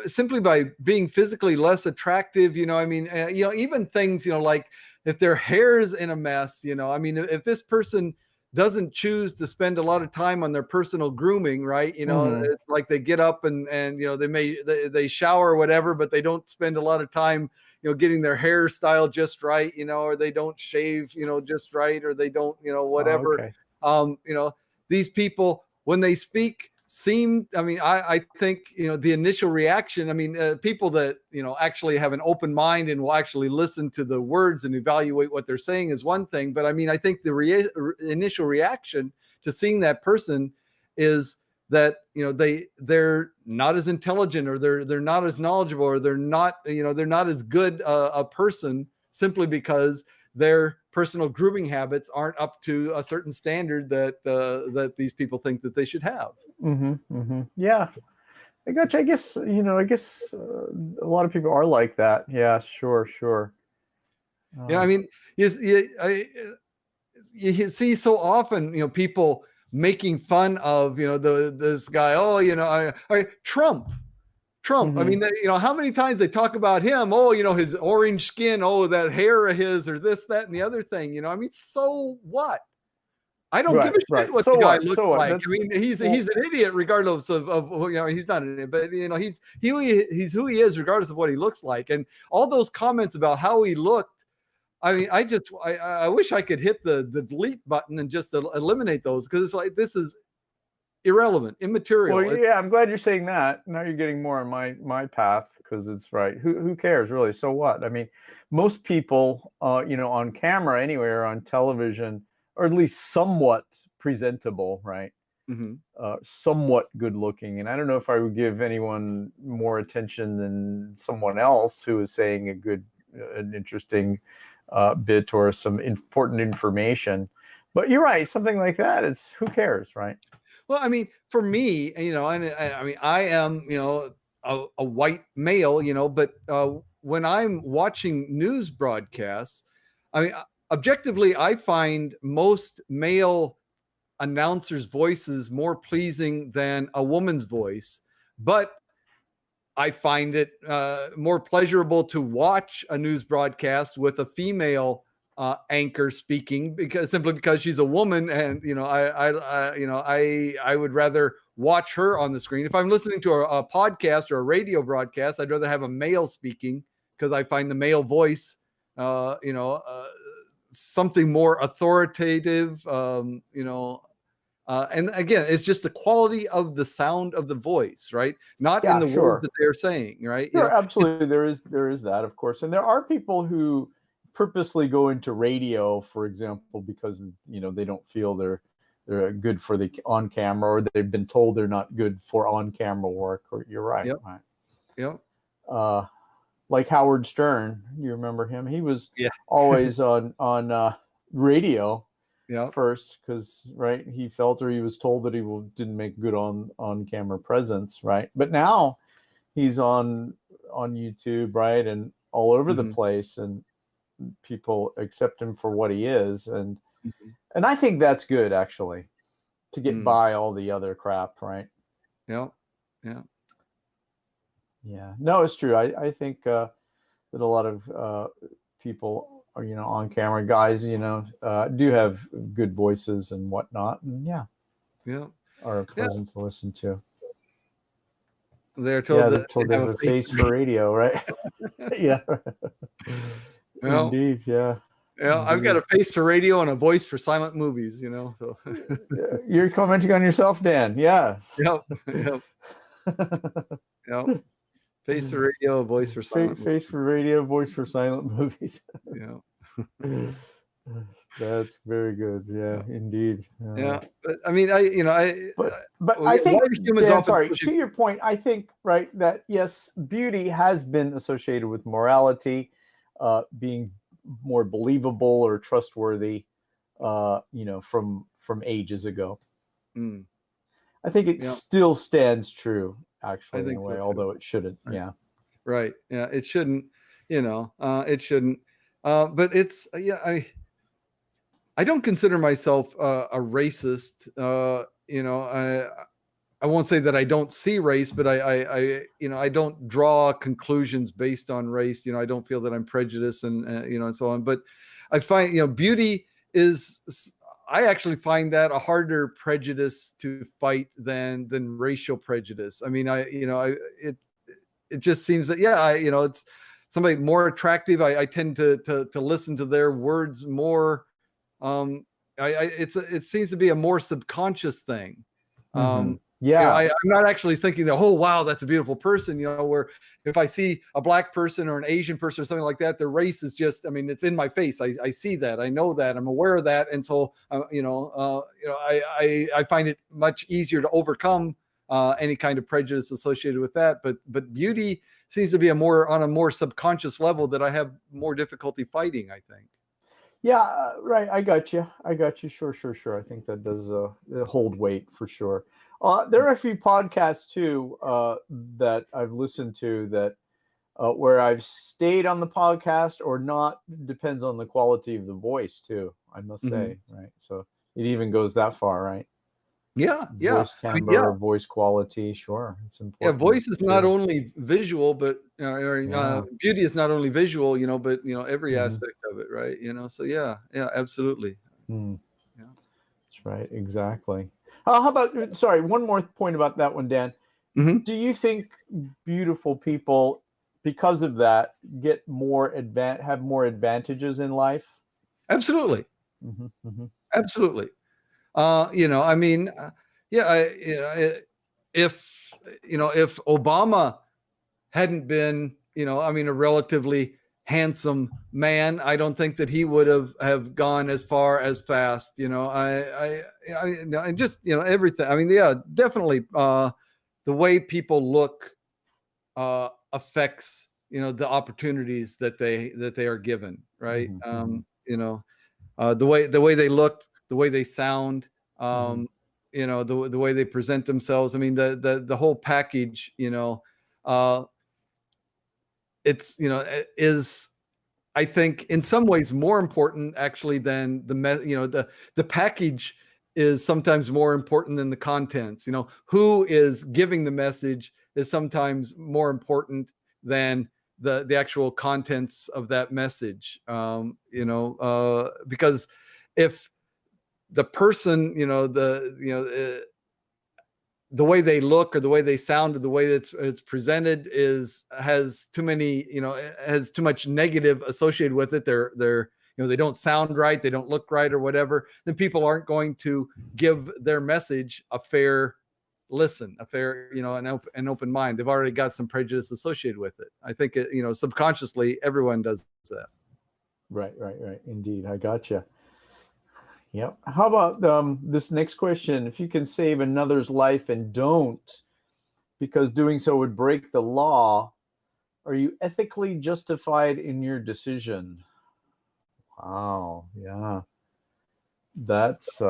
simply by being physically less attractive. Even things like if their hair's in a mess. If this person doesn't choose to spend a lot of time on their personal grooming, right? It's like they get up and they shower or whatever, but they don't spend a lot of time getting their hairstyle just right, or they don't shave just right, or they don't whatever. Oh, okay. These people, when they speak, seem, I think the initial reaction, people that actually have an open mind and will actually listen to the words and evaluate what they're saying is one thing, but I think the initial reaction to seeing that person is that they're not as intelligent, or they're not as knowledgeable, or they're not as good a person, simply because their personal grooming habits aren't up to a certain standard that these people think that they should have. Yeah, I got you. I guess a lot of people are like that. Yeah, sure. You see so often people making fun of this guy. Trump. How many times they talk about him? His orange skin. That hair of his, or this, that, and the other thing. So what? I don't give a shit what the guy looks like. He's an idiot, regardless of he's not an idiot, but he's who he is, regardless of what he looks like. And all those comments about how he looked, I wish I could hit the delete button and just eliminate those, because it's like, this is irrelevant, immaterial. Well, yeah, I'm glad you're saying that. Now you're getting more on my path, because it's right. Who cares, really? So what? Most people, on camera anyway, or on television, or at least somewhat presentable, right? somewhat good looking. And I don't know if I would give anyone more attention than someone else who is saying an interesting bit or some important information. But you're right, something like that, it's who cares, right? Well, I mean, for me, I mean, I am, a white male, but when I'm watching news broadcasts, I mean, objectively, I find most male announcers' voices more pleasing than a woman's voice, but I find it more pleasurable to watch a news broadcast with a female anchor speaking simply because she's a woman, and I would rather watch her on the screen. If I'm listening to a podcast or a radio broadcast, I'd rather have a male speaking because I find the male voice, something more authoritative, and again, it's just the quality of the sound of the voice, right? Not in the words that they're saying, right? Sure, absolutely. There is that, of course. And there are people who purposely go into radio, for example, because they don't feel they're good for the on camera, or they've been told they're not good for on camera work. Or you're right. Yep. Right. Yep. Like Howard Stern, you remember him? He was always on radio. Yeah. First, because he felt, or he was told that he didn't make good on camera presence, right? But now he's on YouTube, right, and all over the place, and people accept him for what he is, and I think that's good, actually, to get by all the other crap, right? Yeah. No, it's true. I think that a lot of people, or on camera guys, do have good voices and whatnot, and are pleasant to listen to. They're told they have a face for radio, right? Yeah. Well, indeed, yeah. Yeah, I've got a face for radio and a voice for silent movies, So you're commenting on yourself, Dan. Yeah. Yep. Face for radio, voice for silent face for radio, voice for silent movies. Yeah. That's very good. Yeah, indeed. Yeah, but I mean, but I think, Dan, to your point, I think, right, that yes, beauty has been associated with morality, being more believable or trustworthy, from ages ago. I think it still stands true, actually, in a way, although it shouldn't. Right. Yeah. Right. Yeah, it shouldn't. It shouldn't. But it's I don't consider myself a racist. I won't say that I don't see race, but I don't draw conclusions based on race. I don't feel that I'm prejudiced and and so on. But I find beauty is. I actually find that a harder prejudice to fight than racial prejudice. I mean, it just seems that it's somebody more attractive. I tend to listen to their words more. It seems to be a more subconscious thing. I'm not actually thinking that, oh, wow, that's a beautiful person, where if I see a black person or an Asian person or something like that, their race is just, it's in my face. I see that, I know that, I'm aware of that. And so, I find it much easier to overcome any kind of prejudice associated with that. But beauty seems to be on a more subconscious level that I have more difficulty fighting, I think. Yeah, right. I got you. Sure. I think that does hold weight for sure. There are a few podcasts too that I've listened to that where I've stayed on the podcast or not. Depends on the quality of the voice too, I must say. Right. So it even goes that far, right? Yeah. Voice timbre, voice quality. Sure. It's important. Yeah. Voice is not only visual, but beauty is not only visual, but every aspect of it. Right. So yeah, absolutely. Yeah. That's right. Exactly. How about, one more point about that one, Dan. Do you think beautiful people, because of that, get have more advantages in life? Absolutely. Absolutely. If Obama hadn't been, a relatively handsome man, I don't think that he would have gone as far as fast. You know, I just, you know, everything. I mean, yeah, definitely. The way people look affects, you know, the opportunities that they are given, right? You know, the way they look, the way they sound, you know, the way they present themselves. I mean, the whole package, you know, it's, you know, is, I think in some ways more important actually than you know, the package is sometimes more important than the contents. You know, who is giving the message is sometimes more important than the actual contents of that message. You know, because if the person, you know, the way they look or the way they sound or the way that it's presented has too many, you know, has too much negative associated with it. They're you know, they don't sound right, they don't look right or whatever, then people aren't going to give their message a fair listen, a fair, you know, an open mind. They've already got some prejudice associated with it. I think, you know, subconsciously everyone does that. Right. Indeed. I gotcha. Yep. How about this next question? If you can save another's life and don't, because doing so would break the law, are you ethically justified in your decision? Wow. Yeah. That's,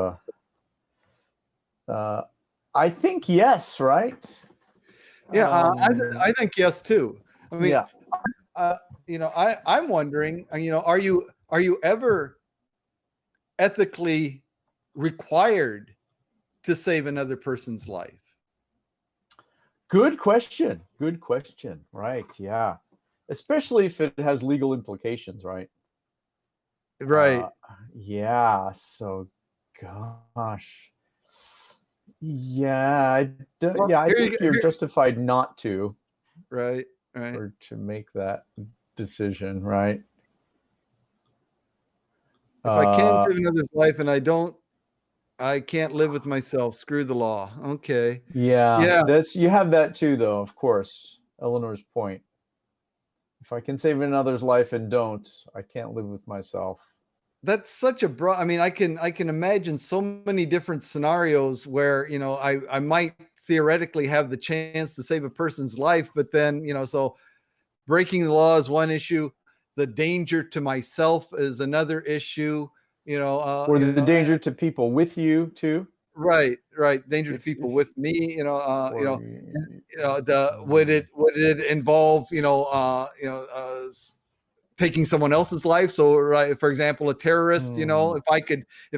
I think yes, right? Yeah, I think yes too. I mean, yeah. You know, I'm wondering, you know, are you ever ethically required to save another person's life? Good question. Good question. Right. Yeah. Especially if it has legal implications, right? Right. Yeah. So, gosh. Yeah. I think you're justified not to. Right. Or to make that decision, right? If I can save another's life and I can't live with myself. Screw the law. Okay. Yeah. You have that too, though. Of course, Eleanor's point. If I can save another's life and don't, I can't live with myself. That's such a broad. I mean, I can imagine so many different scenarios where, you know, I might theoretically have the chance to save a person's life, but then, you know, so breaking the law is one issue. The danger to myself is another issue. You know, or the danger to people with you too. Right. Danger to people with me. You know, would it involve, you know, taking someone else's life? So, right, for example, a terrorist. You know, if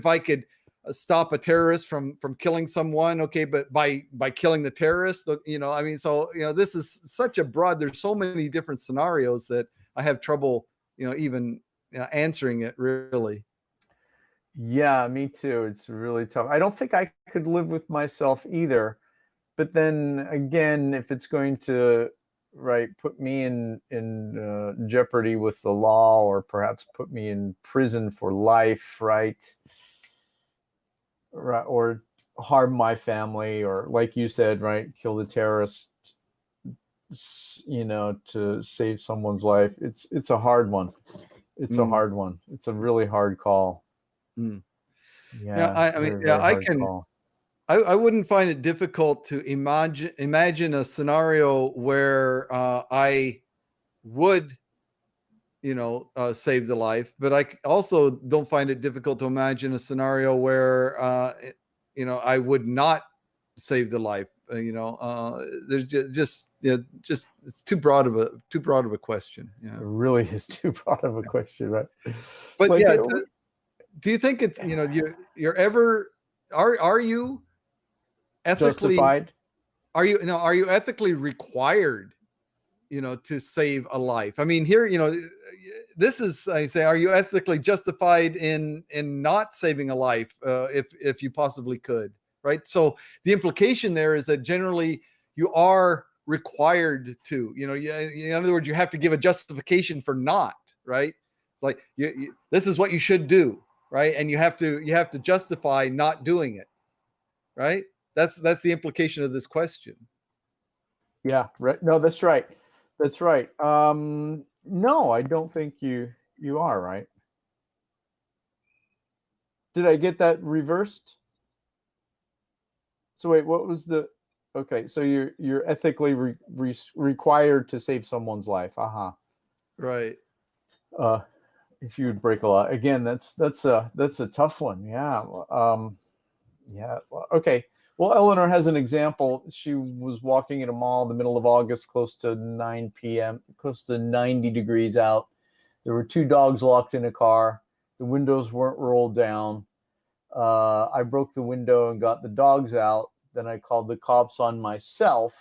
I could stop a terrorist from killing someone, okay, but by killing the terrorist, you know, I mean, so, you know, this is such a broad. There's so many different scenarios that I have trouble, you know, even answering it really. Yeah, me too. It's really tough. I don't think I could live with myself either. But then again, if it's going to put me in jeopardy with the law, or perhaps put me in prison for life, right, or harm my family, or like you said, right, kill the terrorist, you know, to save someone's life. It's a hard one. It's a hard one. It's a really hard call. Yeah, I mean, I wouldn't find it difficult to imagine a scenario where I would, you know, save the life, but I also don't find it difficult to imagine a scenario where, you know, I would not save the life. You know, there's just it's too broad of a question. Yeah, it really is too broad of a question, right? But like, yeah, do you think it's, you know, you're ever are you ethically justified? Are you ethically required, you know, to save a life? I mean, here, you know, this is, I say, are you ethically justified in not saving a life if you possibly could, right? So the implication there is that generally you are required to, you know, in other words, you have to give a justification for not, right? Like this is what you should do, right? And you have to justify not doing it, right? That's the implication of this question. Yeah, right. No, that's right. That's right. No, I don't think you are, right? Did I get that reversed? So wait, what was the? Okay, so you're ethically required to save someone's life. Right. If you would break a law again, that's a tough one. Yeah. Yeah. Okay. Well, Eleanor has an example. She was walking in a mall in the middle of August, close to 9 p.m., close to 90 degrees out. There were 2 dogs locked in a car. The windows weren't rolled down. I broke the window and got the dogs out. Then I called the cops on myself.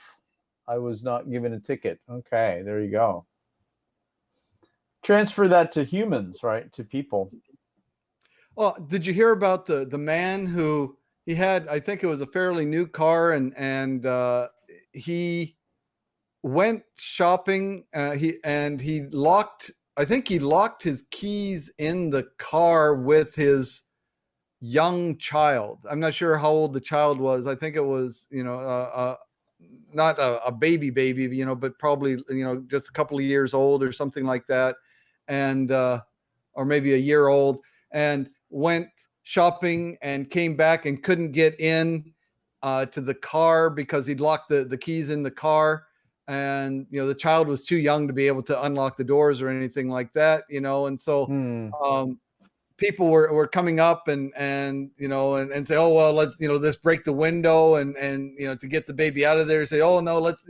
I was not given a ticket. Okay, there you go. Transfer that to humans, right? To people. Well, did you hear about the man who he had? I think it was a fairly new car, and he went shopping. He locked. I think he locked his keys in the car with his young child. I'm not sure how old the child was. I think it was, not a baby, but probably, just a couple of years old or something like that. And, or maybe a year old, and went shopping and came back and couldn't get in to the car because he'd locked the keys in the car. And, the child was too young to be able to unlock the doors or anything like that, and so, people were coming up and say, oh, well, let's break the window and to get the baby out of there. Say, oh no, let's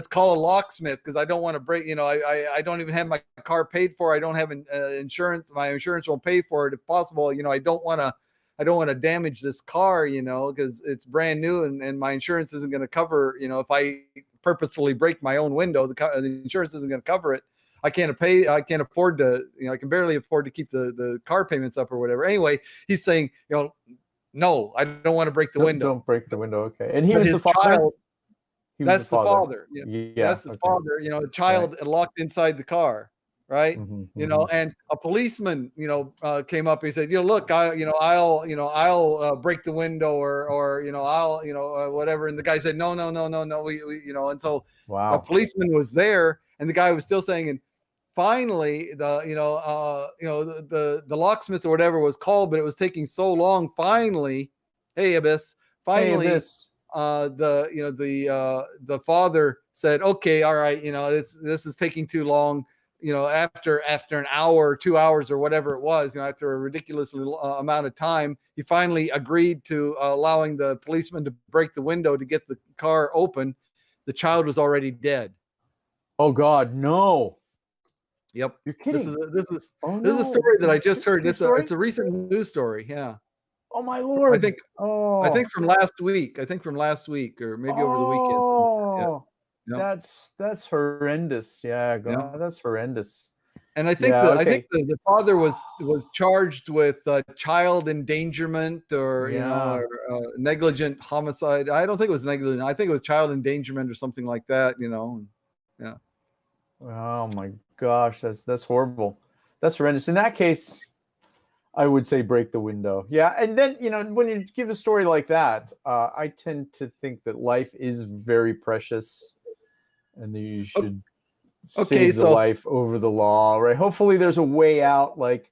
call a locksmith, because I don't want to break, I don't even have my car paid for. I don't have insurance. My insurance won't pay for it. If possible, I don't want to damage this car, because it's brand new and my insurance isn't going to cover, if I purposefully break my own window, the insurance isn't going to cover it. I can't afford to, I can barely afford to keep the car payments up or whatever. Anyway, he's saying, no, I don't want to break the window. Don't break the window. Okay. And he But was the father. That's the father. Yeah, that's the father. The child locked inside the car, right? And a policeman, came up. He said, look, I'll break the window or I'll whatever. And the guy said, no. We and so a policeman was there, and the guy was still saying, and finally the locksmith or whatever was called, but it was taking so long. Finally, the father said, okay, all right, this is taking too long. After an hour or 2 hours or whatever it was, after a ridiculously amount of time, he finally agreed to allowing the policeman to break the window to get the car open. The child was already dead. Oh God, no. Yep. You're kidding. This is a story that I just heard. It's a recent news story. Yeah. Oh my Lord. I think from last week. Or maybe over the weekend. Oh, yeah. That's horrendous. Yeah, God, yeah. That's horrendous. And I think I think the father was charged with child endangerment or negligent homicide. I don't think it was negligent. I think it was child endangerment or something like that. Yeah. Oh my gosh, that's horrible. That's horrendous. In that case, I would say break the window. Yeah, and then when you give a story like that, I tend to think that life is very precious, and that you should save the life over the law, right? Hopefully, there's a way out, like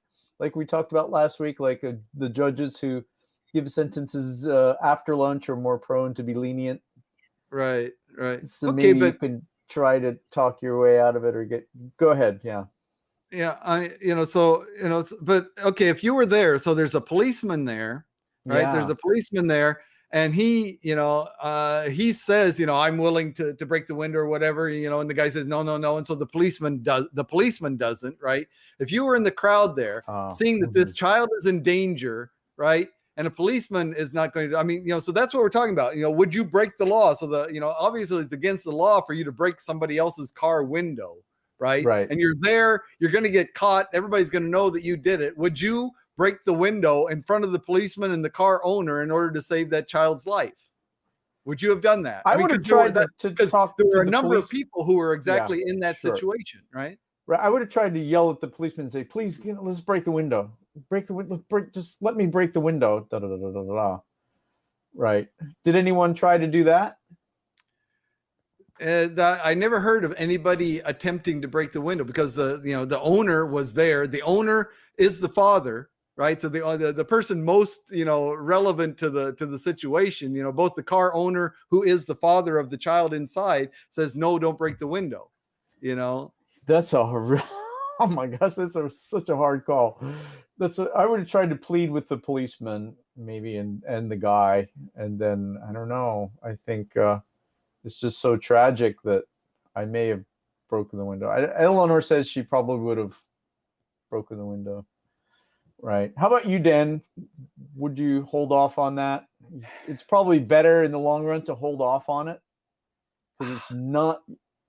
we talked about last week. Like the judges who give sentences after lunch are more prone to be lenient. Right. So maybe you can try to talk your way out of it, or go ahead. Yeah. But okay, if you were there, so there's a policeman there, right? Yeah. There's a policeman there, and he says, I'm willing to break the window or whatever, and the guy says, no. And so the policeman doesn't, right? If you were in the crowd there, seeing that this child is in danger, right? And a policeman is not going to, so that's what we're talking about. Would you break the law? So obviously it's against the law for you to break somebody else's car window, right? And you're there, you're going to get caught. Everybody's going to know that you did it. Would you break the window in front of the policeman and the car owner in order to save that child's life? Would you have done that? I would have tried to talk to there were a number of people who were exactly in that situation, right? Right. I would have tried to yell at the policeman and say, please, let's break the window. Break the window. Just let me break the window. Da, da, da, da, da, da. Right. Did anyone try to do that? I never heard of anybody attempting to break the window because the owner was there. The owner is the father, right? So the person most relevant to the situation, both the car owner, who is the father of the child inside, says no, don't break the window. That's oh my gosh, that's such a hard call. I would have tried to plead with the policeman maybe and the guy, and then I don't know. I think it's just so tragic that I may have broken the window. Eleanor says she probably would have broken the window. Right. How about you, Dan? Would you hold off on that? It's probably better in the long run to hold off on it because it's not,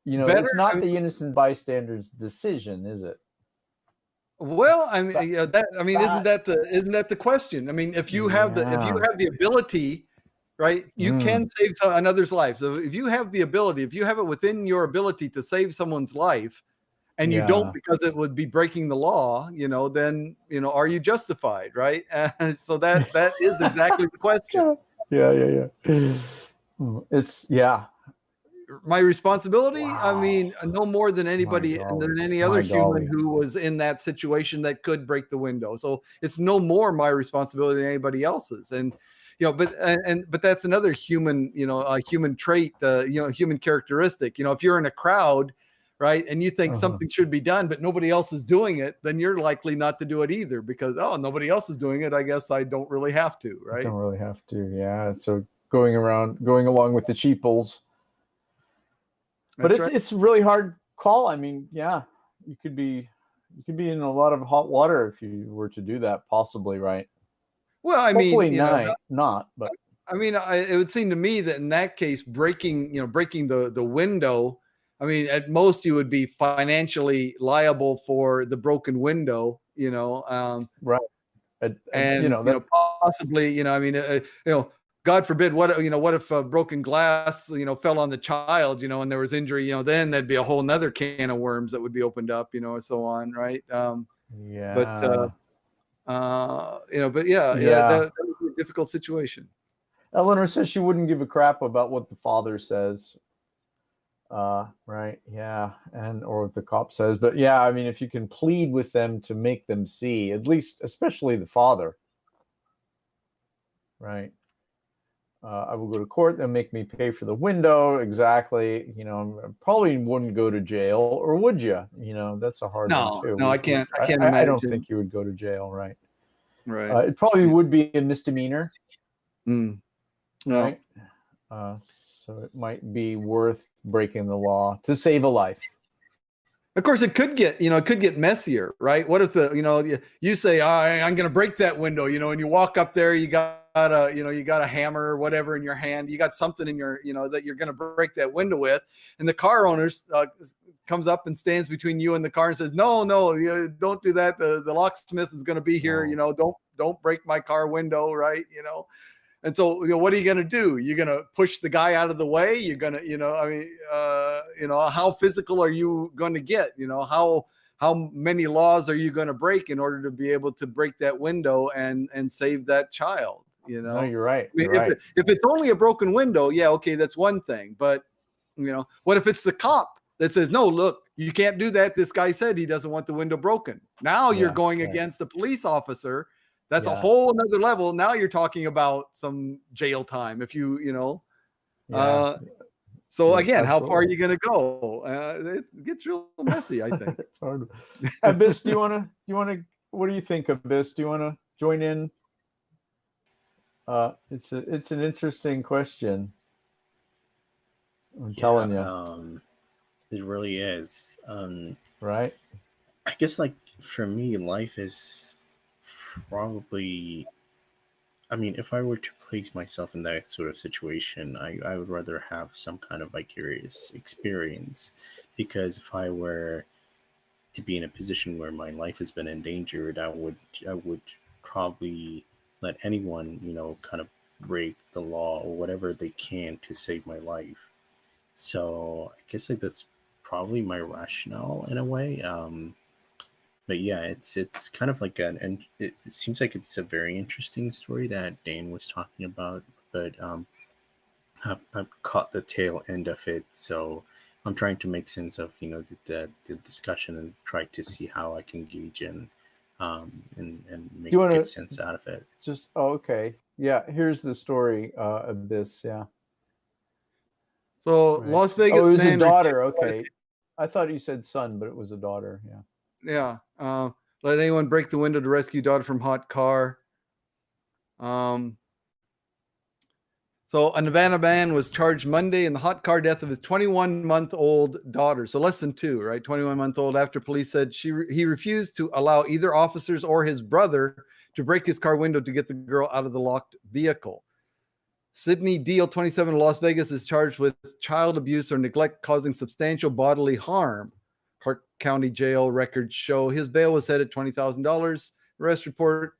it's not the innocent bystander's decision, is it? Well, I mean, isn't that the question? I mean, if you have the ability, right, you can save another's life. So if you have the ability, if you have it within your ability to save someone's life, and you don't because it would be breaking the law, then are you justified, right? So that is exactly the question. Yeah. It's my responsibility. Wow. I mean, no more than anybody than any other human who was in that situation that could break the window. So it's no more my responsibility than anybody else's. And but that's another human, a human trait, human characteristic. If you're in a crowd, right, and you think something should be done, but nobody else is doing it, then you're likely not to do it either because nobody else is doing it. I guess I don't really have to, right? Don't really have to, yeah. So going along with the cheaples. But it's really hard call. I mean, yeah, you could be in a lot of hot water if you were to do that, possibly, right? Well, I hopefully mean, not. But I mean, it would seem to me that in that case, breaking the window. I mean, at most you would be financially liable for the broken window, right? And possibly, I mean, God forbid, what if broken glass, fell on the child, and there was injury, then there'd be a whole nother can of worms that would be opened up, and so on, right? Yeah. But that would be a difficult situation. Eleanor says she wouldn't give a crap about what the father says. Right. Yeah. Or what the cop says, but yeah, I mean, if you can plead with them to make them see, at least, especially the father, right. I will go to court. They'll make me pay for the window. Exactly. Probably wouldn't go to jail, or would you? That's a hard one too. No, I can't imagine. I don't think you would go to jail. Right. Right. It probably would be a misdemeanor. No. Right. So it might be worth breaking the law to save a life. Of course, it could get messier, right? What if you say, I'm going to break that window, and you walk up there, you got a hammer or whatever in your hand, you got something in your, that you're going to break that window with, and the car owner comes up and stands between you and the car and says, no, don't do that. The locksmith is going to be here, don't break my car window, right? And so, what are you going to do? You're going to push the guy out of the way. You're going to, how physical are you going to get? How many laws are you going to break in order to be able to break that window and save that child? No, you're right. I mean, if it's only a broken window, yeah, okay, that's one thing. But what if it's the cop that says, no, look, you can't do that. This guy said he doesn't want the window broken. Now you're going against the police officer. That's a whole nother level. Now you're talking about some jail time. If so again, how far are you going to go? It gets real messy, I think. It's hard. Abyss, do you want to, what do you think, Abyss? Do you want to join in? It's an interesting question. I'm telling you. It really is. Right. I guess, for me, life is probably, I mean, if I were to place myself in that sort of situation, I would rather have some kind of vicarious experience, because if I were to be in a position where my life has been endangered, I would probably let anyone, kind of break the law or whatever they can to save my life. So I guess that's probably my rationale in a way. But yeah, it's kind of and it seems like it's a very interesting story that Dane was talking about. But I've caught the tail end of it, so I'm trying to make sense of the discussion and try to see how I can gauge and Do make you want good to sense out of it. just? Oh, okay. Yeah. Here's the story of this. Yeah. So Right. Las Oh, Vegas it was a man daughter. refused to Okay. I thought you said son, but it was a daughter. Yeah. let anyone break the window to rescue daughter from hot car. So a Nevada man was charged Monday in the hot car death of his 21-month-old daughter. So less than 2, right? 21-month-old, after police said he refused to allow either officers or his brother to break his car window to get the girl out of the locked vehicle. Sidney Deal, 27, of Las Vegas, is charged with child abuse or neglect causing substantial bodily harm. Clark County Jail records show his bail was set at $20,000. Arrest report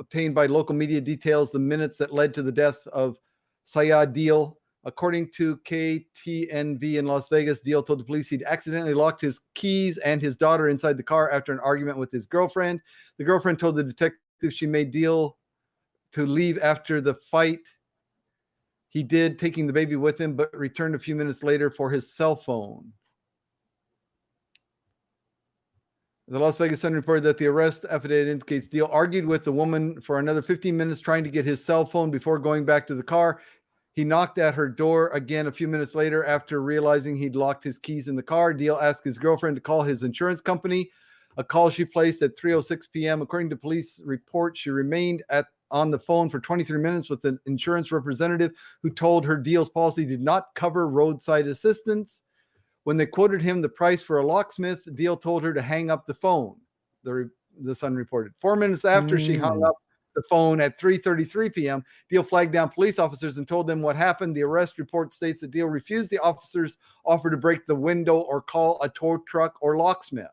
obtained by local media details the minutes that led to the death of Sayad Deal. According to KTNV in Las Vegas, Deal told the police he'd accidentally locked his keys and his daughter inside the car after an argument with his girlfriend. The girlfriend told the detective she made Deal to leave after the fight. He did, taking the baby with him, but returned a few minutes later for his cell phone. The Las Vegas Sun reported that the arrest affidavit indicates Deal argued with the woman for another 15 minutes trying to get his cell phone before going back to the car. He knocked at her door again a few minutes later after realizing he'd locked his keys in the car. Deal asked his girlfriend to call his insurance company, a call she placed at 3:06 p.m. According to police report, she remained on the phone for 23 minutes with an insurance representative who told her Deal's policy did not cover roadside assistance. When they quoted him the price for a locksmith, Deal told her to hang up the phone, the Sun reported. 4 minutes after she hung up the phone at 3:33 p.m., Deal flagged down police officers and told them what happened. The arrest report states that Deal refused the officers' offer to break the window or call a tow truck or locksmith.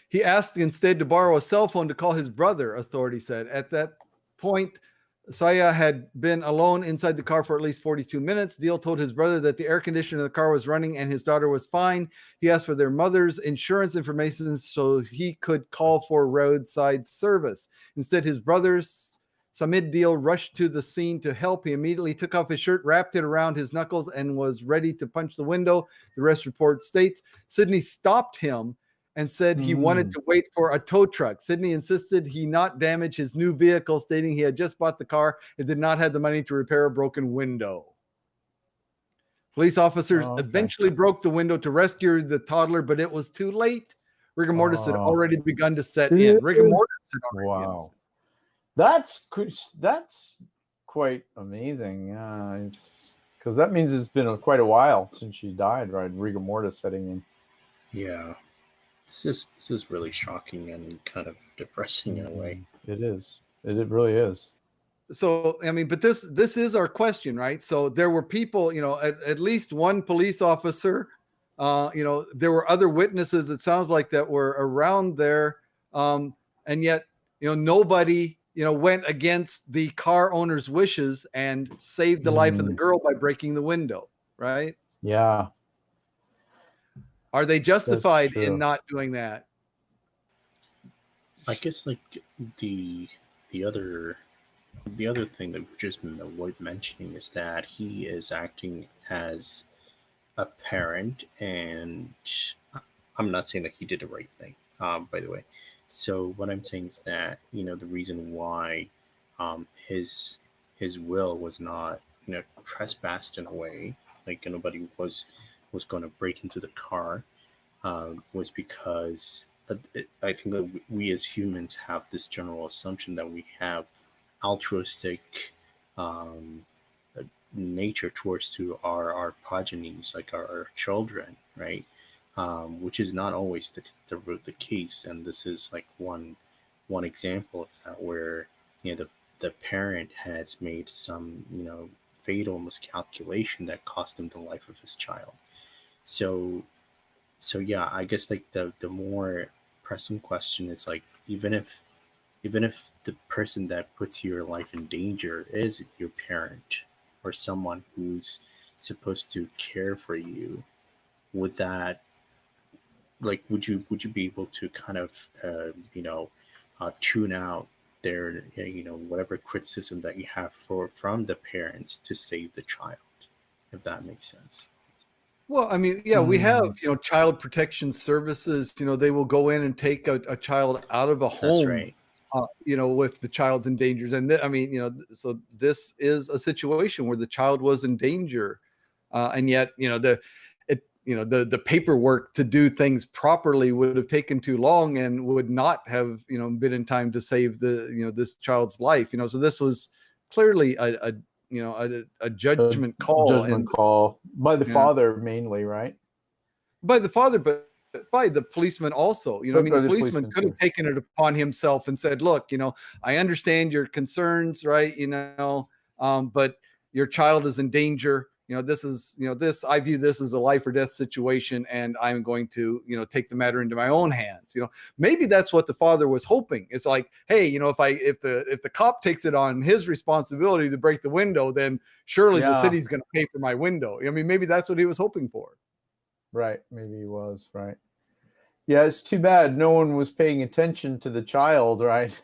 He asked instead to borrow a cell phone to call his brother, authorities said. At that point, Saya had been alone inside the car for at least 42 minutes. Deal told his brother that the air conditioner in the car was running and his daughter was fine. He asked for their mother's insurance information so he could call for roadside service. Instead, his brother's Samid Deal rushed to the scene to help. He immediately took off his shirt, wrapped it around his knuckles, and was ready to punch the window. The arrest report states Sidney stopped him and said he wanted to wait for a tow truck. Sidney insisted he not damage his new vehicle, stating he had just bought the car and did not have the money to repair a broken window. Police officers eventually broke the window to rescue the toddler, but it was too late. Rigor mortis had already begun to set in. Rigor mortis had already begun to set in. That's quite amazing. It's because that means it's been quite a while since she died, right? Rigor mortis setting in. Yeah. This is really shocking and kind of depressing in a way. It is. It really is. So, I mean, but this is our question, right? So there were people, at least one police officer, there were other witnesses, it sounds like, that were around there. And yet, nobody, went against the car owner's wishes and saved the life of the girl by breaking the window, right? Yeah. Are they justified in not doing that? I guess like the other thing that just worth mentioning is that he is acting as a parent, and I'm not saying that he did the right thing, by the way. So what I'm saying is that the reason why his will was not trespassed in a way, like nobody was going to break into the car, was because I think that we as humans have this general assumption that we have altruistic nature towards to our progenies, like our children, right? Which is not always the case, and this is like one example of that, where the parent has made some fatal miscalculation that cost him the life of his child. So yeah, I guess like the more pressing question is like, even if the person that puts your life in danger is your parent or someone who's supposed to care for you, would that, like, would you be able to kind of tune out there, whatever criticism that you have from the parents to save the child, if that makes sense. Well, I mean, yeah, we have, child protection services, they will go in and take a child out of a That's home, right. if the child's in danger. And I mean, so this is a situation where the child was in danger. And yet, the paperwork to do things properly would have taken too long and would not have, been in time to save this child's life. So this was clearly a judgment call. Judgment call by the father mainly, right? By the father, but by the policeman also. I mean, the policeman could have taken it upon himself and said, look, I understand your concerns, right? But your child is in danger. This is, I view this as a life or death situation, and I'm going to, take the matter into my own hands. Maybe that's what the father was hoping. It's like, hey, if the cop takes it on his responsibility to break the window, then surely the city's going to pay for my window. I mean, maybe that's what he was hoping for. Right. Maybe he was, right. Yeah, it's too bad no one was paying attention to the child, right?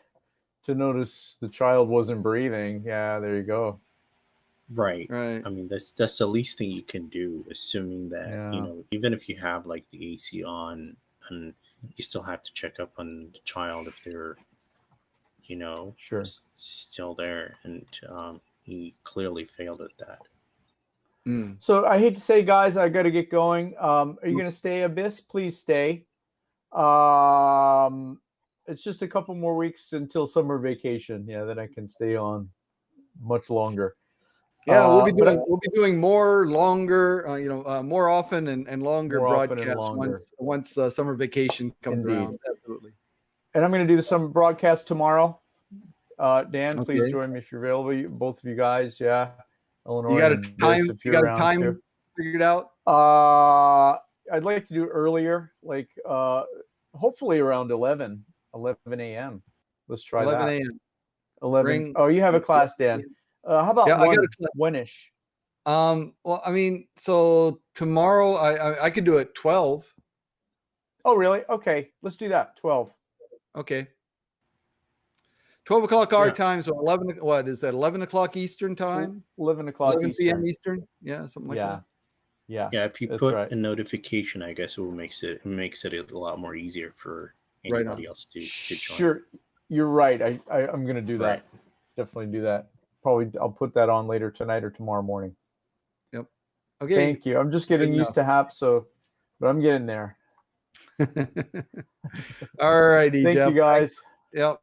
To notice the child wasn't breathing. Yeah, there you go. Right. I mean, that's the least thing you can do, assuming that, even if you have like the AC on, and you still have to check up on the child if they're, sure, still there. And he clearly failed at that. So I hate to say, guys, I got to get going. Are you going to stay, Abyss? Please stay. It's just a couple more weeks until summer vacation. Yeah, then I can stay on much longer. Yeah, we'll be doing more longer, more often and longer broadcasts once summer vacation comes around. Absolutely. And I'm going to do some broadcast tomorrow. Dan, please join me if you're available. Both of you guys, yeah. Illinois. You got a time? You got a time figured out? I'd like to do earlier, like hopefully around 11 a.m. Let's try 11 that. a.m. 11. Oh, you have a class, Dan. How about one-ish? Well, I mean, so tomorrow I could do it 12. Oh, really? Okay, let's do that. 12. Okay. 12 o'clock our time, so 11. What is that? 11 o'clock Eastern time. 11 o'clock 11 p.m. Eastern. Yeah, something like that. Yeah. If you put a notification, I guess it makes it a lot more easier for anybody else to join. Sure, you're right. I'm going to do that. Definitely do that. Probably I'll put that on later tonight or tomorrow morning. Yep. Okay. Thank you. I'm just getting used to HAP, but I'm getting there. All righty, Thank you, guys. Yep.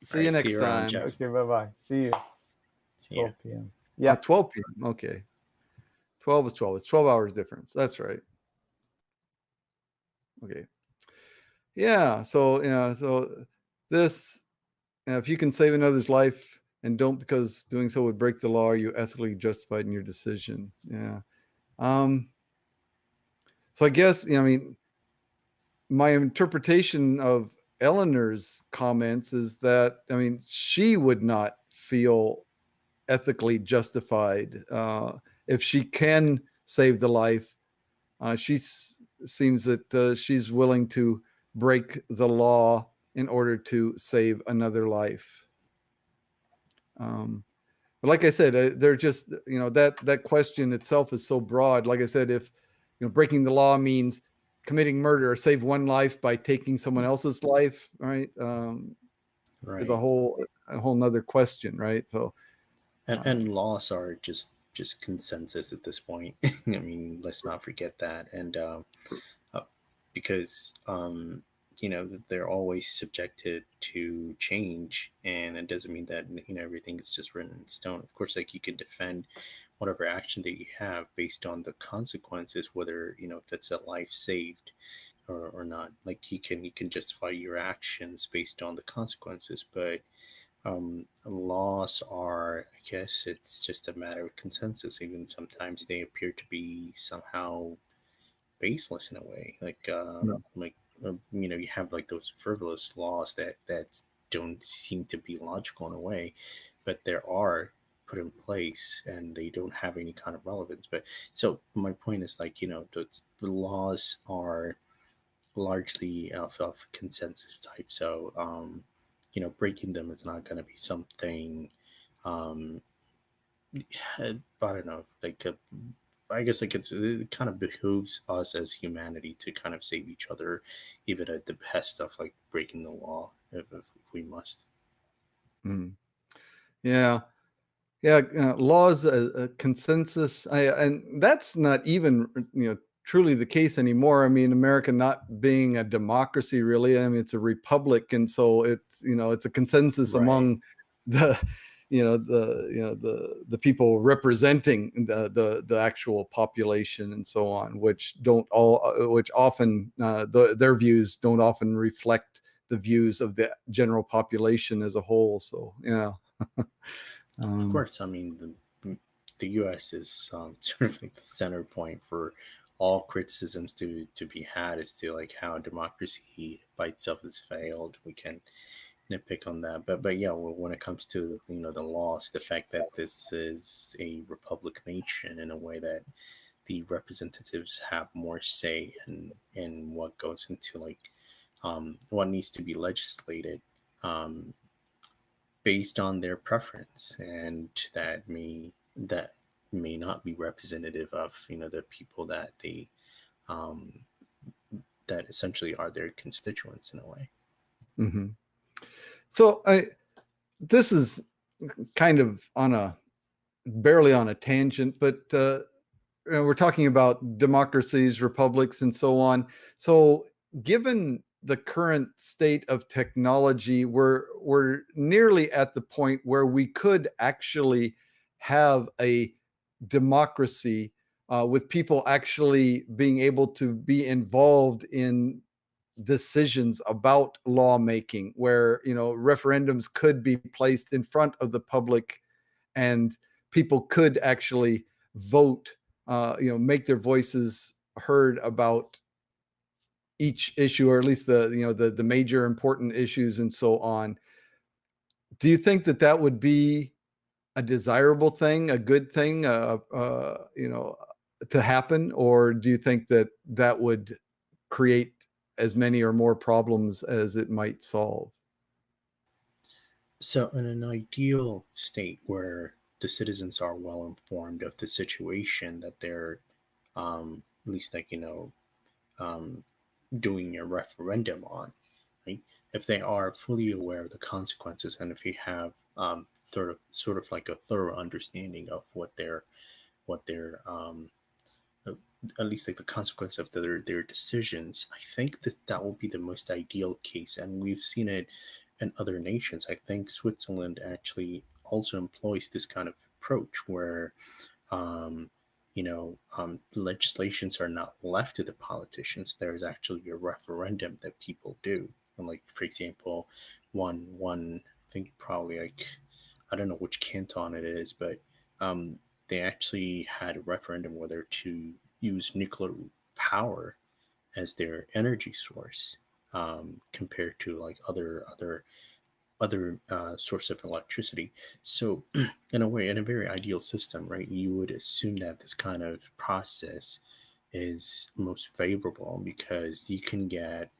See you next time. Okay, bye-bye. See you. 12 p.m. Yeah, 12 p.m. Okay. 12 is 12. It's 12 hours difference. That's right. Okay. Yeah. So, so this, if you can save another's life and don't because doing so would break the law, are you ethically justified in your decision? Yeah. So I guess, I mean, my interpretation of Eleanor's comments is that, I mean, she would not feel ethically justified if she can save the life. She seems that she's willing to break the law in order to save another life. But like I said, they're just, that question itself is so broad. Like I said, if breaking the law means committing murder or save one life by taking someone else's life, right? Is a whole nother question, right? So, and laws are just consensus at this point. I mean, let's not forget that, and because they're always subjected to change, and it doesn't mean that everything is just written in stone. Of course, like you can defend whatever action that you have based on the consequences, whether if it's a life saved or not. Like you can justify your actions based on the consequences, but laws are, I guess it's just a matter of consensus. Even sometimes they appear to be somehow baseless in a way, you have like those frivolous laws that don't seem to be logical in a way, but there are put in place and they don't have any kind of relevance. But so my point is the laws are largely of consensus type. So breaking them is not going to be something. Um, I don't know, like I guess like it kind of behooves us as humanity to kind of save each other, even at the behest of like breaking the law if we must. Mm. Yeah. Yeah, laws, a consensus, and that's not even truly the case anymore. I mean, America not being a democracy, really. I mean, it's a republic, and so it's a consensus Right. among the the people representing the actual population and so on, which often their views don't often reflect the views of the general population as a whole. So yeah. Of course, I mean the U.S. is sort of like the center point for all criticisms to be had as to like how democracy by itself has failed. We can nitpick on that, but yeah, when it comes to the laws, the fact that this is a republic nation in a way that the representatives have more say in what goes into like what needs to be legislated. Um, Based on their preference, and that may not be representative of the people that they um, that essentially are their constituents in a way. Mm-hmm. So this is kind of barely on a tangent, but we're talking about democracies, republics, and so on. So given the current state of technology, we're nearly at the point where we could actually have a democracy with people actually being able to be involved in decisions about lawmaking, where referendums could be placed in front of the public, and people could actually vote, make their voices heard about each issue, or at least the major important issues and so on. Do you think that would be a desirable thing, a good thing, to happen, or do you think that would create as many or more problems as it might solve? So, in an ideal state where the citizens are well informed of the situation that they're at least like um, doing a referendum on, right? If they are fully aware of the consequences, and if they have sort of like a thorough understanding of what their uh, at least like the consequence of their decisions, I think that will be the most ideal case, and we've seen it in other nations. I think Switzerland actually also employs this kind of approach where um, legislations are not left to the politicians. There's actually a referendum that people do. And like, for example, one I think probably like, I don't know which canton it is, but they actually had a referendum whether to use nuclear power as their energy source, compared to like other source of electricity. So, in a way, in a very ideal system, right, you would assume that this kind of process is most favorable because you can get,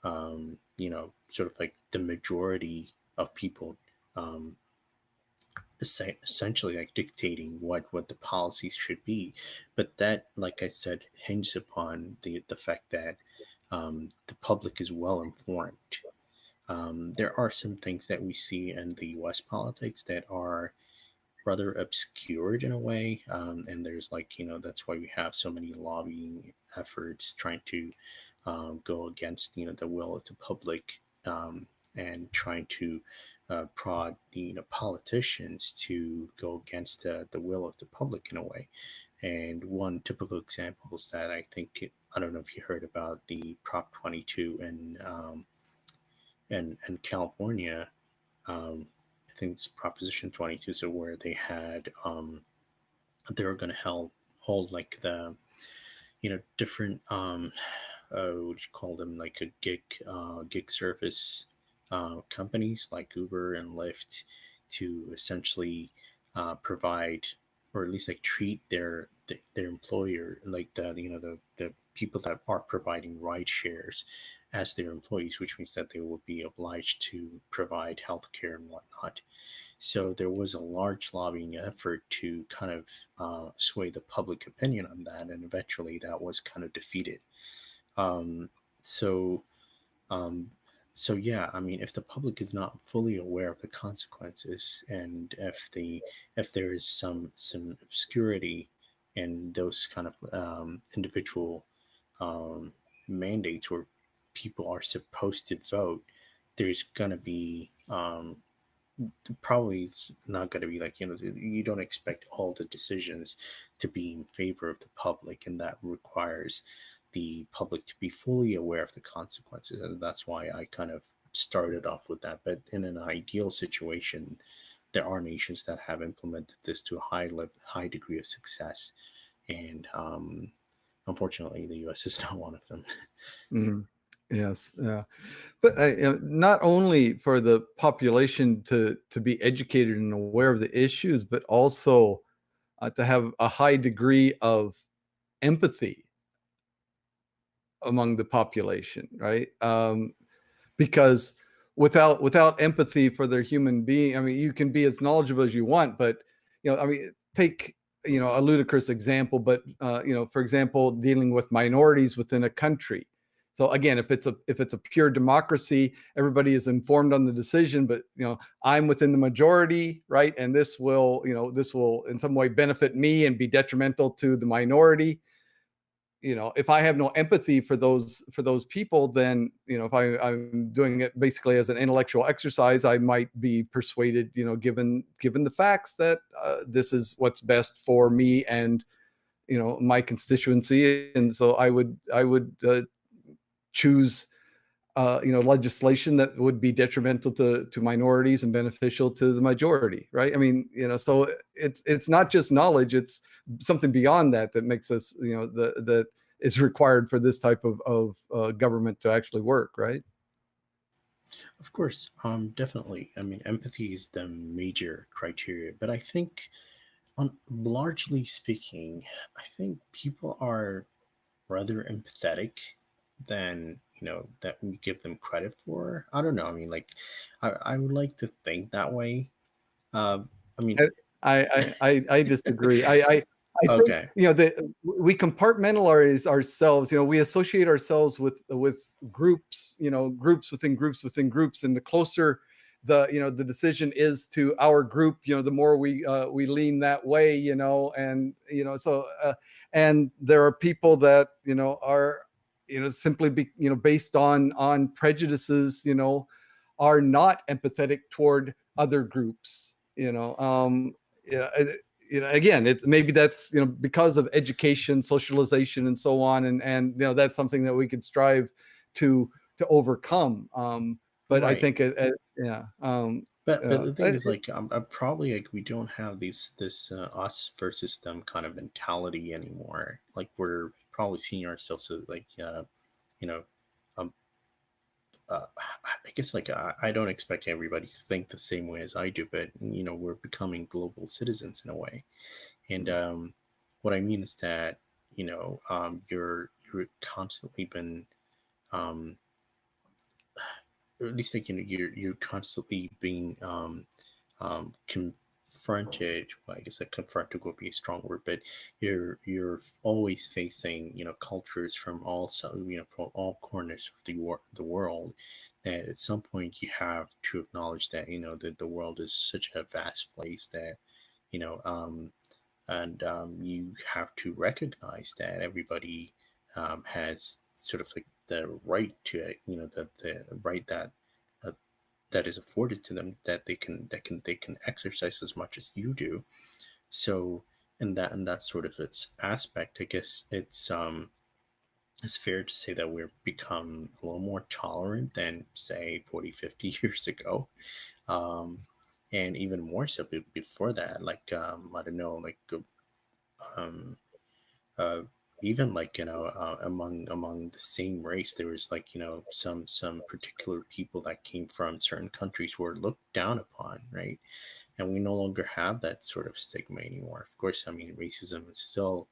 sort of like the majority of people um, essentially like dictating what the policies should be. But that, like I said, hinges upon the fact that the public is well informed. There are some things that we see in the US politics that are rather obscured in a way. And there's like, that's why we have so many lobbying efforts trying to go against, the will of the public, and trying to prod the politicians to go against the will of the public in a way. And one typical example is that I don't know if you heard about the Prop 22 in California. I think it's Proposition 22, so where they had they were going to hold like the different what do you call them, like a gig service companies like Uber and Lyft to essentially provide, or at least like treat their employer, like the people that are providing ride shares as their employees, which means that they will be obliged to provide healthcare and whatnot. So there was a large lobbying effort to kind of sway the public opinion on that, and eventually that was kind of defeated. Um, so, um, so yeah, I mean, if the public is not fully aware of the consequences, and if there is some obscurity in those kind of individual um, mandates where people are supposed to vote, there's gonna be probably it's not going to be like, you don't expect all the decisions to be in favor of the public, and that requires the public to be fully aware of the consequences, and that's why I kind of started off with that. But in an ideal situation, there are nations that have implemented this to a high degree of success, and unfortunately the US is not one of them. Mhm. Yes, yeah. But not only for the population to be educated and aware of the issues, but also to have a high degree of empathy among the population, right? Because without empathy for their human being, I mean, you can be as knowledgeable as you want, but I mean, take a ludicrous example, but for example, dealing with minorities within a country. So again, if it's a pure democracy, everybody is informed on the decision, but I'm within the majority, right? And this will in some way benefit me and be detrimental to the minority. If I have no empathy for those people, then if I'm doing it basically as an intellectual exercise, I might be persuaded, given the facts that this is what's best for me and my constituency, and so I would choose legislation that would be detrimental to minorities and beneficial to the majority, right? I mean, so it's not just knowledge; it's something beyond that that makes us, that is required for this type of government to actually work, right? Of course, definitely. I mean, empathy is the major criteria, but I think, on largely speaking, I think people are rather empathetic than that we give them credit for. I don't know. I mean, like, I would like to think that way. I mean, I disagree. I think okay, that we compartmentalize ourselves. We associate ourselves with groups. Groups within groups within groups, and the closer the decision is to our group, the more we lean that way. And so and there are people that are simply based on prejudices, are not empathetic toward other groups. Yeah, again, maybe that's because of education, socialization, and so on, and that's something that we could strive to overcome. But I right. think yeah. But the thing is, like, I'm probably like, we don't have this us versus them kind of mentality anymore. Like, we're probably seeing ourselves as like, you know, um, I guess, like, I don't expect everybody to think the same way as I do, but we're becoming global citizens in a way. And what I mean is that you're constantly been um, or at least, like, you're constantly being confronted. Well, I guess that confronted would be a strong word, but you're always facing cultures from from all corners of the world. That at some point you have to acknowledge that that the world is such a vast place that you know and you have to recognize that everybody has sort of like the right to the right uh, that is afforded to them, that they can exercise as much as you do. So in that sort of its aspect, I guess it's fair to say that we've become a little more tolerant than, say, 40, 50 years ago. um, and even more so before that, like, I don't know, like, um, uh, even, like, among the same race, there was, like, some particular people that came from certain countries were looked down upon, right? And we no longer have that sort of stigma anymore. Of course, I mean, racism is still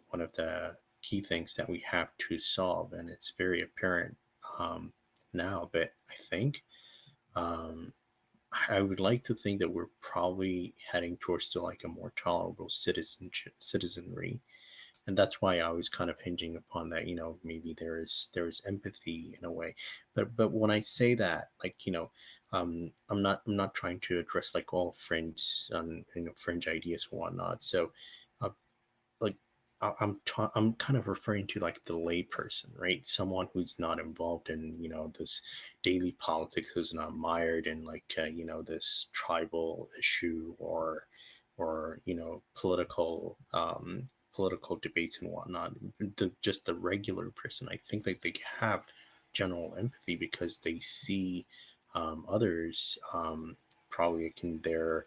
one of the key things that we have to solve, and it's very apparent now. But I think um, I would like to think that we're probably heading towards to like a more tolerable citizenry, and that's why I was kind of hinging upon that. Maybe there is empathy in a way, but when I say that, like, I'm not trying to address like all fringe fringe ideas and whatnot. So uh, like I'm kind of referring to like the layperson, right? Someone who's not involved in this daily politics, who's not mired in like this tribal issue or political debates and whatnot. Just the regular person, I think that they have general empathy because they see others probably like in their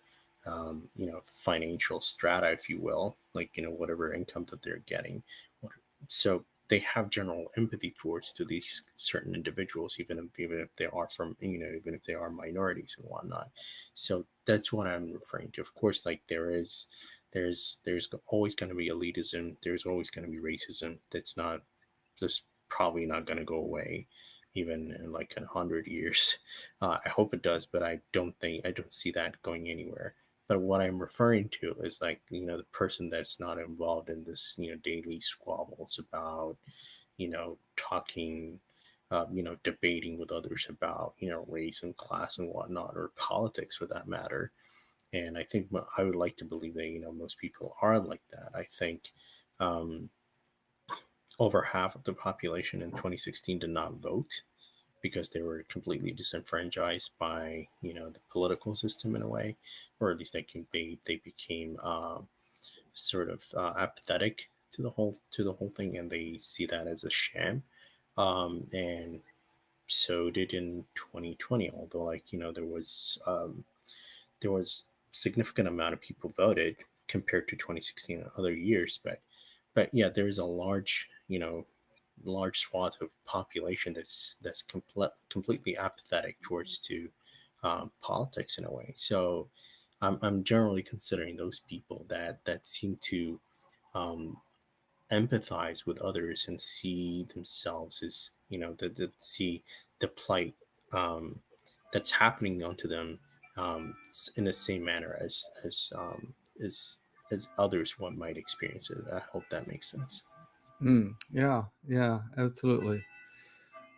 financial strata, if you will, like whatever income that they're getting. So they have general empathy towards to these certain individuals, even if they are from even if they are minorities and whatnot. So that's what I'm referring to. Of course, like there's always going to be elitism. There's always going to be racism. That's probably not going to go away even in like 100 years. I hope it does, but I don't see that going anywhere. But what I'm referring to is like, the person that's not involved in this, daily squabbles about, talking, debating with others about, race and class and whatnot, or politics for that matter. And I think I would like to believe that, most people are like that. I think over half of the population in 2016 did not vote because they were completely disenfranchised by the political system in a way, or at least they became sort of apathetic to the whole thing, and they see that as a sham. And so did in 2020, although like there was significant amount of people voted compared to 2016 and other years, but yeah, there is a large swath of population that's completely apathetic towards to politics in a way. So I'm generally considering those people that seem to empathize with others and see themselves as that see the plight that's happening onto them in the same manner as others one might experience it. I hope that makes sense. Yeah, absolutely.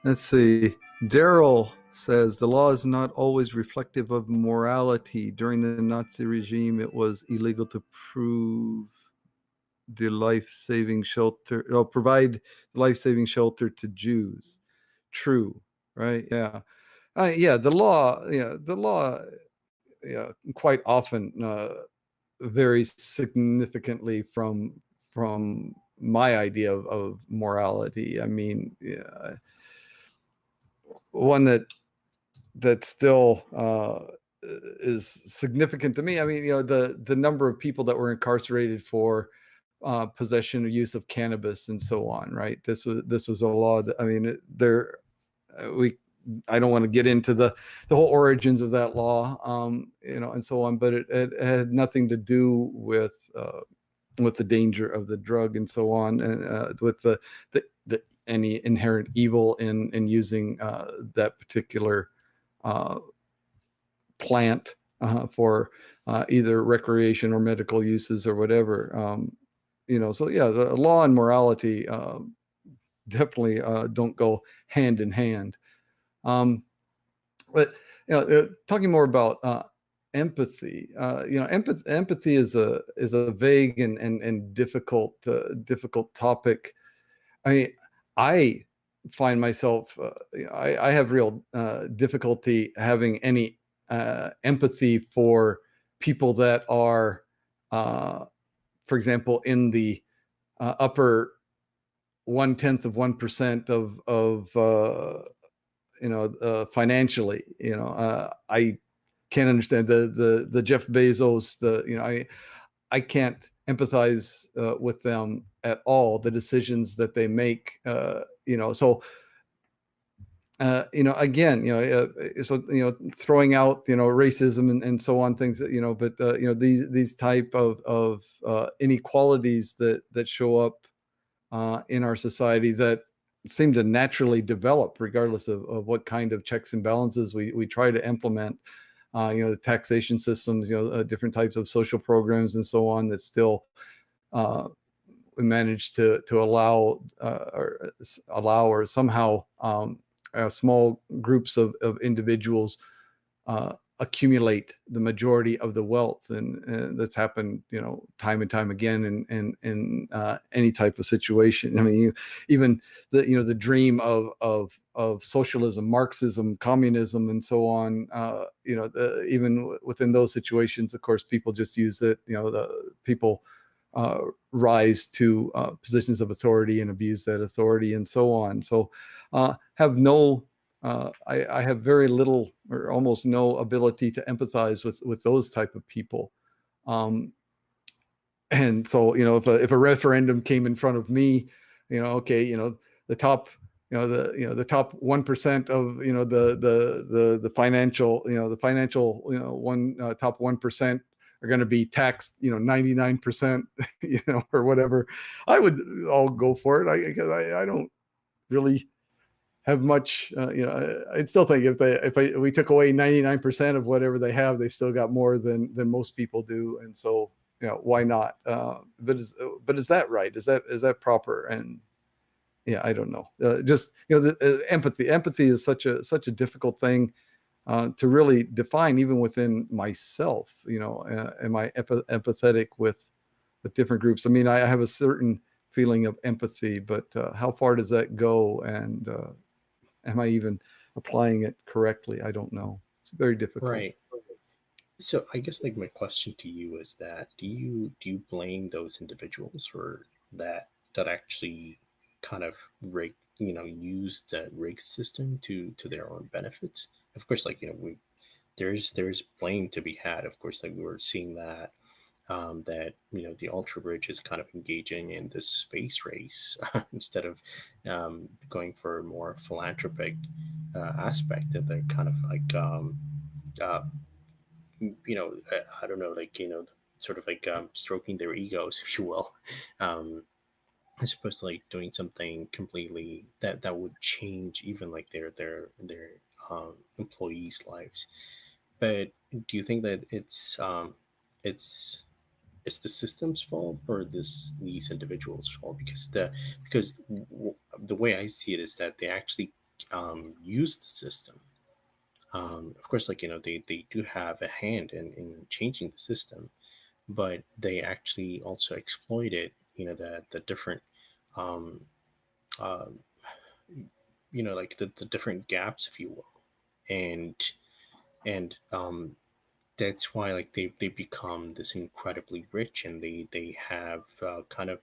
Let's see. Daryl says the law is not always reflective of morality. During the Nazi regime, it was illegal to provide life-saving shelter to Jews. True, right? Yeah. The law quite often varies significantly from my idea of morality. I mean, one that still is significant to me. I mean, the number of people that were incarcerated for possession or use of cannabis and so on, right? This was a law that, I mean, I don't want to get into the whole origins of that law, and so on, but it had nothing to do with the danger of the drug and so on, and with the any inherent evil in using that particular plant for either recreation or medical uses or whatever. So yeah, the law and morality definitely don't go hand in hand. But talking more about empathy, empathy is a vague and difficult topic. I find myself, I have real difficulty having any empathy for people that are, for example, in the upper 0.1% of financially. I can't understand the Jeff Bezos. I can't empathize with them at all, the decisions that they make. So again, so throwing out racism and so on, things that but these type of inequalities that show up in our society that seem to naturally develop regardless of what kind of checks and balances we try to implement. The taxation systems, different types of social programs and so on that still we manage to allow or somehow small groups of individuals accumulate the majority of the wealth, and that's happened time and time again in any type of situation. I mean, even the dream of socialism, Marxism, communism, and so on. Even within those situations, of course, people just use it. The people rise to positions of authority and abuse that authority, and so on. So have no. I have very little or almost no ability to empathize with those type of people. And so, if a referendum came in front of me, the top, the top 1% of, the financial, top 1% are going to be taxed, 99%, or whatever, I would all go for it. Because I don't really have much, I'd still think if we took away 99% of whatever they have, they still got more than most people do. And so, why not? But is that right? Is that proper? And I don't know. The empathy is such a difficult thing to really define, even within myself. Am I empathetic with different groups? I mean, I have a certain feeling of empathy, but how far does that go? And am I even applying it correctly? I don't know. It's very difficult. Right. So I guess my question to you is that do you blame those individuals for that actually kind of use the rig system to their own benefits? Of course, there's blame to be had. Of course, we were seeing that the Ultra Bridge is kind of engaging in this space race instead of going for a more philanthropic aspect that they're kind of I don't know, sort of stroking their egos, if you will, as opposed to doing something completely that would change even their employees' lives. But do you think that it's the system's fault or these individuals' fault? Because the way I see it is that they actually use the system. Of course, they do have a hand in changing the system, but they actually also exploit it. The different the different gaps, if you will, and that's why they become this incredibly rich, and they have kind of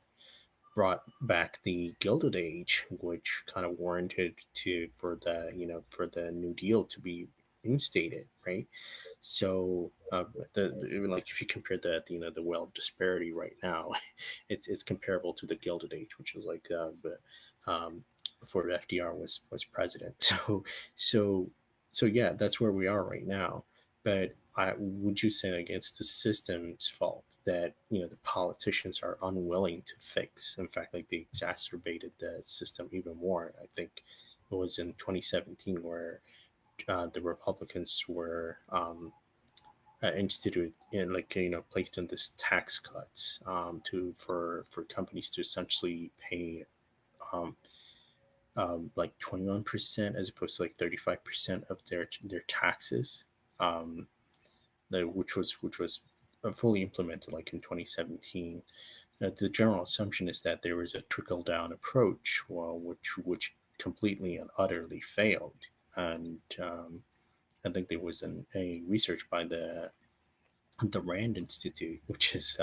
brought back the Gilded Age, which kind of warranted for the New Deal to be instated, right? So if you compare the wealth disparity right now, it's comparable to the Gilded Age, which is before FDR was president. So yeah, that's where we are right now. But would you say it's the system's fault that the politicians are unwilling to fix? In fact, they exacerbated the system even more. I think it was in 2017 where the Republicans were instituted in placed in this tax cuts for companies to essentially pay 21% as opposed to 35% of their taxes. Which was fully implemented in 2017. The general assumption is that there was a trickle down approach, which completely and utterly failed. And I think there was a research by the Rand Institute, which is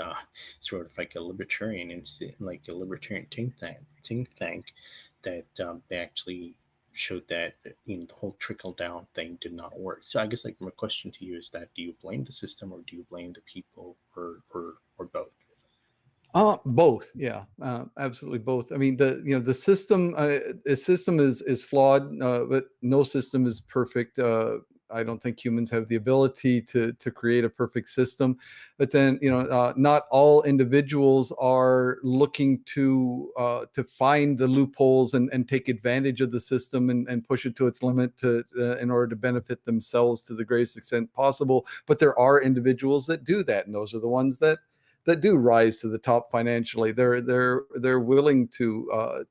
sort of a libertarian a libertarian think tank that they actually showed that the whole trickle down thing did not work. So I guess my question to you is that do you blame the system or do you blame the people or both? Both. Yeah, absolutely both. I mean, the system is flawed, but no system is perfect. I don't think humans have the ability to create a perfect system. But then, not all individuals are looking to find the loopholes and take advantage of the system and push it to its limit in order to benefit themselves to the greatest extent possible. But there are individuals that do that, and those are the ones that do rise to the top financially. They're willing to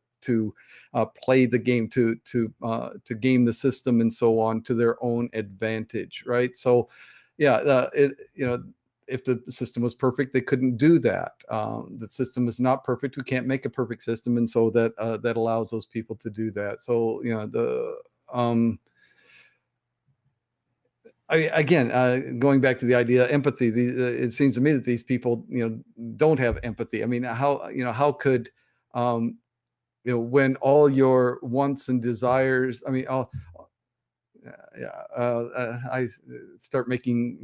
play the game, to game the system and so on to their own advantage, right? So, yeah, if the system was perfect, they couldn't do that. The system is not perfect. We can't make a perfect system, and so that allows those people to do that. So, going back to the idea of empathy, it seems to me that these people, don't have empathy. I mean, how could when all your wants and desires, I mean, I start making,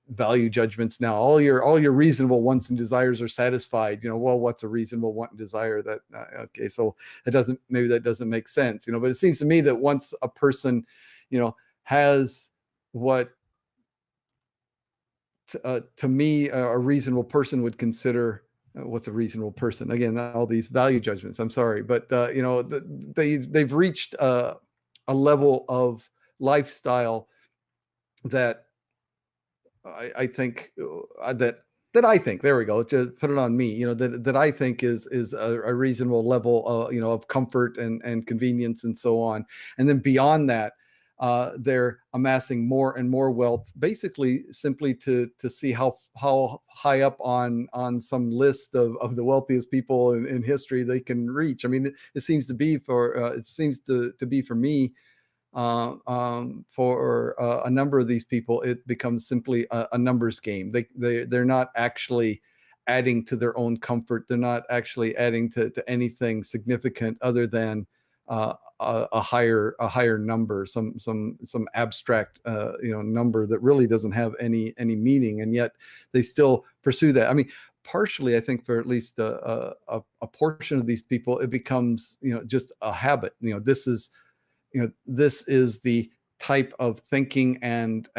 value judgments now. All your reasonable wants and desires are satisfied. Well, what's a reasonable want and desire? That okay, so maybe that doesn't make sense. But it seems to me that once a person, has what to me a reasonable person would consider. What's a reasonable person? Again, all these value judgments. I'm sorry, but they've reached a level of lifestyle that I think that I think, there we go, to put it on me, that I think is a reasonable level of comfort and convenience and so on. And then beyond that, they're amassing more and more wealth, basically simply to see how high up on some list of the wealthiest people in history they can reach. I mean, it seems to be for me, for a number of these people, it becomes simply a numbers game. They're not actually adding to their own comfort. They're not actually adding to anything significant other than a higher number, some abstract number that really doesn't have any meaning, and yet they still pursue that. I mean, partially, I think for at least a portion of these people, it becomes just a habit. This is the type of thinking and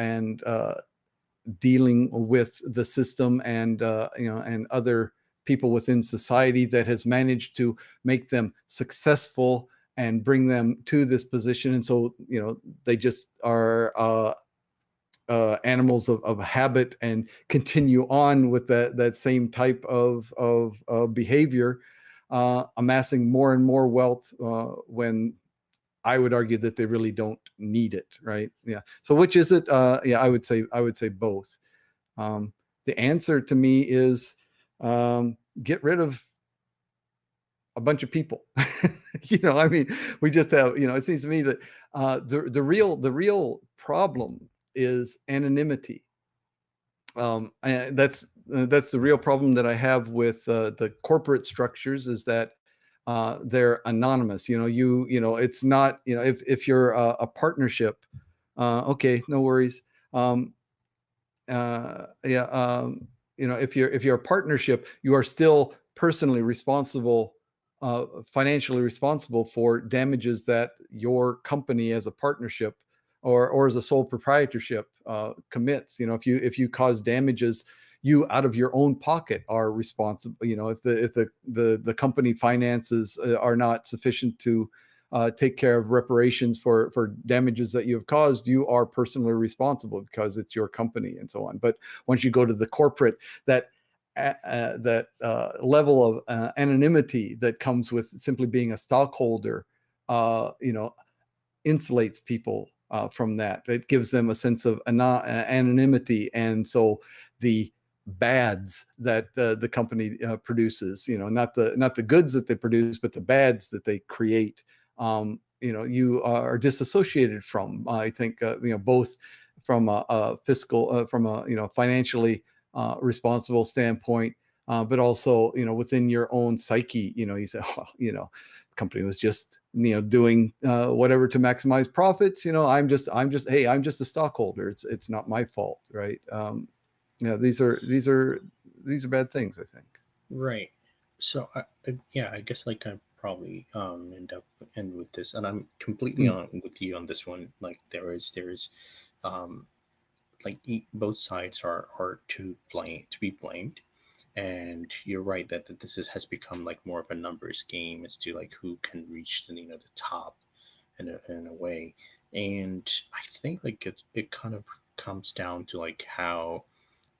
dealing with the system and and other people within society that has managed to make them successful and bring them to this position. And so, they just are animals of habit and continue on with that same type of behavior, amassing more and more wealth when I would argue that they really don't need it, right? Yeah. So which is it? I would say both. The answer to me is get rid of a bunch of people. I mean, we just have, it seems to me that the real problem is anonymity. And that's the real problem that I have with the corporate structures, is that they're anonymous. It's not, if you're a partnership, okay, no worries. If you're a partnership, you are still personally responsible, financially responsible for damages that your company as a partnership or as a sole proprietorship commits. If you cause damages, you out of your own pocket are responsible. If the company finances are not sufficient to take care of reparations for damages that you have caused, you are personally responsible because it's your company and so on. But once you go to the corporate, that level of anonymity that comes with simply being a stockholder, insulates people from that. It gives them a sense of anonymity, and so the bads that the company produces, not the goods that they produce, but the bads that they create, you are disassociated from. I think both from a fiscal, from a financially responsible standpoint, but also within your own psyche. You say, the company was just doing whatever to maximize profits. I'm just a stockholder. It's not my fault, right? These are bad things, I think. Right. So I guess like I probably end with this, and I'm completely on with you on this one. Like there is um, like both sides are to be blamed, and you're right that this has become like more of a numbers game as to like who can reach the the top in a way. And I think like it kind of comes down to like how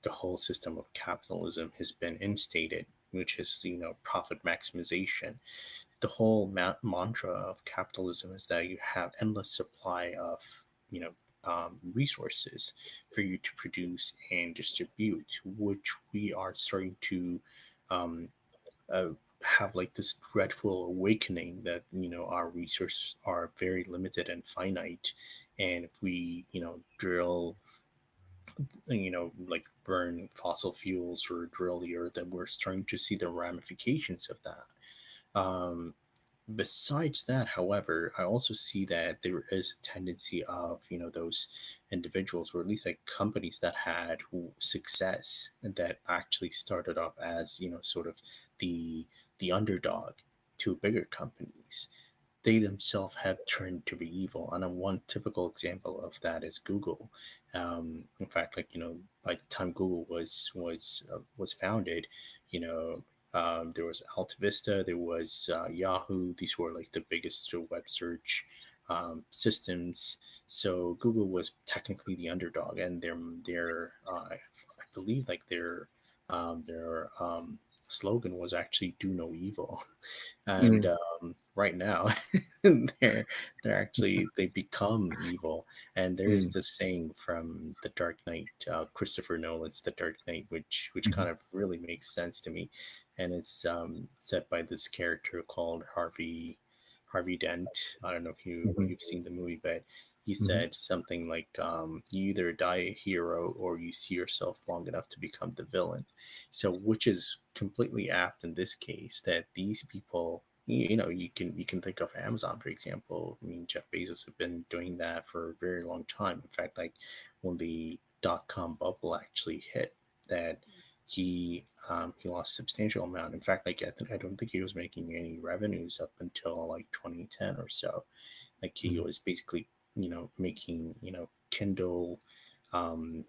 the whole system of capitalism has been instated, which is profit maximization. The whole mantra of capitalism is that you have endless supply of resources for you to produce and distribute, which we are starting to um, uh, have like this dreadful awakening that our resources are very limited and finite, and if we drill, like burn fossil fuels or drill the earth, that we're starting to see the ramifications of that. Besides that, however, I also see that there is a tendency of those individuals, or at least like companies that had success and that actually started off as sort of the underdog to bigger companies. They themselves have turned to be evil, and one typical example of that is Google. In fact, like by the time Google was founded, you know, there was AltaVista, there was Yahoo. These were like the biggest web search systems. So Google was technically the underdog, and their I believe like their slogan was actually "Do no evil," and right now they become evil. And there is this saying from The Dark Knight, Christopher Nolan's The Dark Knight, which kind of really makes sense to me, and it's said by this character called Harvey Dent. I don't know if you've seen the movie, but he said something like, "You either die a hero or you see yourself long enough to become the villain." So, which is completely apt in this case, that these people, you can think of Amazon, for example. I mean, Jeff Bezos have been doing that for a very long time. In fact, like when the .com bubble actually hit, that he lost a substantial amount. In fact, like I don't think he was making any revenues up until like 2010 or so. Like he was basically making Kindle and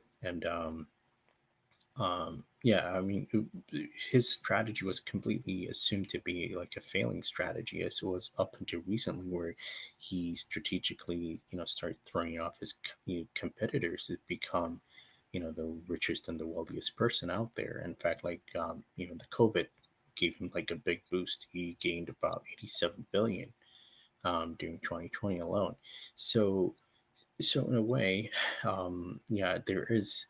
yeah, I mean, his strategy was completely assumed to be like a failing strategy, as it was up until recently, where he strategically started throwing off his competitors to become the richest and the wealthiest person out there. In fact, like the COVID gave him like a big boost. He gained about 87 billion during 2020 alone. So in a way, yeah, there is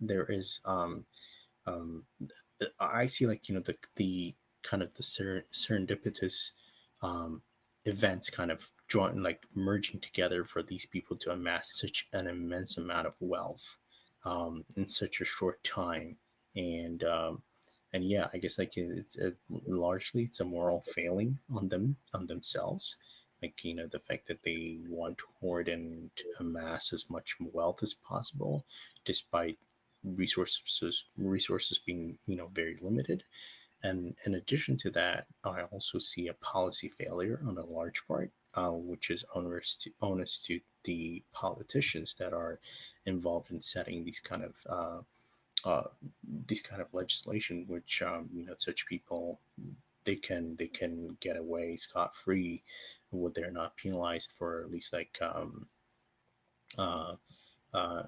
I see like the kind of the serendipitous events kind of join, like merging together for these people to amass such an immense amount of wealth in such a short time. And yeah, I guess like largely it's a moral failing on themselves. Like the fact that they want to hoard and to amass as much wealth as possible, despite resources being very limited. And in addition to that, I also see a policy failure on a large part, which is onus to the politicians that are involved in setting these kind of legislation, which such people, they can get away scot free, would they're not penalized for at least like uh, uh,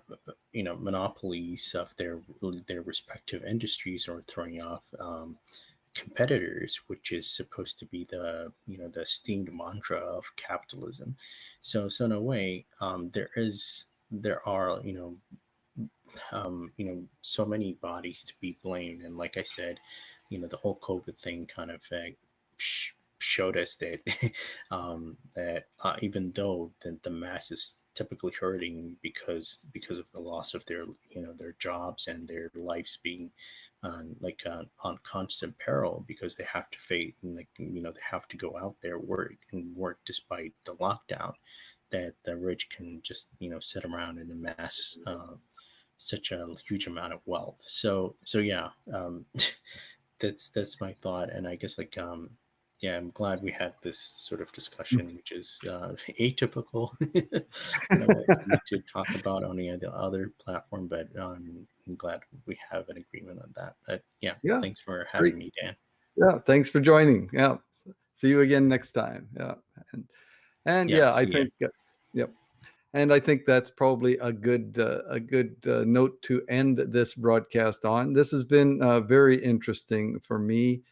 monopolies of their respective industries, or throwing off competitors, which is supposed to be the esteemed mantra of capitalism. So in a way, there are so many bodies to be blamed. And like I said, the whole COVID thing kind of showed us that that even though the mass is typically hurting because of the loss of their jobs and their lives being on constant peril, because they have to face, like they have to go out there work despite the lockdown, that the rich can just sit around and amass such a huge amount of wealth. So yeah, that's my thought. And I guess like yeah, I'm glad we had this sort of discussion, which is atypical to talk about on any other platform, but I'm glad we have an agreement on that. But yeah, Yeah, thanks for having great. me, Dan. Yeah, thanks for joining. Yeah, see you again next time. Yeah, and Yeah, yeah, I see ya. think yep. And I think that's probably a good note to end this broadcast on. This has been very interesting for me.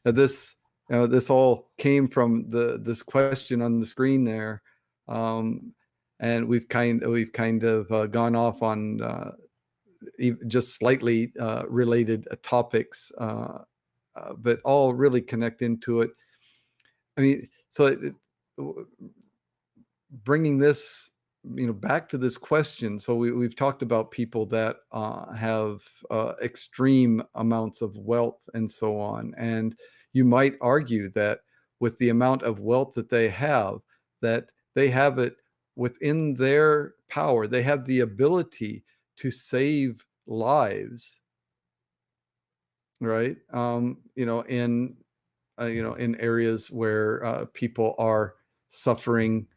This this all came from this question on the screen there, and we've kind of gone off on just slightly related topics, but all really connect into it. I mean, so bringing this back to this question, so we've talked about people that have extreme amounts of wealth and so on, and you might argue that with the amount of wealth that they have it within their power. They have the ability to save lives, right? In in areas where people are suffering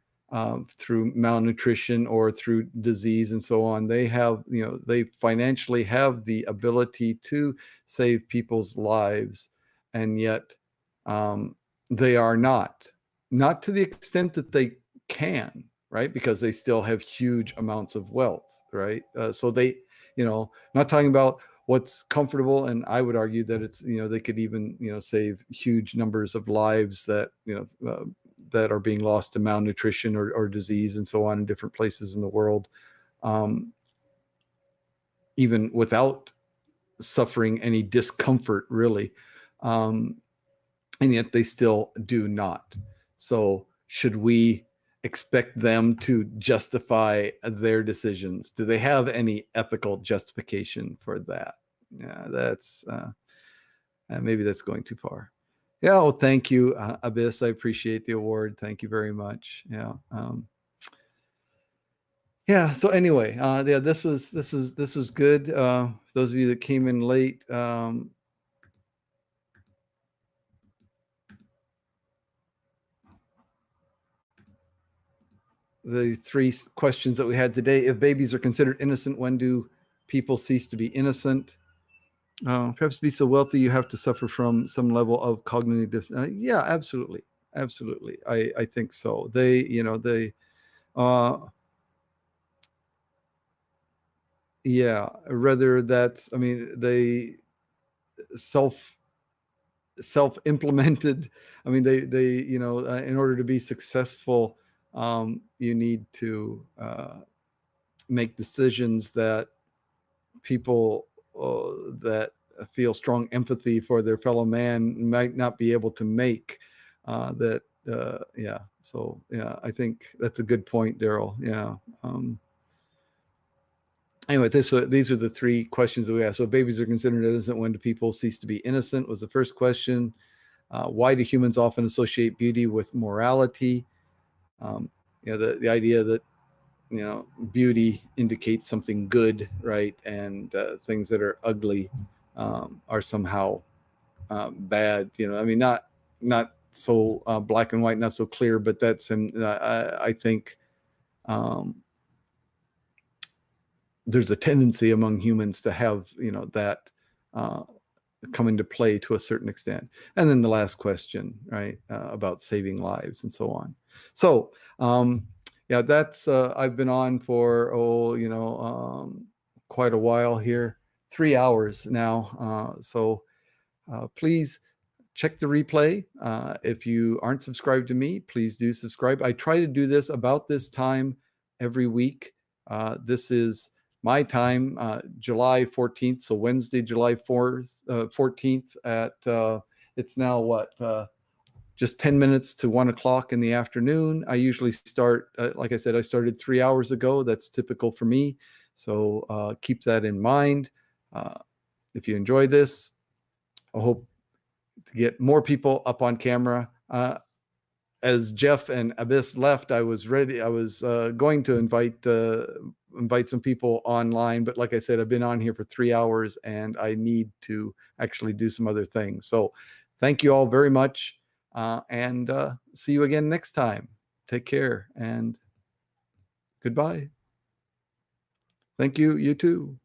through malnutrition or through disease and so on. They have, they financially have the ability to save people's lives, and yet they are not to the extent that they can, right? Because they still have huge amounts of wealth, right? So they, not talking about what's comfortable, and I would argue that it's, they could even, save huge numbers of lives that, that are being lost to malnutrition or disease and so on in different places in the world, even without suffering any discomfort, really. And yet they still do not. So should we expect them to justify their decisions? Do they have any ethical justification for that? Yeah, that's maybe that's going too far. Yeah. Well, thank you, Abyss. I appreciate the award. Thank you very much. Yeah. Yeah. So anyway, yeah, this was good. Those of you that came in late, the three questions that we had today: if babies are considered innocent, when do people cease to be innocent? Perhaps to be so wealthy, you have to suffer from some level of cognitive yeah, absolutely. I think so. They, yeah, rather that's, I mean, they self-implemented. I mean, they in order to be successful, you need to make decisions that people that feel strong empathy for their fellow man might not be able to make. Yeah. So yeah, I think that's a good point, Daryl. Yeah. Anyway, these are the three questions that we asked. So babies are considered innocent. When do people cease to be innocent was the first question. Why do humans often associate beauty with morality? The idea that, beauty indicates something good, right? And things that are ugly are somehow bad. I mean, not so black and white, not so clear, but that's, I think there's a tendency among humans to have, that come into play to a certain extent. And then the last question, right, about saving lives and so on. So, yeah, that's, I've been on for, quite a while here, 3 hours now. So please check the replay. If you aren't subscribed to me, please do subscribe. I try to do this about this time every week. This is my time, July 14th. So Wednesday, July 14th at, it's now what, just 10 minutes to 1 o'clock in the afternoon. I usually start, like I said, I started 3 hours ago. That's typical for me. So keep that in mind. If you enjoy this, I hope to get more people up on camera. As Jeff and Abyss left, I was ready. I was going to invite some people online, but like I said, I've been on here for 3 hours and I need to actually do some other things. So thank you all very much, and see you again next time. Take care and goodbye. Thank you. You too.